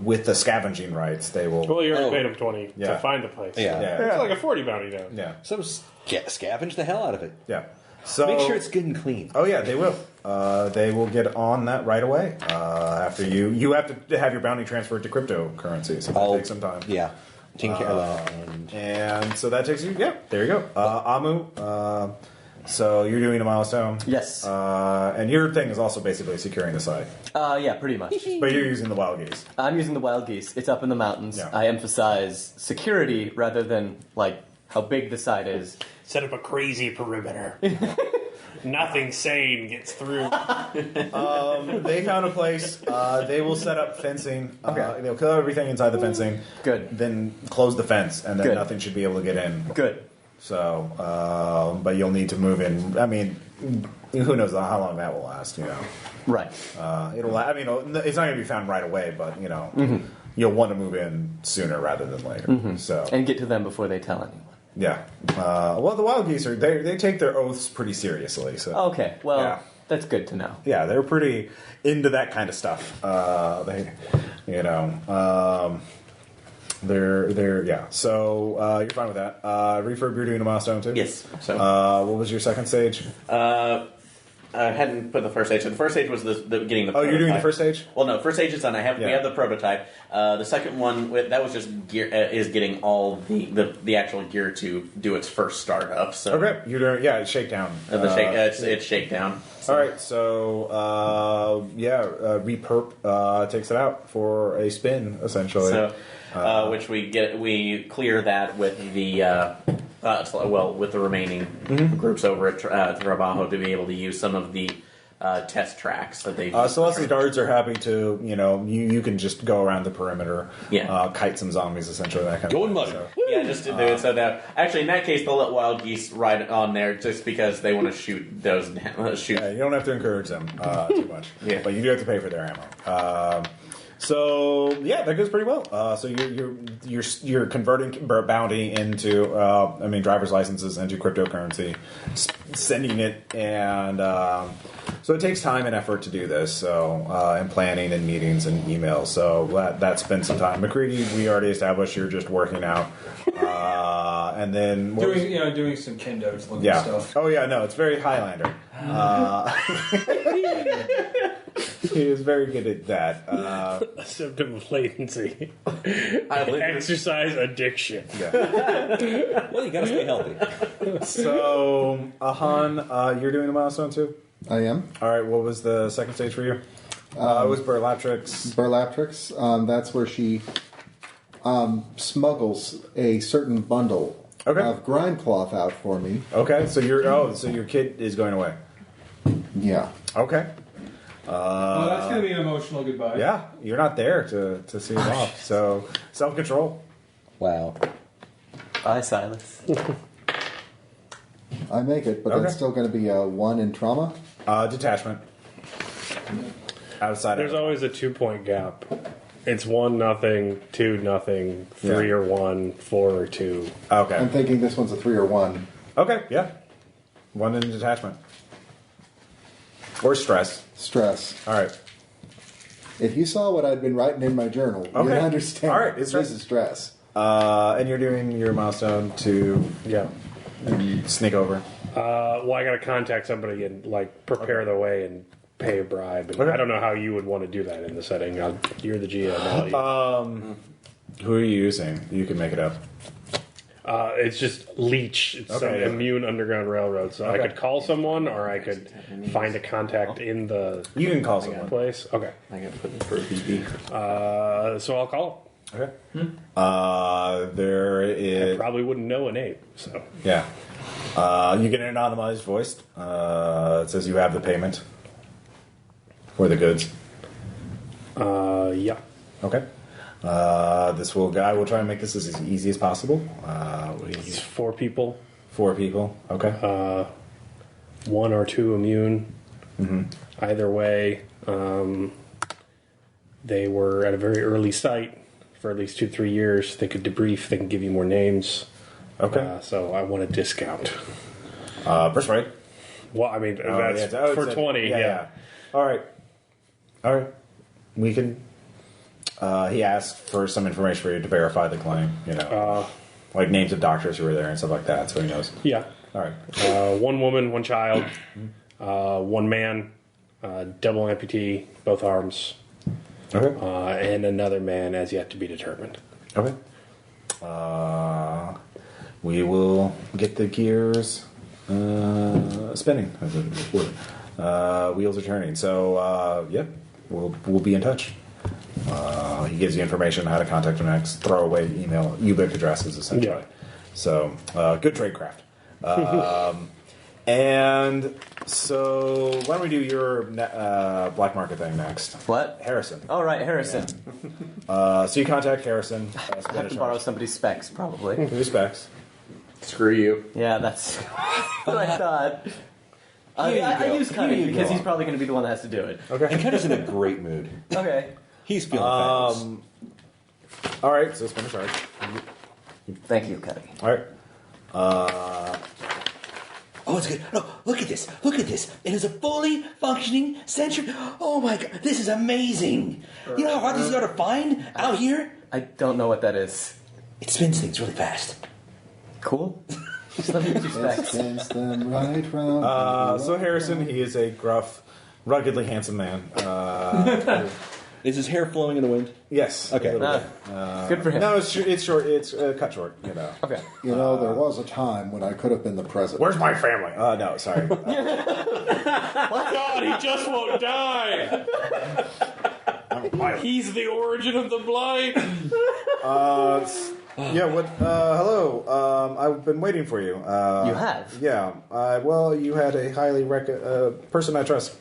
Speaker 1: with the scavenging rights they will.
Speaker 8: Well, you already
Speaker 5: Oh.
Speaker 8: paid him 20
Speaker 1: Yeah.
Speaker 8: to find the place.
Speaker 5: Yeah.
Speaker 1: Yeah.
Speaker 8: It's like a 40 bounty now.
Speaker 1: Yeah,
Speaker 5: So scavenge the hell out of it.
Speaker 1: yeah. So
Speaker 5: Make sure it's good and clean.
Speaker 1: Oh yeah, they will. They will get on that right away. After you have to have your bounty transferred to cryptocurrency, so that takes some time.
Speaker 5: Yeah, taking care of that.
Speaker 1: And so that takes you. Yeah, there you go. Amu. So you're doing a milestone.
Speaker 2: Yes.
Speaker 1: And your thing is also basically securing the site,
Speaker 2: Yeah, pretty much.
Speaker 1: but you're using the wild geese.
Speaker 2: I'm using the wild geese. It's up in the mountains.
Speaker 1: Yeah.
Speaker 2: I emphasize security rather than like how big the site is.
Speaker 8: Set up a crazy perimeter. Nothing sane gets through.
Speaker 1: They found a place. They will set up fencing.
Speaker 2: Okay.
Speaker 1: They'll kill everything inside the fencing.
Speaker 2: Good.
Speaker 1: Then close the fence, and then
Speaker 2: Good.
Speaker 1: nothing should be able to get in.
Speaker 2: Good.
Speaker 1: So, but you'll need to move in. I mean, who knows how long that will last? You know,
Speaker 2: Right.
Speaker 1: it'll. I mean, it's not going to be found right away, but you know, you'll want to move in sooner rather than later. So,
Speaker 2: And get to them before they tell anyone.
Speaker 1: yeah. Well, the wild geese they take their oaths pretty seriously. So,
Speaker 2: Okay. Well,
Speaker 1: Yeah.
Speaker 2: that's good to know.
Speaker 1: yeah, they're pretty into that kind of stuff. You know. They're yeah. So you're fine with that. Refurb, you're doing a milestone too.
Speaker 7: Yes. So
Speaker 1: What was your second stage?
Speaker 7: I hadn't put the first stage. So the first stage was the getting the.
Speaker 1: Oh, you're doing the
Speaker 7: prototype.
Speaker 1: first stage.
Speaker 7: Well, no, first stage is done. We
Speaker 1: Yeah.
Speaker 7: have the prototype. The second one that was just gear is getting all the actual gear to do its first startup. So
Speaker 1: Okay, you're doing it's shakedown.
Speaker 7: it's shakedown.
Speaker 1: All right, so Reperp takes it out for a spin essentially.
Speaker 7: So, which we clear that with the with the remaining groups over at Trabajo to be able to use some of the test tracks that they.
Speaker 1: Celestial guards are happy to you can just go around the perimeter, kite some zombies essentially that kind
Speaker 5: Go
Speaker 1: of
Speaker 5: and
Speaker 1: thing.
Speaker 5: mud.
Speaker 1: So.
Speaker 7: Yeah, just to do it so that actually in that case they'll let wild geese ride on there just because they want to shoot those shoot.
Speaker 1: Yeah, you don't have to encourage them too much, but you do have to pay for their ammo. So yeah, that goes pretty well. So you're converting Bounty into driver's licenses into cryptocurrency, sending it, and so it takes time and effort to do this. So and planning and meetings and emails. So that's been some time. McCready, we already established you're just working out, and then
Speaker 4: doing some kindos looking stuff.
Speaker 1: Oh yeah, no, it's very Highlander. He is very good at that.
Speaker 8: A symptom of latency.
Speaker 7: I live-
Speaker 8: Exercise addiction.
Speaker 5: Well, you gotta stay healthy.
Speaker 1: So, Ahan, you're doing a milestone too?
Speaker 6: I am.
Speaker 1: All right, what was the second stage for you? It was Burlatrix.
Speaker 6: Burlatrix, that's where she smuggles a certain bundle of grime cloth out for me.
Speaker 1: Okay, so your kid is going away.
Speaker 6: Yeah.
Speaker 1: Okay.
Speaker 4: Well, that's going to be an emotional goodbye.
Speaker 1: Yeah, you're not there to see him off. So, self-control.
Speaker 5: Wow.
Speaker 2: Bye, Silas.
Speaker 6: I make it, but that's still going to be a 1 in trauma.
Speaker 1: Detachment. Outside
Speaker 8: There's
Speaker 1: of
Speaker 8: always a 2-point gap. It's 1-0, 2-0, 3 or 1, 4 or 2.
Speaker 1: Okay.
Speaker 6: I'm thinking this one's a 3 or 1.
Speaker 1: Okay, yeah. 1 in detachment. Or stress.
Speaker 6: Stress.
Speaker 1: All right.
Speaker 6: If you saw what I'd been writing in my journal, you'd understand.
Speaker 1: All right, it's
Speaker 6: this is stress.
Speaker 1: And you're doing your milestone to sneak over.
Speaker 8: Well, I got to contact somebody and prepare the way and pay a bribe. And I don't know how you would want to do that in the setting. You're the GM.
Speaker 1: Who are you using? You can make it up.
Speaker 8: It's just leech. It's some immune underground railroad. So I could call someone, or I could find a contact in the.
Speaker 1: You can call someone.
Speaker 8: Place. Okay.
Speaker 7: I got to put it for a BB.
Speaker 8: So I'll call
Speaker 1: Okay. There
Speaker 8: him.
Speaker 1: is.
Speaker 8: I probably wouldn't know a name. So
Speaker 1: Yeah. You get an anonymized voice. It says you have the payment for the goods.
Speaker 8: yeah.
Speaker 1: Okay. This guy will try and make this as easy as possible.
Speaker 8: It's 4 people.
Speaker 1: 4 people. Okay.
Speaker 8: 1 or 2 immune. Either way, they were at a very early site for at least 2-3 years. They could debrief. They can give you more names.
Speaker 1: Okay.
Speaker 8: So I want a discount.
Speaker 1: Persuade.
Speaker 8: Well, I mean, that's for 20. Yeah.
Speaker 1: All right. We can. He asked for some information for you to verify the claim. Like names of doctors who were there and stuff like that, so he knows.
Speaker 8: Yeah.
Speaker 1: All right.
Speaker 8: One woman, one child, one man, double amputee, both arms,
Speaker 1: Okay.
Speaker 8: and another man as yet to be determined.
Speaker 1: Okay. We will get the gears spinning. As it were. Wheels are turning. So yeah, we'll be in touch. He gives you information on how to contact him next. Throwaway email, UBIC addresses essentially.
Speaker 8: Yeah.
Speaker 1: So good tradecraft. And so why don't we do your black market thing next?
Speaker 2: What?
Speaker 1: Harrison.
Speaker 2: Oh, right, Harrison.
Speaker 1: So you contact Harrison.
Speaker 2: I have to borrow somebody's specs, probably.
Speaker 1: Your specs.
Speaker 7: Screw you.
Speaker 2: Yeah, that's what I thought. I use Cuddy because he's probably going to be the one that has to do it.
Speaker 1: Okay.
Speaker 5: And Cuddy's in a great mood.
Speaker 2: Okay.
Speaker 5: He's feeling fabulous.
Speaker 1: All right, so spin a charge.
Speaker 2: Thank you, Cuddy.
Speaker 1: All right.
Speaker 5: Oh, it's good. No, look at this. Look at this. It is a fully functioning centric. Oh my god, this is amazing. You know how hard this is hard to find out here?
Speaker 2: I don't know what that is.
Speaker 5: It spins things really fast.
Speaker 2: Cool. Just let me use your
Speaker 6: It
Speaker 2: specs.
Speaker 6: spins them right round.
Speaker 1: So Harrison, he is a gruff, ruggedly handsome man.
Speaker 5: Is his hair flowing in the wind?
Speaker 1: Yes.
Speaker 5: Okay.
Speaker 1: a little bit.
Speaker 2: Good for him.
Speaker 1: No, it's short. It's cut short. You know.
Speaker 2: Okay.
Speaker 6: You know, there was a time when I could have been the president.
Speaker 1: Where's my family? No, sorry.
Speaker 8: God, he just won't die. He's the origin of the blight.
Speaker 1: Yeah. What? Hello. I've been waiting for you.
Speaker 2: You have?
Speaker 1: Yeah. Well, you had a highly person I trust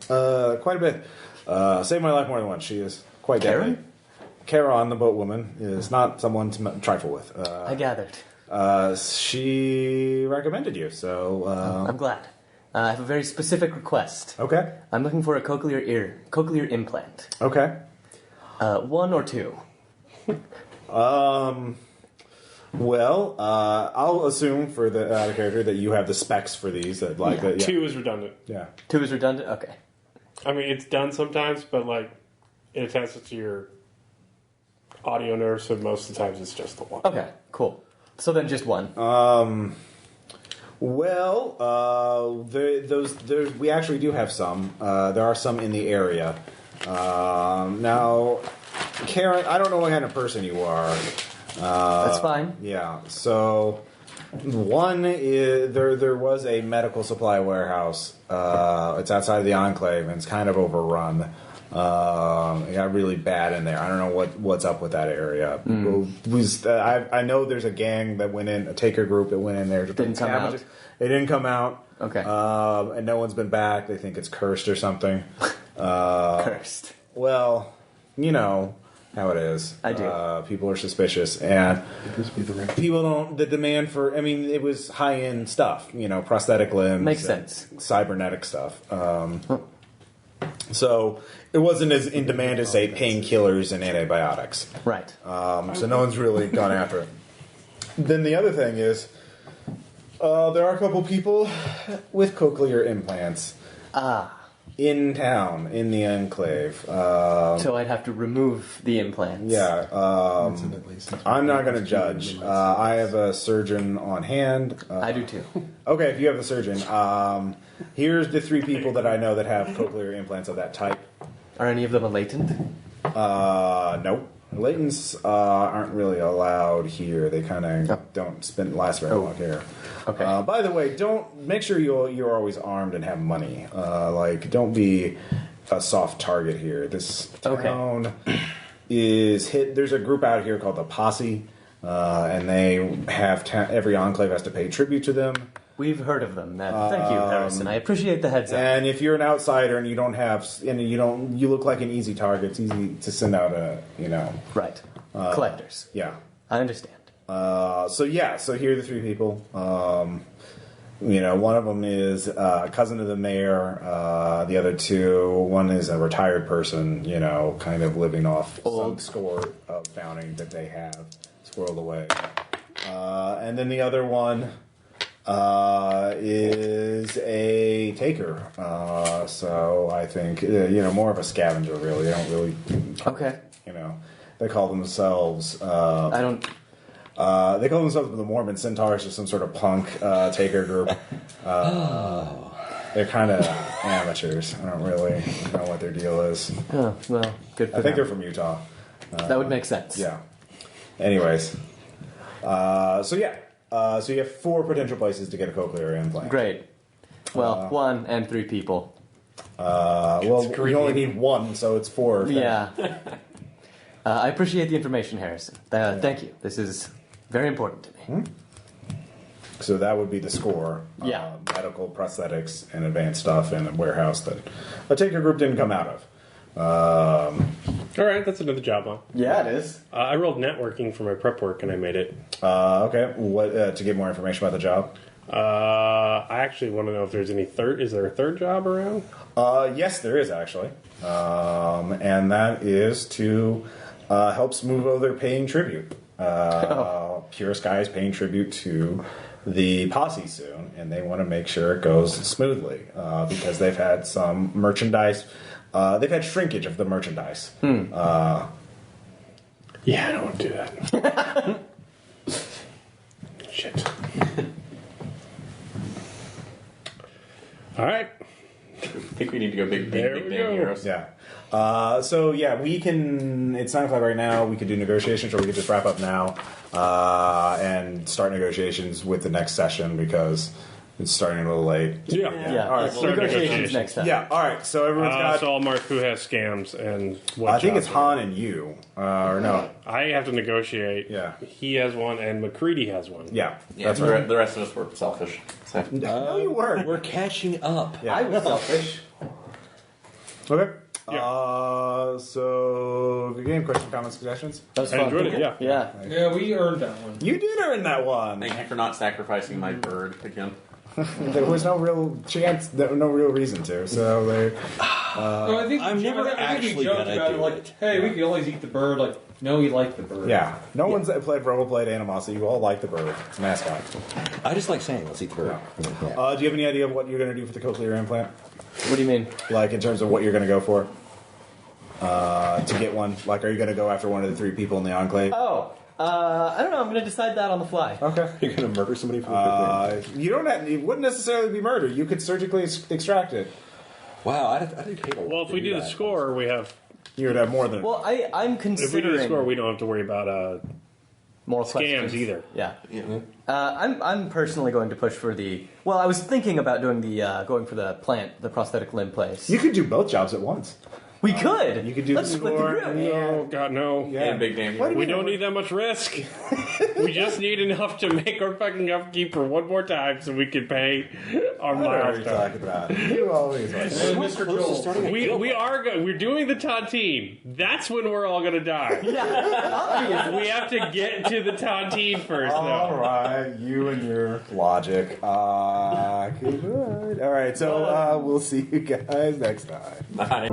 Speaker 1: quite a bit. Saved my life more than once. She is quite deadly. Karen, the boat woman, is not someone to trifle with.
Speaker 2: I gathered.
Speaker 1: She recommended you, so...
Speaker 2: I'm glad. I have a very specific request.
Speaker 1: Okay.
Speaker 2: I'm looking for a cochlear implant.
Speaker 1: Okay.
Speaker 2: 1 or 2.
Speaker 1: Well, I'll assume for the out of character that you have the specs for these. That like that. Yeah.
Speaker 8: 2 is redundant.
Speaker 1: Yeah.
Speaker 2: 2 is redundant? Okay.
Speaker 8: I mean, it's done sometimes, but like it attaches to your audio nerve, so most of the times it's just the one.
Speaker 2: Okay, cool. So then just 1.
Speaker 1: Well, we actually do have some. There are some in the area. Now, Karen, I don't know what kind of person you are.
Speaker 2: That's fine.
Speaker 1: Yeah. So, one is there was a medical supply warehouse. It's outside of the enclave, and it's kind of overrun. It got really bad in there. I don't know what's up with that area. I know there's a gang that went in, a taker group that went in there. To
Speaker 2: Didn't come out.
Speaker 1: They didn't come out.
Speaker 2: Okay.
Speaker 1: And no one's been back. They think it's cursed or something.
Speaker 2: Cursed.
Speaker 1: Well, you know how it is.
Speaker 2: I do.
Speaker 1: People are suspicious, and
Speaker 6: Could this be the right?
Speaker 1: people don't. The demand for, I mean, it was high end stuff. You know, prosthetic limbs.
Speaker 2: Makes
Speaker 1: and
Speaker 2: sense.
Speaker 1: Cybernetic stuff. So it wasn't as in demand as, say, painkillers and antibiotics.
Speaker 2: Right.
Speaker 1: So no one's really gone after it. Then the other thing is, there are a couple people with cochlear implants in town, in the enclave.
Speaker 2: So I'd have to remove the implants.
Speaker 1: Yeah. I'm not going to judge. I have a surgeon on hand.
Speaker 2: I do too.
Speaker 1: Okay, if you have the surgeon. Here's the 3 people that I know that have cochlear implants of that type.
Speaker 2: Are any of them a latent?
Speaker 1: No. Latents aren't really allowed here. They kind of don't last very long here.
Speaker 2: Okay.
Speaker 1: By the way, don't make sure you're always armed and have money. Don't be a soft target here. This town is hit. There's a group out here called the Posse, and they have every enclave has to pay tribute to them.
Speaker 2: We've heard of them. Thank you, Harrison. I appreciate the heads up.
Speaker 1: And if you're an outsider and you don't have, you look like an easy target. It's easy to send out
Speaker 2: Right. Collectors.
Speaker 1: Yeah.
Speaker 2: I understand.
Speaker 1: So here are the 3 people. One of them is a cousin of the mayor. The other 2, one is a retired person, kind of living off some score of bounty that they have squirreled away. And then the other one is a taker. So I think, more of a scavenger, really. They don't really...
Speaker 2: Okay.
Speaker 1: They call themselves...
Speaker 2: I don't...
Speaker 1: They call themselves the Mormon Centaurs, or some sort of punk taker group. They're kind of amateurs. I don't really know what their deal is.
Speaker 2: Oh, well, good for
Speaker 1: I think
Speaker 2: them.
Speaker 1: they're from Utah.
Speaker 2: That would make sense.
Speaker 1: Yeah. Anyways, so you have 4 potential places to get a cochlear implant.
Speaker 2: Great. Well, 1 and 3 people.
Speaker 1: You only need 1, so it's 4.
Speaker 2: Yeah. I appreciate the information, Harrison. Thank you. This is very important to me.
Speaker 1: So that would be the score.
Speaker 2: Yeah.
Speaker 1: Medical, prosthetics, and advanced stuff in a warehouse that a taker group didn't come out of.
Speaker 3: All right, that's another job on.
Speaker 2: Yeah, it is.
Speaker 3: I rolled networking for my prep work, and I made it.
Speaker 1: Okay. What to get more information about the job?
Speaker 3: I actually want to know if there's any third. Is there a third job around?
Speaker 1: Yes, there is actually, and that is to help smooth over paying tribute. Pure Sky is paying tribute to the posse soon, and they want to make sure it goes smoothly because they've had some merchandise. They've had shrinkage of the merchandise.
Speaker 3: Yeah, I don't want to do that. Shit. All right.
Speaker 7: I think we need to go big
Speaker 3: There we
Speaker 7: damn
Speaker 3: go.
Speaker 7: heroes.
Speaker 1: Yeah. We can. It's 9 o'clock right now. We could do negotiations, or we could just wrap up now and start negotiations with the next session because it's starting a little late.
Speaker 3: Yeah.
Speaker 2: Yeah.
Speaker 1: All right.
Speaker 3: Start
Speaker 2: Negotiations next time.
Speaker 1: Yeah. All right. So everyone's got.
Speaker 3: So I'll mark who has scams and what
Speaker 1: I think
Speaker 3: jobs
Speaker 1: it's
Speaker 3: are-
Speaker 1: Han and you, or no?
Speaker 3: I have to negotiate.
Speaker 1: Yeah.
Speaker 3: He has one, and McCready has one.
Speaker 1: Yeah.
Speaker 7: Yeah,
Speaker 1: That's
Speaker 7: the
Speaker 1: right.
Speaker 7: the rest of us were selfish. So.
Speaker 1: No, you weren't.
Speaker 5: We're catching up.
Speaker 1: Yeah.
Speaker 2: I was selfish.
Speaker 1: Okay.
Speaker 3: Yeah.
Speaker 1: So, the game question, comments, suggestions?
Speaker 2: That was
Speaker 3: I
Speaker 2: fun.
Speaker 3: enjoyed it, yeah.
Speaker 2: Yeah.
Speaker 4: Yeah, we earned that one.
Speaker 1: You did earn that one.
Speaker 7: Thank you for not sacrificing my bird again.
Speaker 1: There was no real chance, no real reason to. So they.
Speaker 4: No, I think
Speaker 5: I'm never
Speaker 4: I think
Speaker 5: actually
Speaker 4: we joked
Speaker 5: gonna
Speaker 4: about
Speaker 5: do
Speaker 4: it, like,
Speaker 5: it.
Speaker 4: hey, we could always eat the bird. Like, no, he liked the bird.
Speaker 1: Yeah. No one's played played Animosity. You all like the bird mascot.
Speaker 5: I just like saying, let's eat the bird. Yeah.
Speaker 1: Do you have any idea of what you're going to do for the cochlear implant?
Speaker 2: What do you mean?
Speaker 1: Like in terms of what you're going to go for? To get one? Like, are you going to go after one of the 3 people in the enclave?
Speaker 2: Oh, I don't know. I'm going to decide that on the fly.
Speaker 1: Okay.
Speaker 5: You're going to murder somebody for the
Speaker 1: You don't have, it wouldn't necessarily be murder. You could surgically extract it.
Speaker 5: Wow, I'd hate a lot
Speaker 3: Well, if
Speaker 5: to
Speaker 3: we do the
Speaker 5: that.
Speaker 3: score, we have.
Speaker 1: You would have more than.
Speaker 2: Well, I'm
Speaker 3: If we do the
Speaker 2: considering
Speaker 3: score, we don't have to worry about
Speaker 2: more
Speaker 3: scams
Speaker 2: questions.
Speaker 3: either.
Speaker 2: Yeah.
Speaker 7: Yeah.
Speaker 2: I'm personally going to push for the. Well, I was thinking about doing going for the prosthetic limb place.
Speaker 1: You could do both jobs at once.
Speaker 2: We could.
Speaker 1: You could do
Speaker 2: Let's
Speaker 1: the
Speaker 2: split the
Speaker 1: score.
Speaker 2: group.
Speaker 3: No, God, no.
Speaker 1: Yeah.
Speaker 7: And Big Damn
Speaker 1: What do
Speaker 7: Hero.
Speaker 3: We don't need that much risk. We just need enough to make our fucking upkeep for one more time so we can pay our
Speaker 1: I don't know what you're
Speaker 3: milestone.
Speaker 1: talking about. You always like.
Speaker 4: And Mr. Joel.
Speaker 3: We're doing the tontine. That's when we're all gonna die.
Speaker 2: Yeah.
Speaker 3: We have to get to the tontine first,
Speaker 1: All
Speaker 3: though.
Speaker 1: right, you and your logic. Good. All right, so we'll see you guys next time.
Speaker 7: Bye.